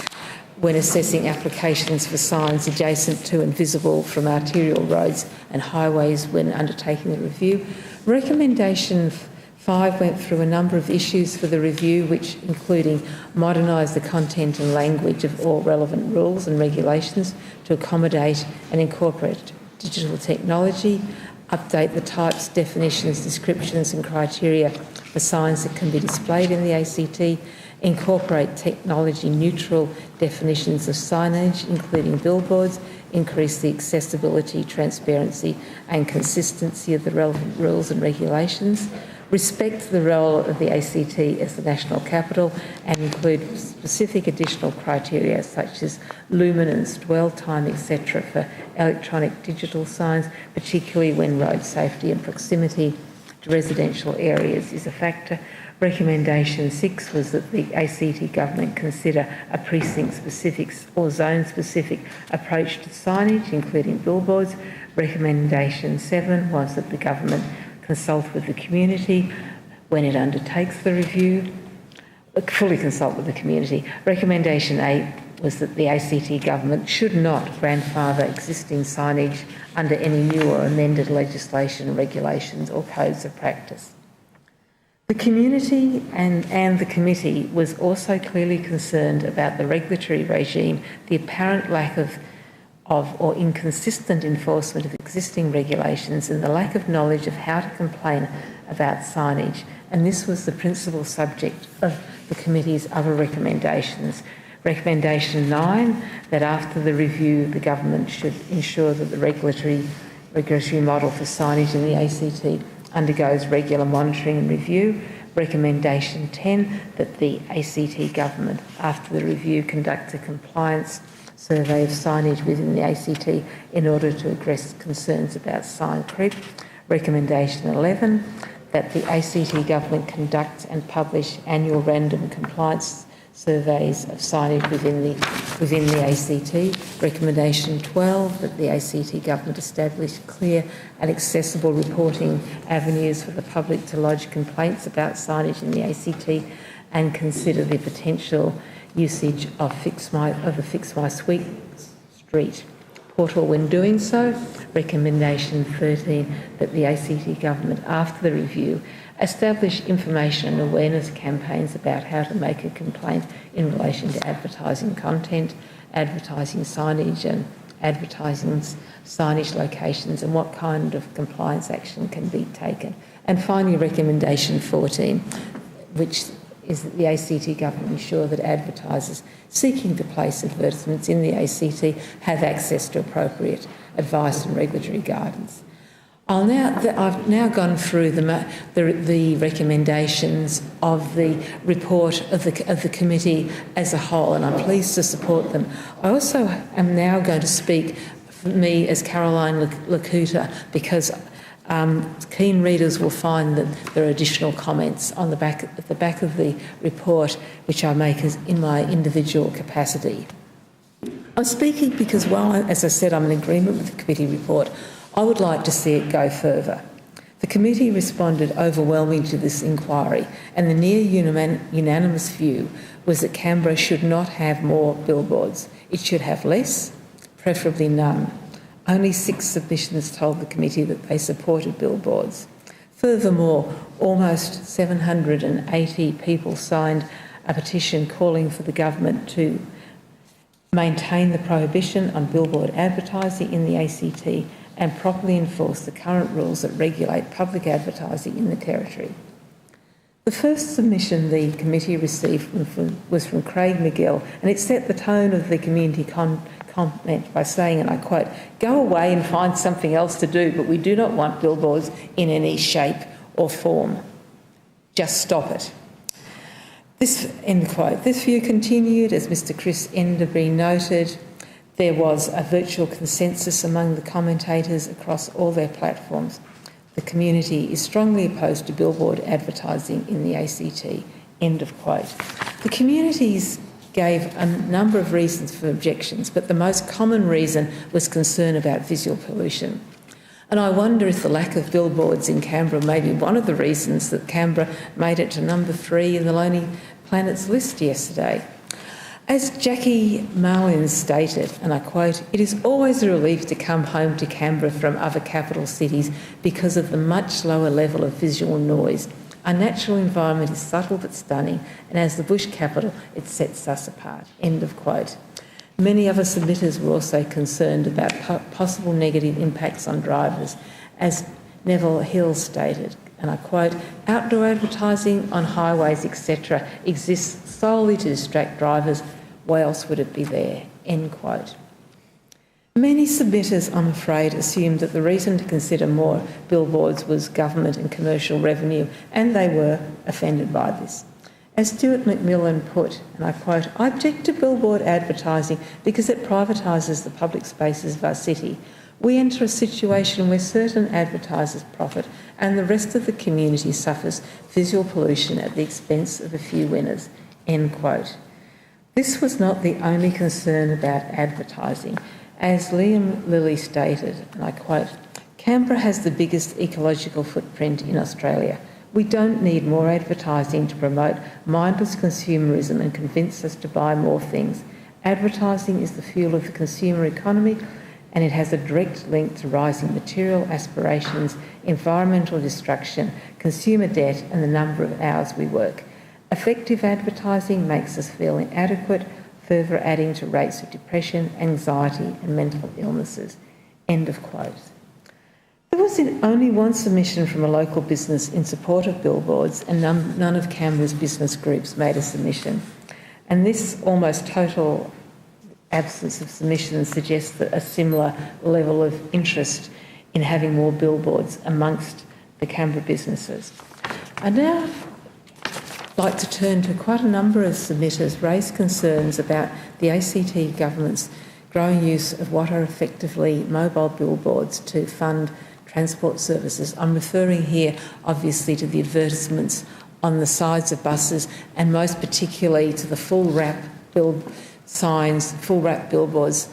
when assessing applications for signs adjacent to and visible from arterial roads and highways when undertaking the review. Recommendation 5 went through a number of issues for the review, which including modernise the content and language of all relevant rules and regulations to accommodate and incorporate digital technology, update the types, definitions, descriptions and criteria for signs that can be displayed in the ACT, incorporate technology-neutral definitions of signage, including billboards, increase the accessibility, transparency and consistency of the relevant rules and regulations, respect the role of the ACT as the national capital and include specific additional criteria such as luminance, dwell time, etc. for electronic digital signs, particularly when road safety and proximity to residential areas is a factor. Recommendation 6 was that the ACT government consider a precinct-specific or zone-specific approach to signage, including billboards. Recommendation 7 was that the government consult with the community when it undertakes the review, fully consult with the community. Recommendation 8 was that the ACT government should not grandfather existing signage under any new or amended legislation, regulations or codes of practice. The community and the committee was also clearly concerned about the regulatory regime, the apparent lack of or inconsistent enforcement of existing regulations and the lack of knowledge of how to complain about signage. And this was the principal subject of the committee's other recommendations. Recommendation 9, that after the review, the government should ensure that the regulatory model for signage in the ACT undergoes regular monitoring and review. Recommendation 10, that the ACT government, after the review, conducts a compliance survey of signage within the ACT in order to address concerns about sign creep. Recommendation 11, that the ACT government conduct and publish annual random compliance surveys of signage within the ACT. Recommendation 12, that the ACT government establish clear and accessible reporting avenues for the public to lodge complaints about signage in the ACT and consider the potential usage of the Fix My Street portal when doing so. Recommendation 13, that the ACT government, after the review, establish information and awareness campaigns about how to make a complaint in relation to advertising content, advertising signage and advertising signage locations and what kind of compliance action can be taken. And finally, recommendation 14, which is that the ACT government ensure that advertisers seeking to place advertisements in the ACT have access to appropriate advice and regulatory guidance. I've now gone through the recommendations of the report of the committee as a whole, and I'm pleased to support them. I also am now going to speak for me as Caroline Lakuta, because keen readers will find that there are additional comments at the back of the report, which I make in my individual capacity. I'm speaking because as I said, I'm in agreement with the committee report, I would like to see it go further. The committee responded overwhelmingly to this inquiry, and the near unanimous view was that Canberra should not have more billboards. It should have less, preferably none. Only 6 submissions told the committee that they supported billboards. Furthermore, almost 780 people signed a petition calling for the government to maintain the prohibition on billboard advertising in the ACT and properly enforce the current rules that regulate public advertising in the Territory. The first submission the committee received was from Craig McGill, and it set the tone of the community comment by saying, and I quote, "Go away and find something else to do, but we do not want billboards in any shape or form. Just stop it." This, end quote. This view continued, as Mr Chris Enderby noted. There was a virtual consensus among the commentators across all their platforms. The community is strongly opposed to billboard advertising in the ACT, end of quote. The communities gave a number of reasons for objections, but the most common reason was concern about visual pollution. And I wonder if the lack of billboards in Canberra may be one of the reasons that Canberra made it to number 3 in the Lonely Planets list yesterday. As Jackie Marlin stated, and I quote, "It is always a relief to come home to Canberra from other capital cities because of the much lower level of visual noise. Our natural environment is subtle but stunning, and as the bush capital, it sets us apart." End of quote. Many other submitters were also concerned about possible negative impacts on drivers. As Neville Hill stated, and I quote, "Outdoor advertising on highways, etc. exists solely to distract drivers. Why else would it be there?" End quote. Many submitters, I'm afraid, assumed that the reason to consider more billboards was government and commercial revenue, and they were offended by this. As Stuart McMillan put, and I quote, "I object to billboard advertising because it privatises the public spaces of our city. We enter a situation where certain advertisers profit and the rest of the community suffers visual pollution at the expense of a few winners." End quote. This was not the only concern about advertising. As Liam Lilly stated, and I quote, "Canberra has the biggest ecological footprint in Australia. We don't need more advertising to promote mindless consumerism and convince us to buy more things. Advertising is the fuel of the consumer economy, and it has a direct link to rising material aspirations, environmental destruction, consumer debt, and the number of hours we work. Effective advertising makes us feel inadequate, further adding to rates of depression, anxiety, and mental illnesses. End of quote. There was only one submission from a local business in support of billboards, and none of Canberra's business groups made a submission. And this almost total absence of submissions suggests that a similar level of interest in having more billboards amongst the Canberra businesses. I'd now like to turn to quite a number of submitters raised concerns about the ACT government's growing use of what are effectively mobile billboards to fund transport services. I'm referring here obviously to the advertisements on the sides of buses, and most particularly to the full wrap signs, full wrap billboards,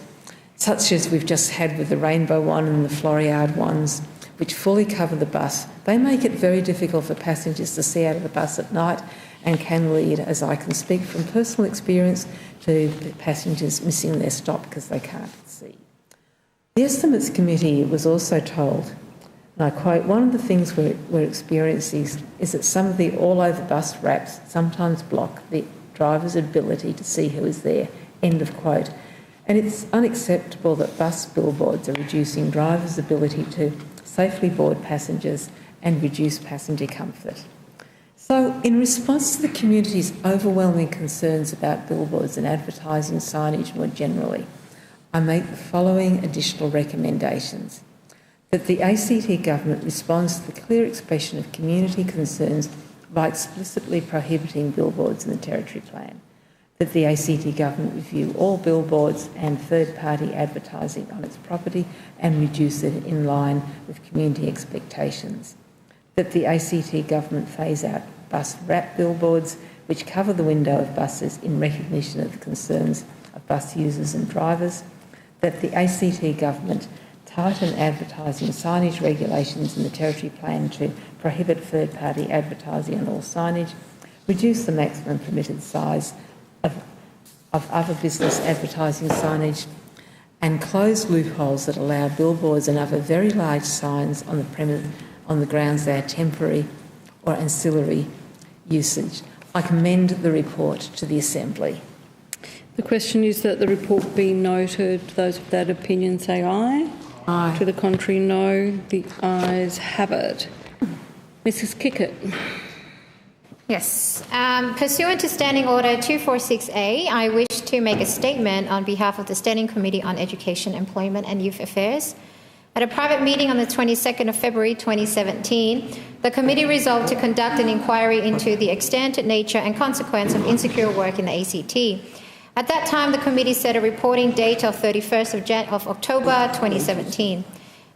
such as we've just had with the Rainbow one and the Floriade ones, which fully cover the bus. They make it very difficult for passengers to see out of the bus at night, and can lead, as I can speak from personal experience, to passengers missing their stop because they can't see. The Estimates Committee was also told, and I quote, one of the things we're experiencing is that some of the all-over bus wraps sometimes block the driver's ability to see who is there, end of quote. And it's unacceptable that bus billboards are reducing drivers' ability to safely board passengers and reduce passenger comfort. So, in response to the community's overwhelming concerns about billboards and advertising signage more generally, I make the following additional recommendations. That the ACT Government responds to the clear expression of community concerns by explicitly prohibiting billboards in the Territory Plan. That the ACT Government review all billboards and third-party advertising on its property and reduce it in line with community expectations. That the ACT Government phase out bus wrap billboards which cover the window of buses in recognition of the concerns of bus users and drivers. That the ACT Government tighten advertising signage regulations in the Territory Plan to prohibit third-party advertising on all signage, reduce the maximum permitted size of other business advertising signage, and close loopholes that allow billboards and other very large signs on the grounds they are temporary or ancillary usage. I commend the report to the Assembly. The question is that the report be noted. Those of that opinion say aye. Aye. To the contrary, no. The ayes have it. Mrs. Kickett. Yes. Pursuant to Standing Order 246A, I wish to make a statement on behalf of the Standing Committee on Education, Employment and Youth Affairs. At a private meeting on the 22nd of February 2017, the committee resolved to conduct an inquiry into the extent, nature and consequence of insecure work in the ACT. At that time, the committee set a reporting date of 31st of October 2017.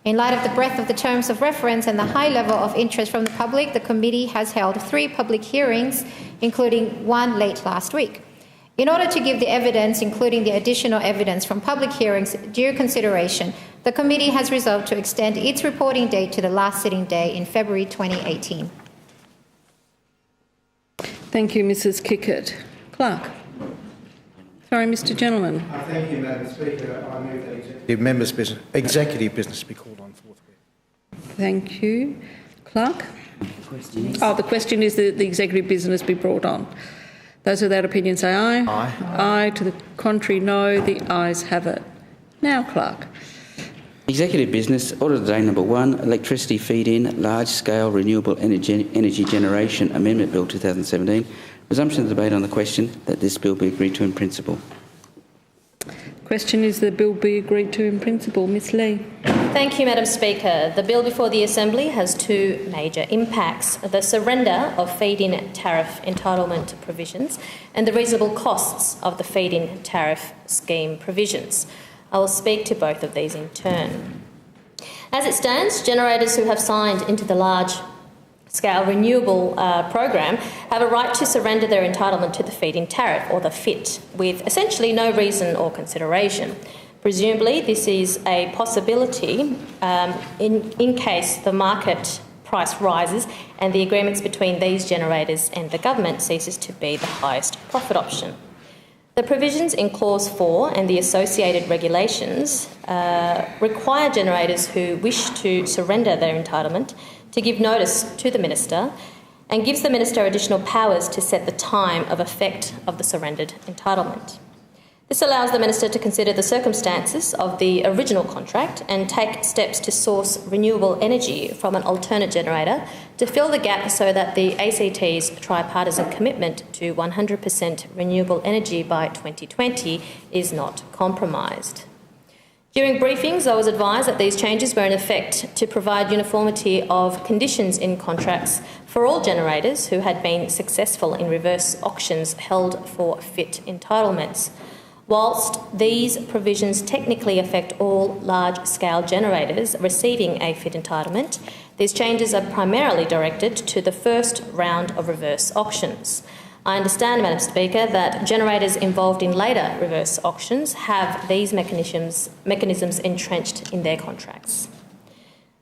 In light of the breadth of the terms of reference and the high level of interest from the public, the committee has held 3 public hearings, including one late last week. In order to give the evidence, including the additional evidence from public hearings, due consideration, the committee has resolved to extend its reporting date to the last sitting day in February 2018. Thank you, Mrs. Kickett. Clerk. Sorry, Mr. Gentleman. Thank you, Madam Speaker. I move that executive business be called on forthwith. Thank you. Clerk? The question is that the executive business be brought on. Those of that opinion say aye. Aye. Aye. To the contrary, no. The ayes have it. Now, Clerk. Executive business, order of the day number 1, electricity feed-in, large-scale renewable energy generation amendment bill 2017. Resumption of the debate on the question that this bill be agreed to in principle. Question is the bill be agreed to in principle. Ms Lee. Thank you, Madam Speaker. The bill before the Assembly has 2 major impacts: the surrender of feed-in tariff entitlement provisions and the reasonable costs of the feed-in tariff scheme provisions. I will speak to both of these in turn. As it stands, generators who have signed into the large-scale renewable program have a right to surrender their entitlement to the feed-in tariff, or the FIT, with essentially no reason or consideration. Presumably, this is a possibility in case the market price rises and the agreements between these generators and the government ceases to be the highest profit option. The provisions in Clause 4 and the associated regulations require generators who wish to surrender their entitlement to give notice to the Minister and gives the Minister additional powers to set the time of effect of the surrendered entitlement. This allows the Minister to consider the circumstances of the original contract and take steps to source renewable energy from an alternate generator to fill the gap so that the ACT's tripartisan commitment to 100% renewable energy by 2020 is not compromised. During briefings, I was advised that these changes were in effect to provide uniformity of conditions in contracts for all generators who had been successful in reverse auctions held for FIT entitlements. Whilst these provisions technically affect all large-scale generators receiving a FIT entitlement, these changes are primarily directed to the first round of reverse auctions. I understand, Madam Speaker, that generators involved in later reverse auctions have these mechanisms entrenched in their contracts.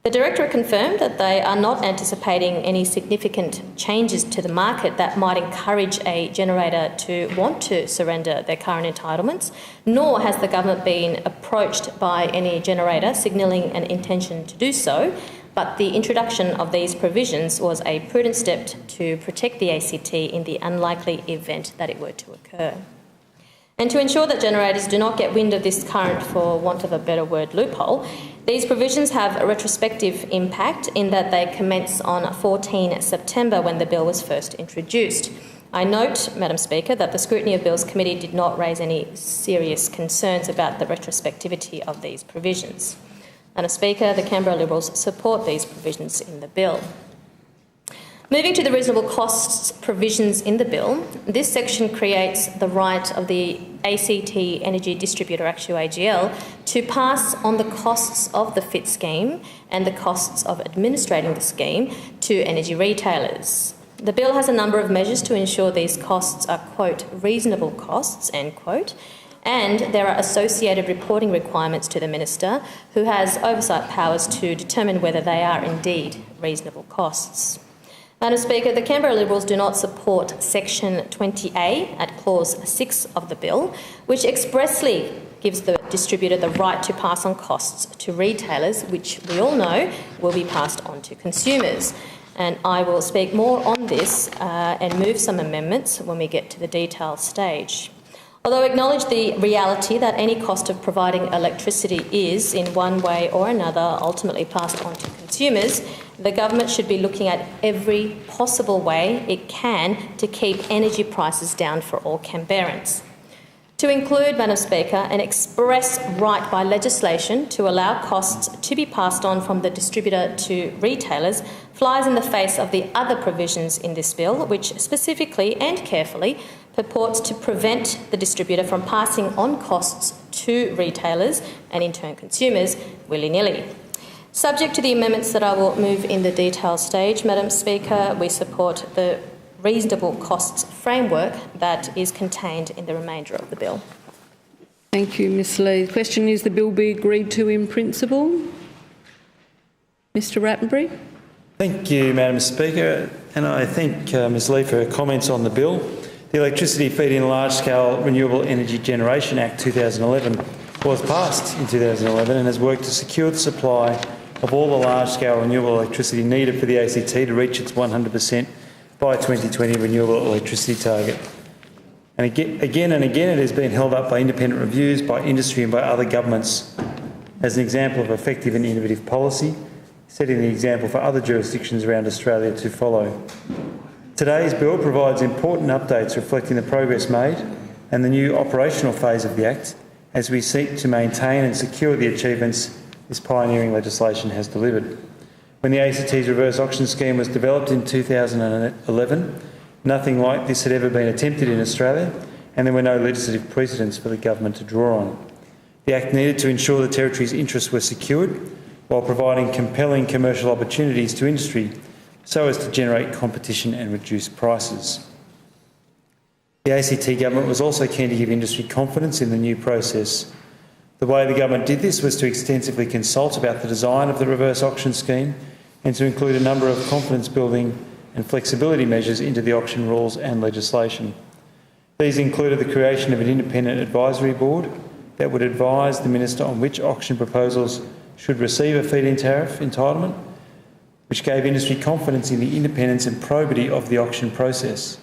The Directorate confirmed that they are not anticipating any significant changes to the market that might encourage a generator to want to surrender their current entitlements, nor has the government been approached by any generator signalling an intention to do so, but the introduction of these provisions was a prudent step to protect the ACT in the unlikely event that it were to occur. And to ensure that generators do not get wind of this current, for want of a better word, loophole, these provisions have a retrospective impact in that they commence on 14 September when the bill was first introduced. I note, Madam Speaker, that the Scrutiny of Bills Committee did not raise any serious concerns about the retrospectivity of these provisions. Madam Speaker, the Canberra Liberals support these provisions in the bill. Moving to the reasonable costs provisions in the bill, this section creates the right of the ACT Energy Distributor Actu AGL to pass on the costs of the FIT scheme and the costs of administrating the scheme to energy retailers. The bill has a number of measures to ensure these costs are, quote, reasonable costs, end quote, and there are associated reporting requirements to the Minister, who has oversight powers to determine whether they are indeed reasonable costs. Madam Speaker, the Canberra Liberals do not support Section 20A at Clause 6 of the bill, which expressly gives the distributor the right to pass on costs to retailers, which we all know will be passed on to consumers. And I will speak more on this and move some amendments when we get to the detail stage. Although I acknowledge the reality that any cost of providing electricity is, in one way or another, ultimately passed on to consumers, the government should be looking at every possible way it can to keep energy prices down for all Canberrans. To include, Madam Speaker, an express right by legislation to allow costs to be passed on from the distributor to retailers flies in the face of the other provisions in this bill, which specifically and carefully purports to prevent the distributor from passing on costs to retailers and in turn consumers willy-nilly. Subject to the amendments that I will move in the detail stage, Madam Speaker, we support the reasonable costs framework that is contained in the remainder of the bill. Thank you, Ms Lee. The question is the bill be agreed to in principle? Mr Rattenbury. Thank you, Madam Speaker, and I thank Ms Lee for her comments on the bill. The Electricity Feed-in Large-Scale Renewable Energy Generation Act 2011 was passed in 2011 and has worked to secure the supply of all the large-scale renewable electricity needed for the ACT to reach its 100% by 2020 renewable electricity target. And again and again it has been held up by independent reviews, by industry and by other governments as an example of effective and innovative policy, setting the example for other jurisdictions around Australia to follow. Today's bill provides important updates reflecting the progress made and the new operational phase of the Act as we seek to maintain and secure the achievements this pioneering legislation has delivered. When the ACT's reverse auction scheme was developed in 2011, nothing like this had ever been attempted in Australia, and there were no legislative precedents for the government to draw on. The Act needed to ensure the Territory's interests were secured while providing compelling commercial opportunities to industry so as to generate competition and reduce prices. The ACT government was also keen to give industry confidence in the new process. The way the government did this was to extensively consult about the design of the reverse auction scheme and to include a number of confidence-building and flexibility measures into the auction rules and legislation. These included the creation of an independent advisory board that would advise the Minister on which auction proposals should receive a feed-in tariff entitlement, which gave industry confidence in the independence and probity of the auction process.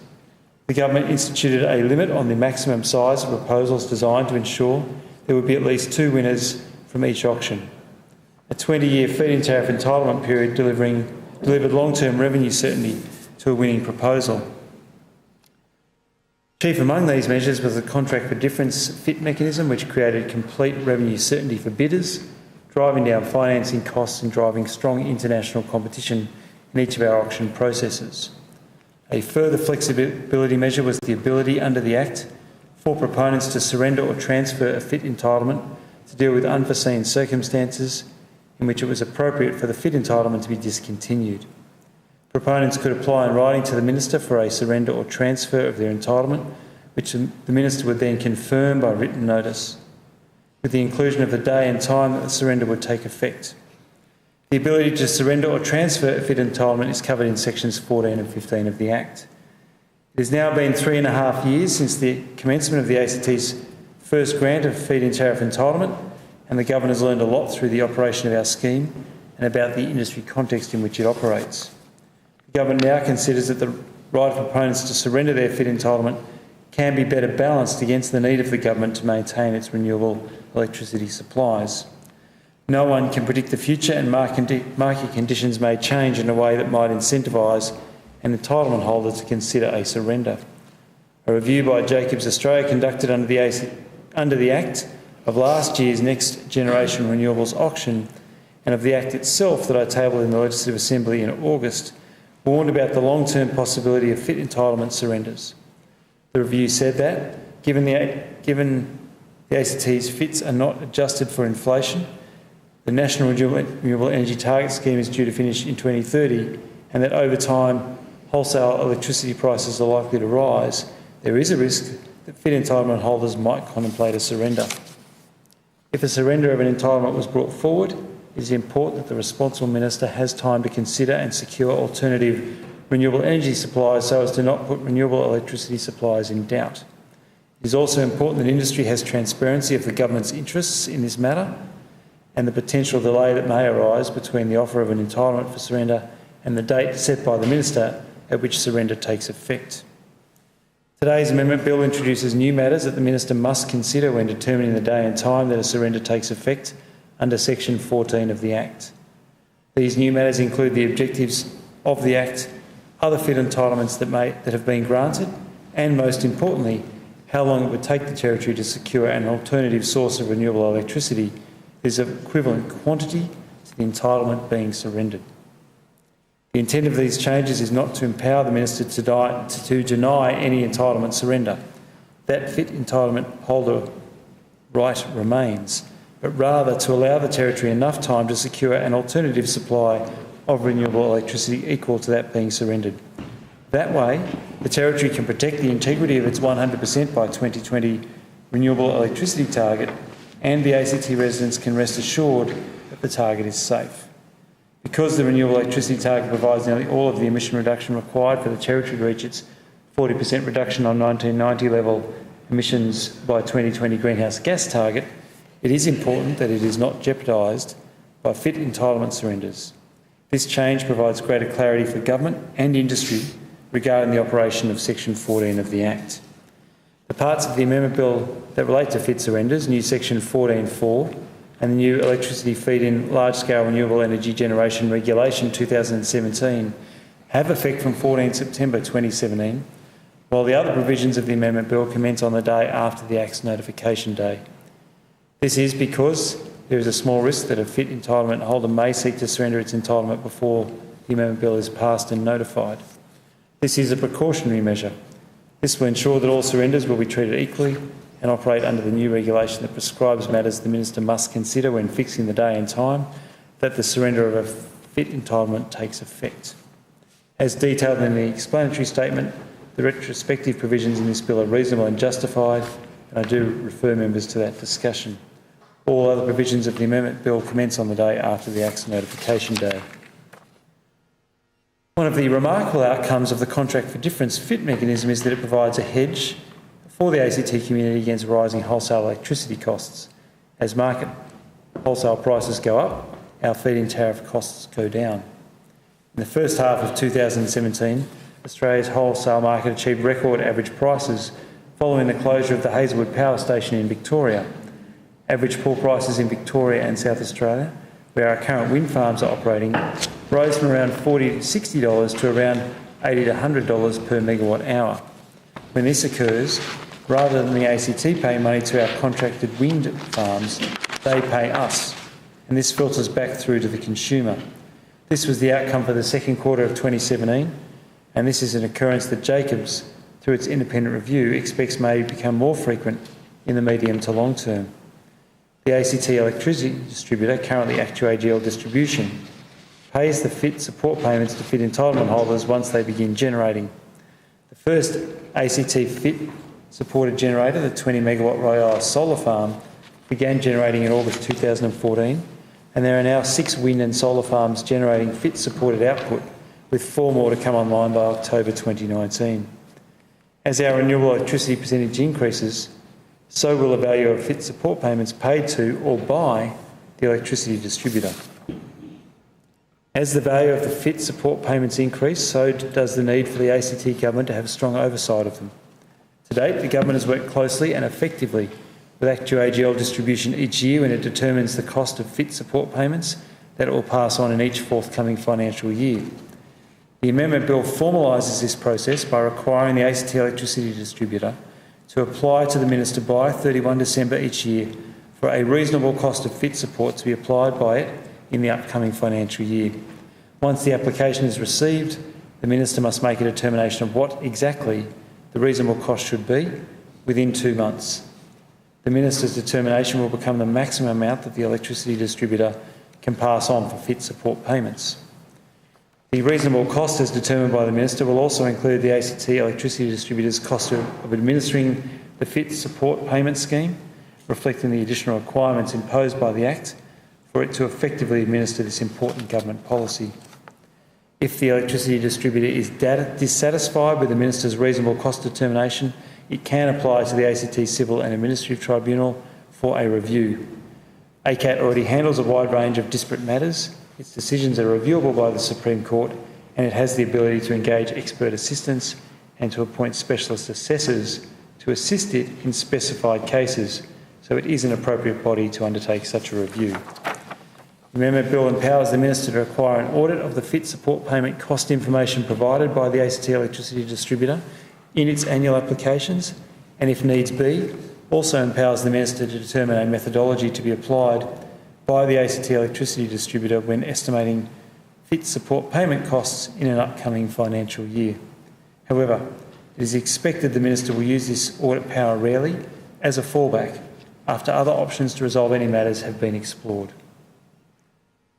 The government instituted a limit on the maximum size of proposals designed to ensure there would be at least 2 winners from each auction. A 20-year feed-in tariff entitlement period delivered long-term revenue certainty to a winning proposal. Chief among these measures was the contract for difference fit mechanism, which created complete revenue certainty for bidders, driving down financing costs and driving strong international competition in each of our auction processes. A further flexibility measure was the ability under the Act for proponents to surrender or transfer a fit entitlement to deal with unforeseen circumstances in which it was appropriate for the fit entitlement to be discontinued. Proponents could apply in writing to the Minister for a surrender or transfer of their entitlement, which the Minister would then confirm by written notice, with the inclusion of the day and time that the surrender would take effect. The ability to surrender or transfer a fit entitlement is covered in sections 14 and 15 of the Act. It has now been 3.5 years since the commencement of the ACT's first grant of feed-in tariff entitlement, and the government has learned a lot through the operation of our scheme and about the industry context in which it operates. The government now considers that the right of proponents to surrender their fit entitlement can be better balanced against the need of the government to maintain its renewable electricity supplies. No one can predict the future, and market conditions may change in a way that might incentivise an entitlement holder to consider a surrender. A review by Jacobs Australia conducted under the Act of last year's Next Generation Renewables auction and of the Act itself that I tabled in the Legislative Assembly in August warned about the long-term possibility of fit entitlement surrenders. The review said that, given the ACT's fits are not adjusted for inflation, the National Renewable Energy Target Scheme is due to finish in 2030, and that over time wholesale electricity prices are likely to rise, there is a risk that fit entitlement holders might contemplate a surrender. If a surrender of an entitlement was brought forward, it is important that the responsible minister has time to consider and secure alternative renewable energy supplies so as to not put renewable electricity supplies in doubt. It is also important that industry has transparency of the government's interests in this matter and the potential delay that may arise between the offer of an entitlement for surrender and the date set by the minister at which surrender takes effect. Today's amendment bill introduces new matters that the minister must consider when determining the day and time that a surrender takes effect under section 14 of the Act. These new matters include the objectives of the Act, other fit entitlements that have been granted, and most importantly, how long it would take the Territory to secure an alternative source of renewable electricity that is of equivalent quantity to the entitlement being surrendered. The intent of these changes is not to empower the Minister to deny any entitlement surrender. That fit entitlement holder right remains, but rather to allow the Territory enough time to secure an alternative supply of renewable electricity equal to that being surrendered. That way, the Territory can protect the integrity of its 100% by 2020 renewable electricity target, and the ACT residents can rest assured that the target is safe. Because the renewable electricity target provides nearly all of the emission reduction required for the Territory to reach its 40% reduction on 1990 level emissions by 2020 greenhouse gas target, it is important that it is not jeopardised by fit entitlement surrenders. This change provides greater clarity for government and industry regarding the operation of section 14 of the Act. The parts of the amendment bill that relate to fit surrenders, new section 14.4, and the new electricity feed-in large-scale renewable energy generation regulation 2017 have effect from 14 September 2017, while the other provisions of the amendment bill commence on the day after the Act's notification day. This is because there is a small risk that a fit entitlement holder may seek to surrender its entitlement before the amendment bill is passed and notified. This is a precautionary measure. This will ensure that all surrenders will be treated equally and operate under the new regulation that prescribes matters the Minister must consider when fixing the day and time that the surrender of a fit entitlement takes effect. As detailed in the explanatory statement, the retrospective provisions in this bill are reasonable and justified, and I do refer members to that discussion. All other provisions of the amendment bill commence on the day after the Act's notification day. One of the remarkable outcomes of the contract for difference fit mechanism is that it provides a hedge for the ACT community against rising wholesale electricity costs. As market wholesale prices go up, our feed-in tariff costs go down. In the first half of 2017, Australia's wholesale market achieved record average prices following the closure of the Hazelwood Power Station in Victoria. Average pool prices in Victoria and South Australia, where our current wind farms are operating, rose from around $40 to $60 to around $80 to $100 per megawatt hour. When this occurs, rather than the ACT paying money to our contracted wind farms, they pay us, and this filters back through to the consumer. This was the outcome for the second quarter of 2017, and this is an occurrence that Jacobs, through its independent review, expects may become more frequent in the medium to long term. The ACT electricity distributor, currently ActewAGL Distribution, pays the FIT support payments to FIT entitlement holders once they begin generating. The first ACT FIT supported generator, the 20 megawatt Royale solar farm, began generating in August 2014, and there are now 6 wind and solar farms generating FIT supported output, with 4 more to come online by October 2019. As our renewable electricity percentage increases, so will the value of FIT support payments paid to or by the electricity distributor. As the value of the FIT support payments increase, so does the need for the ACT government to have strong oversight of them. To date, the government has worked closely and effectively with ActewAGL Distribution each year when it determines the cost of FIT support payments that it will pass on in each forthcoming financial year. The amendment bill formalises this process by requiring the ACT electricity distributor to apply to the Minister by 31 December each year for a reasonable cost of FIT support to be applied by it in the upcoming financial year. Once the application is received, the Minister must make a determination of what exactly the reasonable cost should be within 2 months. The Minister's determination will become the maximum amount that the electricity distributor can pass on for FIT support payments. The reasonable cost as determined by the Minister will also include the ACT electricity distributor's cost of administering the FIT support payment scheme, reflecting the additional requirements imposed by the Act for it to effectively administer this important government policy. If the electricity distributor is dissatisfied with the Minister's reasonable cost determination, it can apply to the ACT Civil and Administrative Tribunal for a review. ACAT already handles a wide range of disparate matters. Its decisions are reviewable by the Supreme Court, and it has the ability to engage expert assistance and to appoint specialist assessors to assist it in specified cases, so it is an appropriate body to undertake such a review. The Amendment Bill empowers the Minister to require an audit of the FIT support payment cost information provided by the ACT electricity distributor in its annual applications, and if needs be, also empowers the Minister to determine a methodology to be applied by the ACT electricity distributor when estimating FIT support payment costs in an upcoming financial year. However, it is expected the Minister will use this audit power rarely as a fallback after other options to resolve any matters have been explored.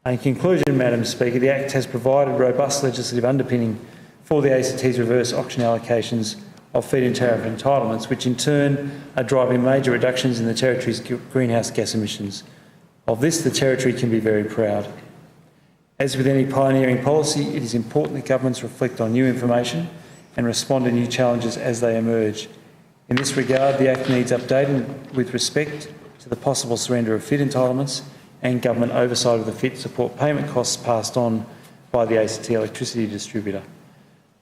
In conclusion, Madam Speaker, the Act has provided robust legislative underpinning for the ACT's reverse auction allocations of feed-in tariff entitlements, which in turn are driving major reductions in the Territory's greenhouse gas emissions. Of this, the Territory can be very proud. As with any pioneering policy, it is important that governments reflect on new information and respond to new challenges as they emerge. In this regard, the Act needs updating with respect to the possible surrender of FIT entitlements and government oversight of the FIT support payment costs passed on by the ACT electricity distributor.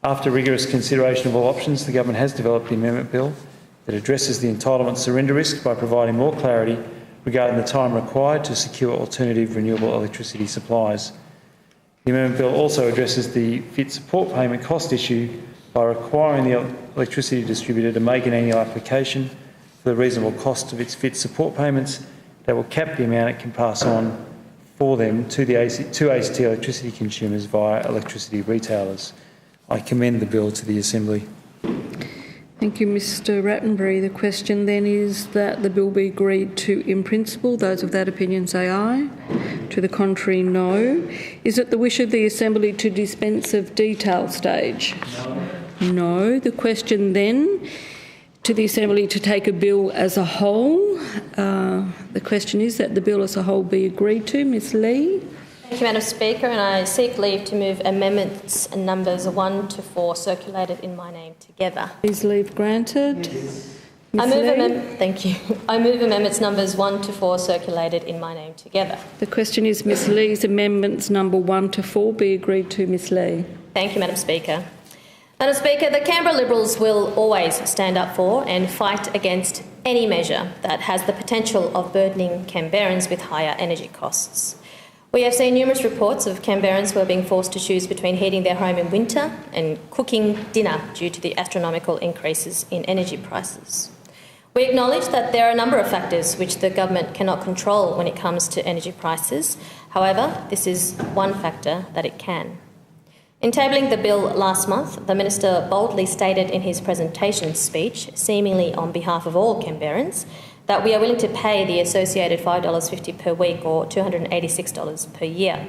After rigorous consideration of all options, the government has developed the amendment bill that addresses the entitlement surrender risk by providing more clarity regarding the time required to secure alternative renewable electricity supplies. The amendment bill also addresses the FIT support payment cost issue by requiring the electricity distributor to make an annual application for the reasonable cost of its FIT support payments that will cap the amount it can pass on for them to ACT electricity consumers via electricity retailers. I commend the bill to the Assembly. Thank you, Mr Rattenbury. The question then is that the bill be agreed to in principle. Those of that opinion say aye. To the contrary, no. Is it the wish of the Assembly to dispense of detail stage? No. The question then to the Assembly to take a bill as a whole. The question is that the bill as a whole be agreed to. Ms Lee. Thank you, Madam Speaker, and I seek leave to move amendments numbers 1 to 4 circulated in my name together. Is leave granted? Yes. Thank you. I move amendments numbers 1 to 4 circulated in my name together. The question is Ms Lee's amendments number 1 to 4 be agreed to. Ms Lee. Thank you, Madam Speaker. Madam Speaker, the Canberra Liberals will always stand up for and fight against any measure that has the potential of burdening Canberrans with higher energy costs. We have seen numerous reports of Canberrans who are being forced to choose between heating their home in winter and cooking dinner due to the astronomical increases in energy prices. We acknowledge that there are a number of factors which the government cannot control when it comes to energy prices. However, this is one factor that it can. In tabling the bill last month, the Minister boldly stated in his presentation speech, seemingly on behalf of all Canberrans, that we are willing to pay the associated $5.50 per week or $286 per year.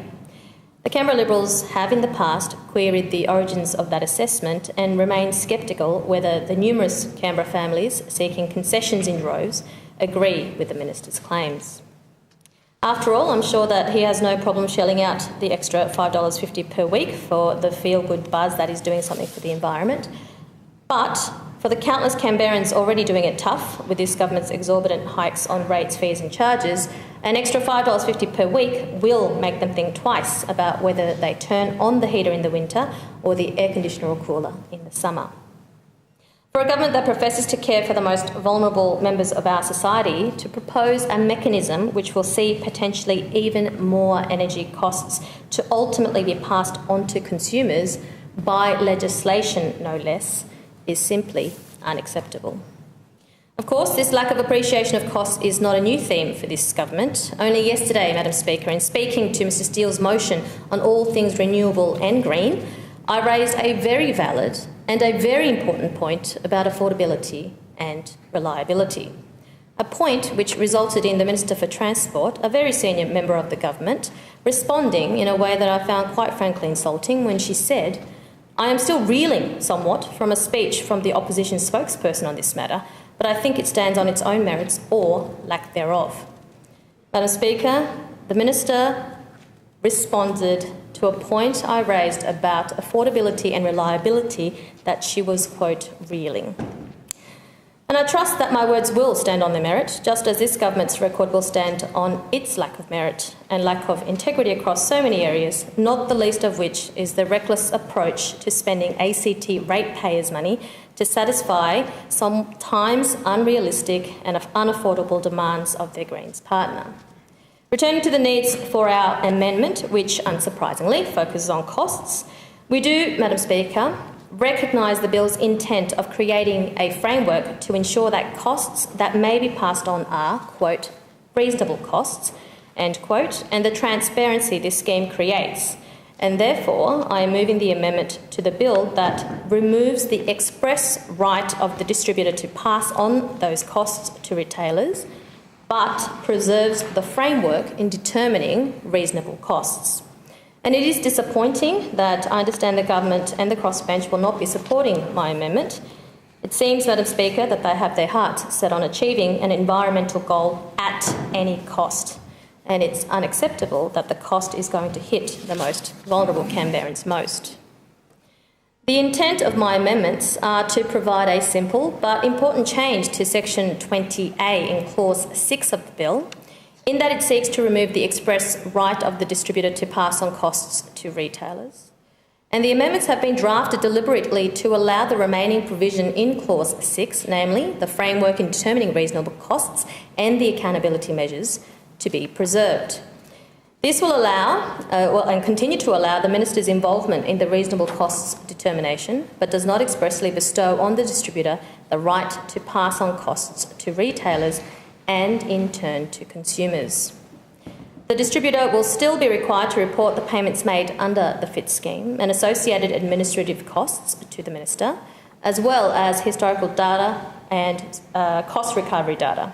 The Canberra Liberals have in the past queried the origins of that assessment and remain sceptical whether the numerous Canberra families seeking concessions in droves agree with the Minister's claims. After all, I'm sure that he has no problem shelling out the extra $5.50 per week for the feel-good buzz that is doing something for the environment. But for the countless Canberrans already doing it tough with this government's exorbitant hikes on rates, fees and charges, an extra $5.50 per week will make them think twice about whether they turn on the heater in the winter or the air conditioner or cooler in the summer. For a government that professes to care for the most vulnerable members of our society, to propose a mechanism which will see potentially even more energy costs to ultimately be passed on to consumers by legislation, no less, is simply unacceptable. Of course, this lack of appreciation of costs is not a new theme for this government. Only yesterday, Madam Speaker, in speaking to Mr Steele's motion on all things renewable and green, I raised a very valid and a very important point about affordability and reliability. A point which resulted in the Minister for Transport, a very senior member of the government, responding in a way that I found quite frankly insulting when she said, "I am still reeling somewhat from a speech from the opposition spokesperson on this matter, but I think it stands on its own merits or lack thereof." Madam Speaker, the Minister responded to a point I raised about affordability and reliability that she was, quote, reeling. And I trust that my words will stand on their merit, just as this government's record will stand on its lack of merit and lack of integrity across so many areas, not the least of which is the reckless approach to spending ACT ratepayers' money to satisfy sometimes unrealistic and unaffordable demands of their Greens partner. Returning to the needs for our amendment, which unsurprisingly focuses on costs, we do, Madam Speaker, recognise the bill's intent of creating a framework to ensure that costs that may be passed on are, quote, reasonable costs, end quote, and the transparency this scheme creates. And therefore, I am moving the amendment to the bill that removes the express right of the distributor to pass on those costs to retailers, but preserves the framework in determining reasonable costs. And it is disappointing that I understand the government and the crossbench will not be supporting my amendment. It seems, Madam Speaker, that they have their hearts set on achieving an environmental goal at any cost. And it's unacceptable that the cost is going to hit the most vulnerable Canberrans most. The intent of my amendments are to provide a simple but important change to Section 20A in Clause 6 of the bill, in that it seeks to remove the express right of the distributor to pass on costs to retailers. And the amendments have been drafted deliberately to allow the remaining provision in Clause 6, namely the framework in determining reasonable costs and the accountability measures, to be preserved. This will allow, and continue to allow, the Minister's involvement in the reasonable costs determination, but does not expressly bestow on the distributor the right to pass on costs to retailers and, in turn, to consumers. The distributor will still be required to report the payments made under the FIT scheme and associated administrative costs to the Minister, as well as historical data and cost recovery data.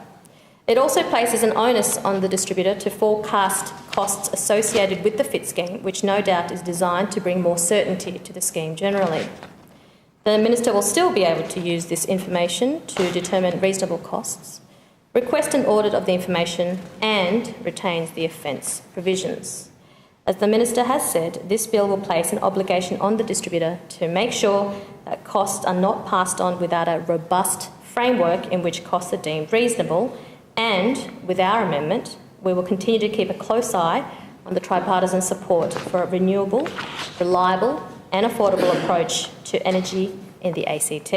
It also places an onus on the distributor to forecast costs associated with the FIT scheme, which no doubt is designed to bring more certainty to the scheme generally. The Minister will still be able to use this information to determine reasonable costs, request an audit of the information and retains the offence provisions. As the Minister has said, this bill will place an obligation on the distributor to make sure that costs are not passed on without a robust framework in which costs are deemed reasonable, and with our amendment, we will continue to keep a close eye on the tripartisan support for a renewable, reliable and affordable approach to energy in the ACT.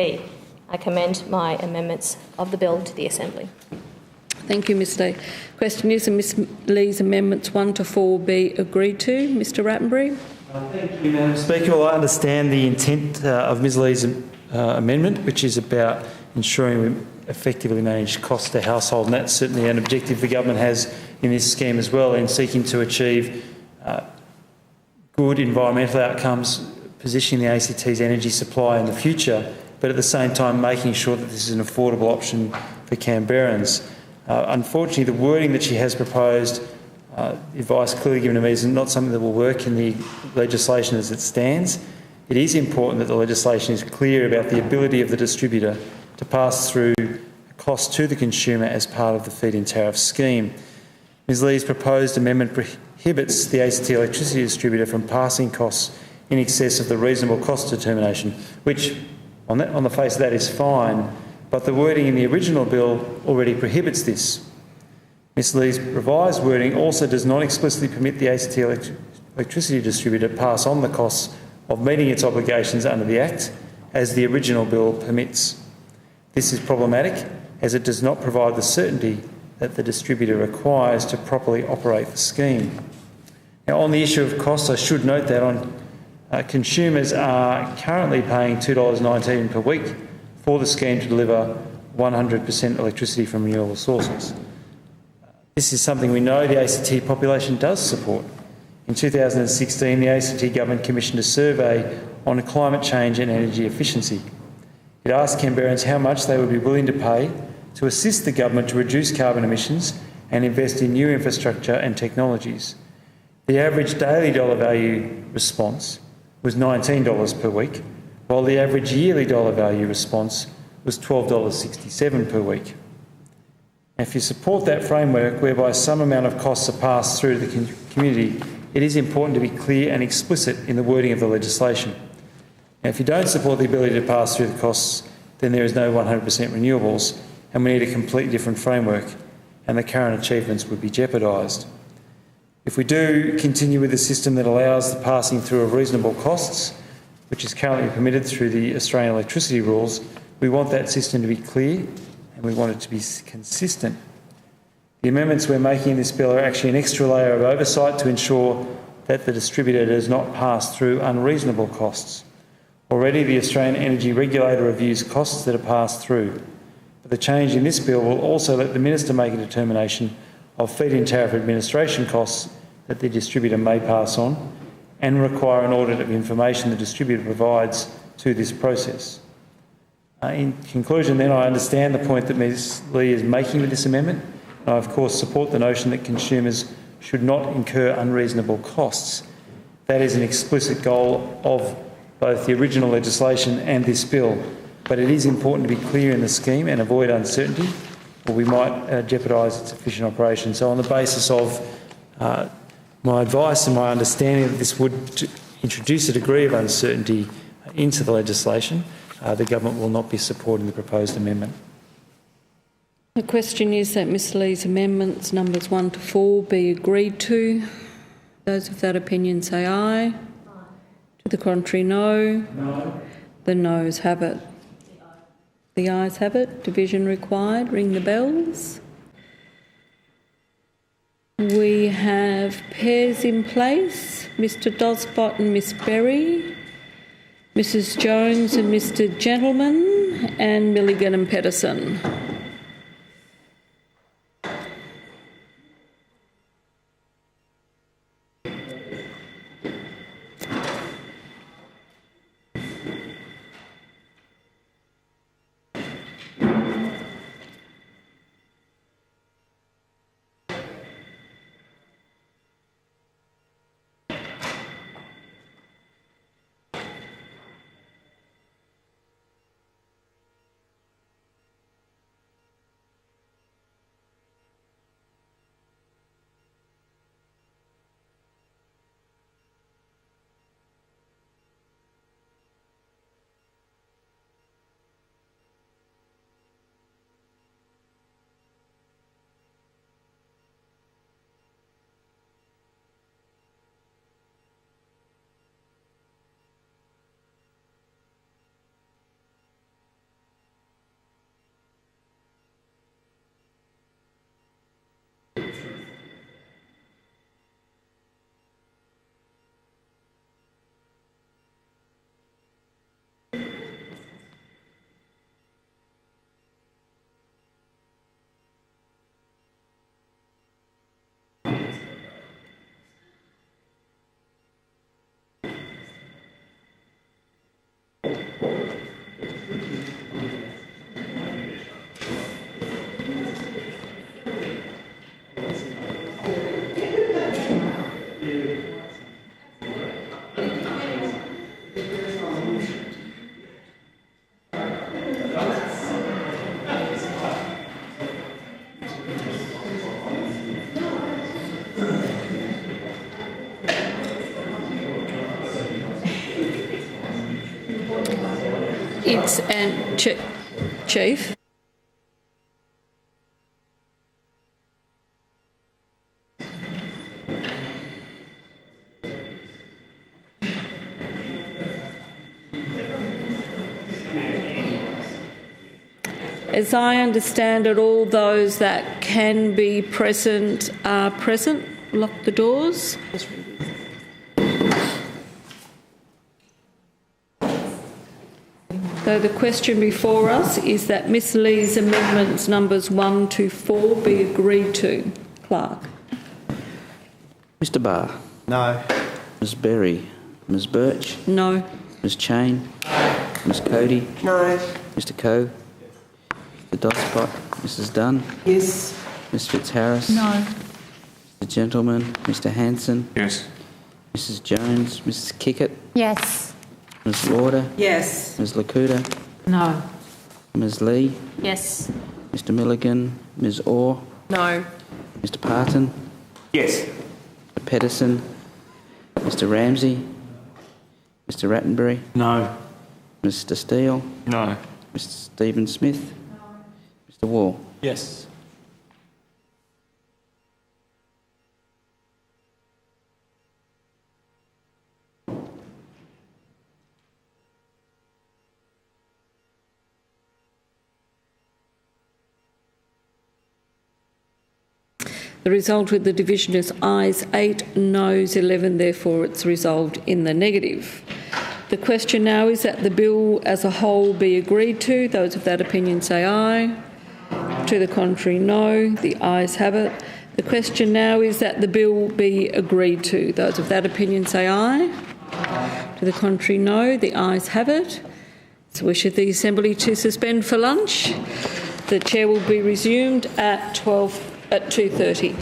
I commend my amendments of the bill to the Assembly. Thank you, Ms Lee. Question is, are Ms Lee's amendments 1 to 4 be agreed to? Mr Rattenbury. Thank you, Madam Speaker. Well, I understand the intent of Ms Lee's amendment, which is about ensuring we effectively manage costs to household, and that's certainly an objective the government has in this scheme as well, in seeking to achieve good environmental outcomes, positioning the ACT's energy supply in the future, but at the same time making sure that this is an affordable option for Canberrans. Unfortunately, the wording that she has proposed, the advice clearly given to me, is not something that will work in the legislation as it stands. It is important that the legislation is clear about the ability of the distributor to pass through costs to the consumer as part of the feed-in tariff scheme. Ms Lee's proposed amendment prohibits the ACT electricity distributor from passing costs in excess of the reasonable cost determination, which on the face of that is fine, but the wording in the original bill already prohibits this. Ms Lee's revised wording also does not explicitly permit the ACT electricity distributor to pass on the costs of meeting its obligations under the Act, as the original bill permits. This is problematic, as it does not provide the certainty that the distributor requires to properly operate the scheme. Now, on the issue of costs, I should note that consumers are currently paying $2.19 per week for the scheme to deliver 100% electricity from renewable sources. This is something we know the ACT population does support. In 2016, the ACT government commissioned a survey on climate change and energy efficiency. It asked Canberrans how much they would be willing to pay to assist the government to reduce carbon emissions and invest in new infrastructure and technologies. The average daily dollar value response was $19 per week, while the average yearly dollar value response was $12.67 per week. And if you support that framework whereby some amount of costs are passed through to the community, it is important to be clear and explicit in the wording of the legislation. Now, if you don't support the ability to pass through the costs, then there is no 100% renewables, and we need a completely different framework, and the current achievements would be jeopardised. If we do continue with a system that allows the passing through of reasonable costs, which is currently permitted through the Australian electricity rules, we want that system to be clear and we want it to be consistent. The amendments we're making in this bill are actually an extra layer of oversight to ensure that the distributor does not pass through unreasonable costs. Already, the Australian Energy Regulator reviews costs that are passed through, but the change in this bill will also let the Minister make a determination of feed-in tariff administration costs that the distributor may pass on, and require an audit of information the distributor provides to this process. In conclusion then, I understand the point that Ms Lee is making with this amendment. I of course support the notion that consumers should not incur unreasonable costs. That is an explicit goal of both the original legislation and this bill, but it is important to be clear in the scheme and avoid uncertainty, or we might jeopardise its efficient operation. So on the basis of my advice and my understanding that this would introduce a degree of uncertainty into the legislation, the government will not be supporting the proposed amendment. The question is that Ms Lee's amendments numbers 1 to 4 be agreed to. Those of that opinion say aye. To the contrary, no. No. The noes have it. The ayes have it. Division required. Ring the bells. We have pairs in place. Mr Dosbot and Miss Berry, Mrs Jones and Mr Gentleman, and Milligan and Pedersen. Higgs and Chief. As I understand it, all those that can be present are present. Lock the doors. So the question before us is that Ms Lee's amendments numbers 1 to 4 be agreed to. Clerk. Mr Barr? No. Ms Berry? Ms Birch? No. Ms Chain? Ms Cody? No. Mr Coe? Mr Dotspot? Mrs Dunn? Yes. Ms Fitzharris? No. Mr Gentleman? Mr Hanson? Yes. Mrs Jones? Mrs Kickett? Yes. Ms Lauder? Yes. Ms Lakuta? No. Ms Lee? Yes. Mr Milligan? Ms Orr? No. Mr Parton? Yes. Mr Pedersen? Mr Ramsey? Mr Rattenbury? No. Mr Steele? No. Mr Stephen Smith? Mr Wall? Yes. The result of the division is ayes 8, noes 11, therefore it's resolved in the negative. The question now is that the bill as a whole be agreed to. Those of that opinion say aye. To the contrary, no. The ayes have it. The question now is that the bill be agreed to. Those of that opinion say aye. To the contrary, no. The ayes have it. It's the wish of the Assembly to suspend for lunch. The chair will be resumed at 2:30.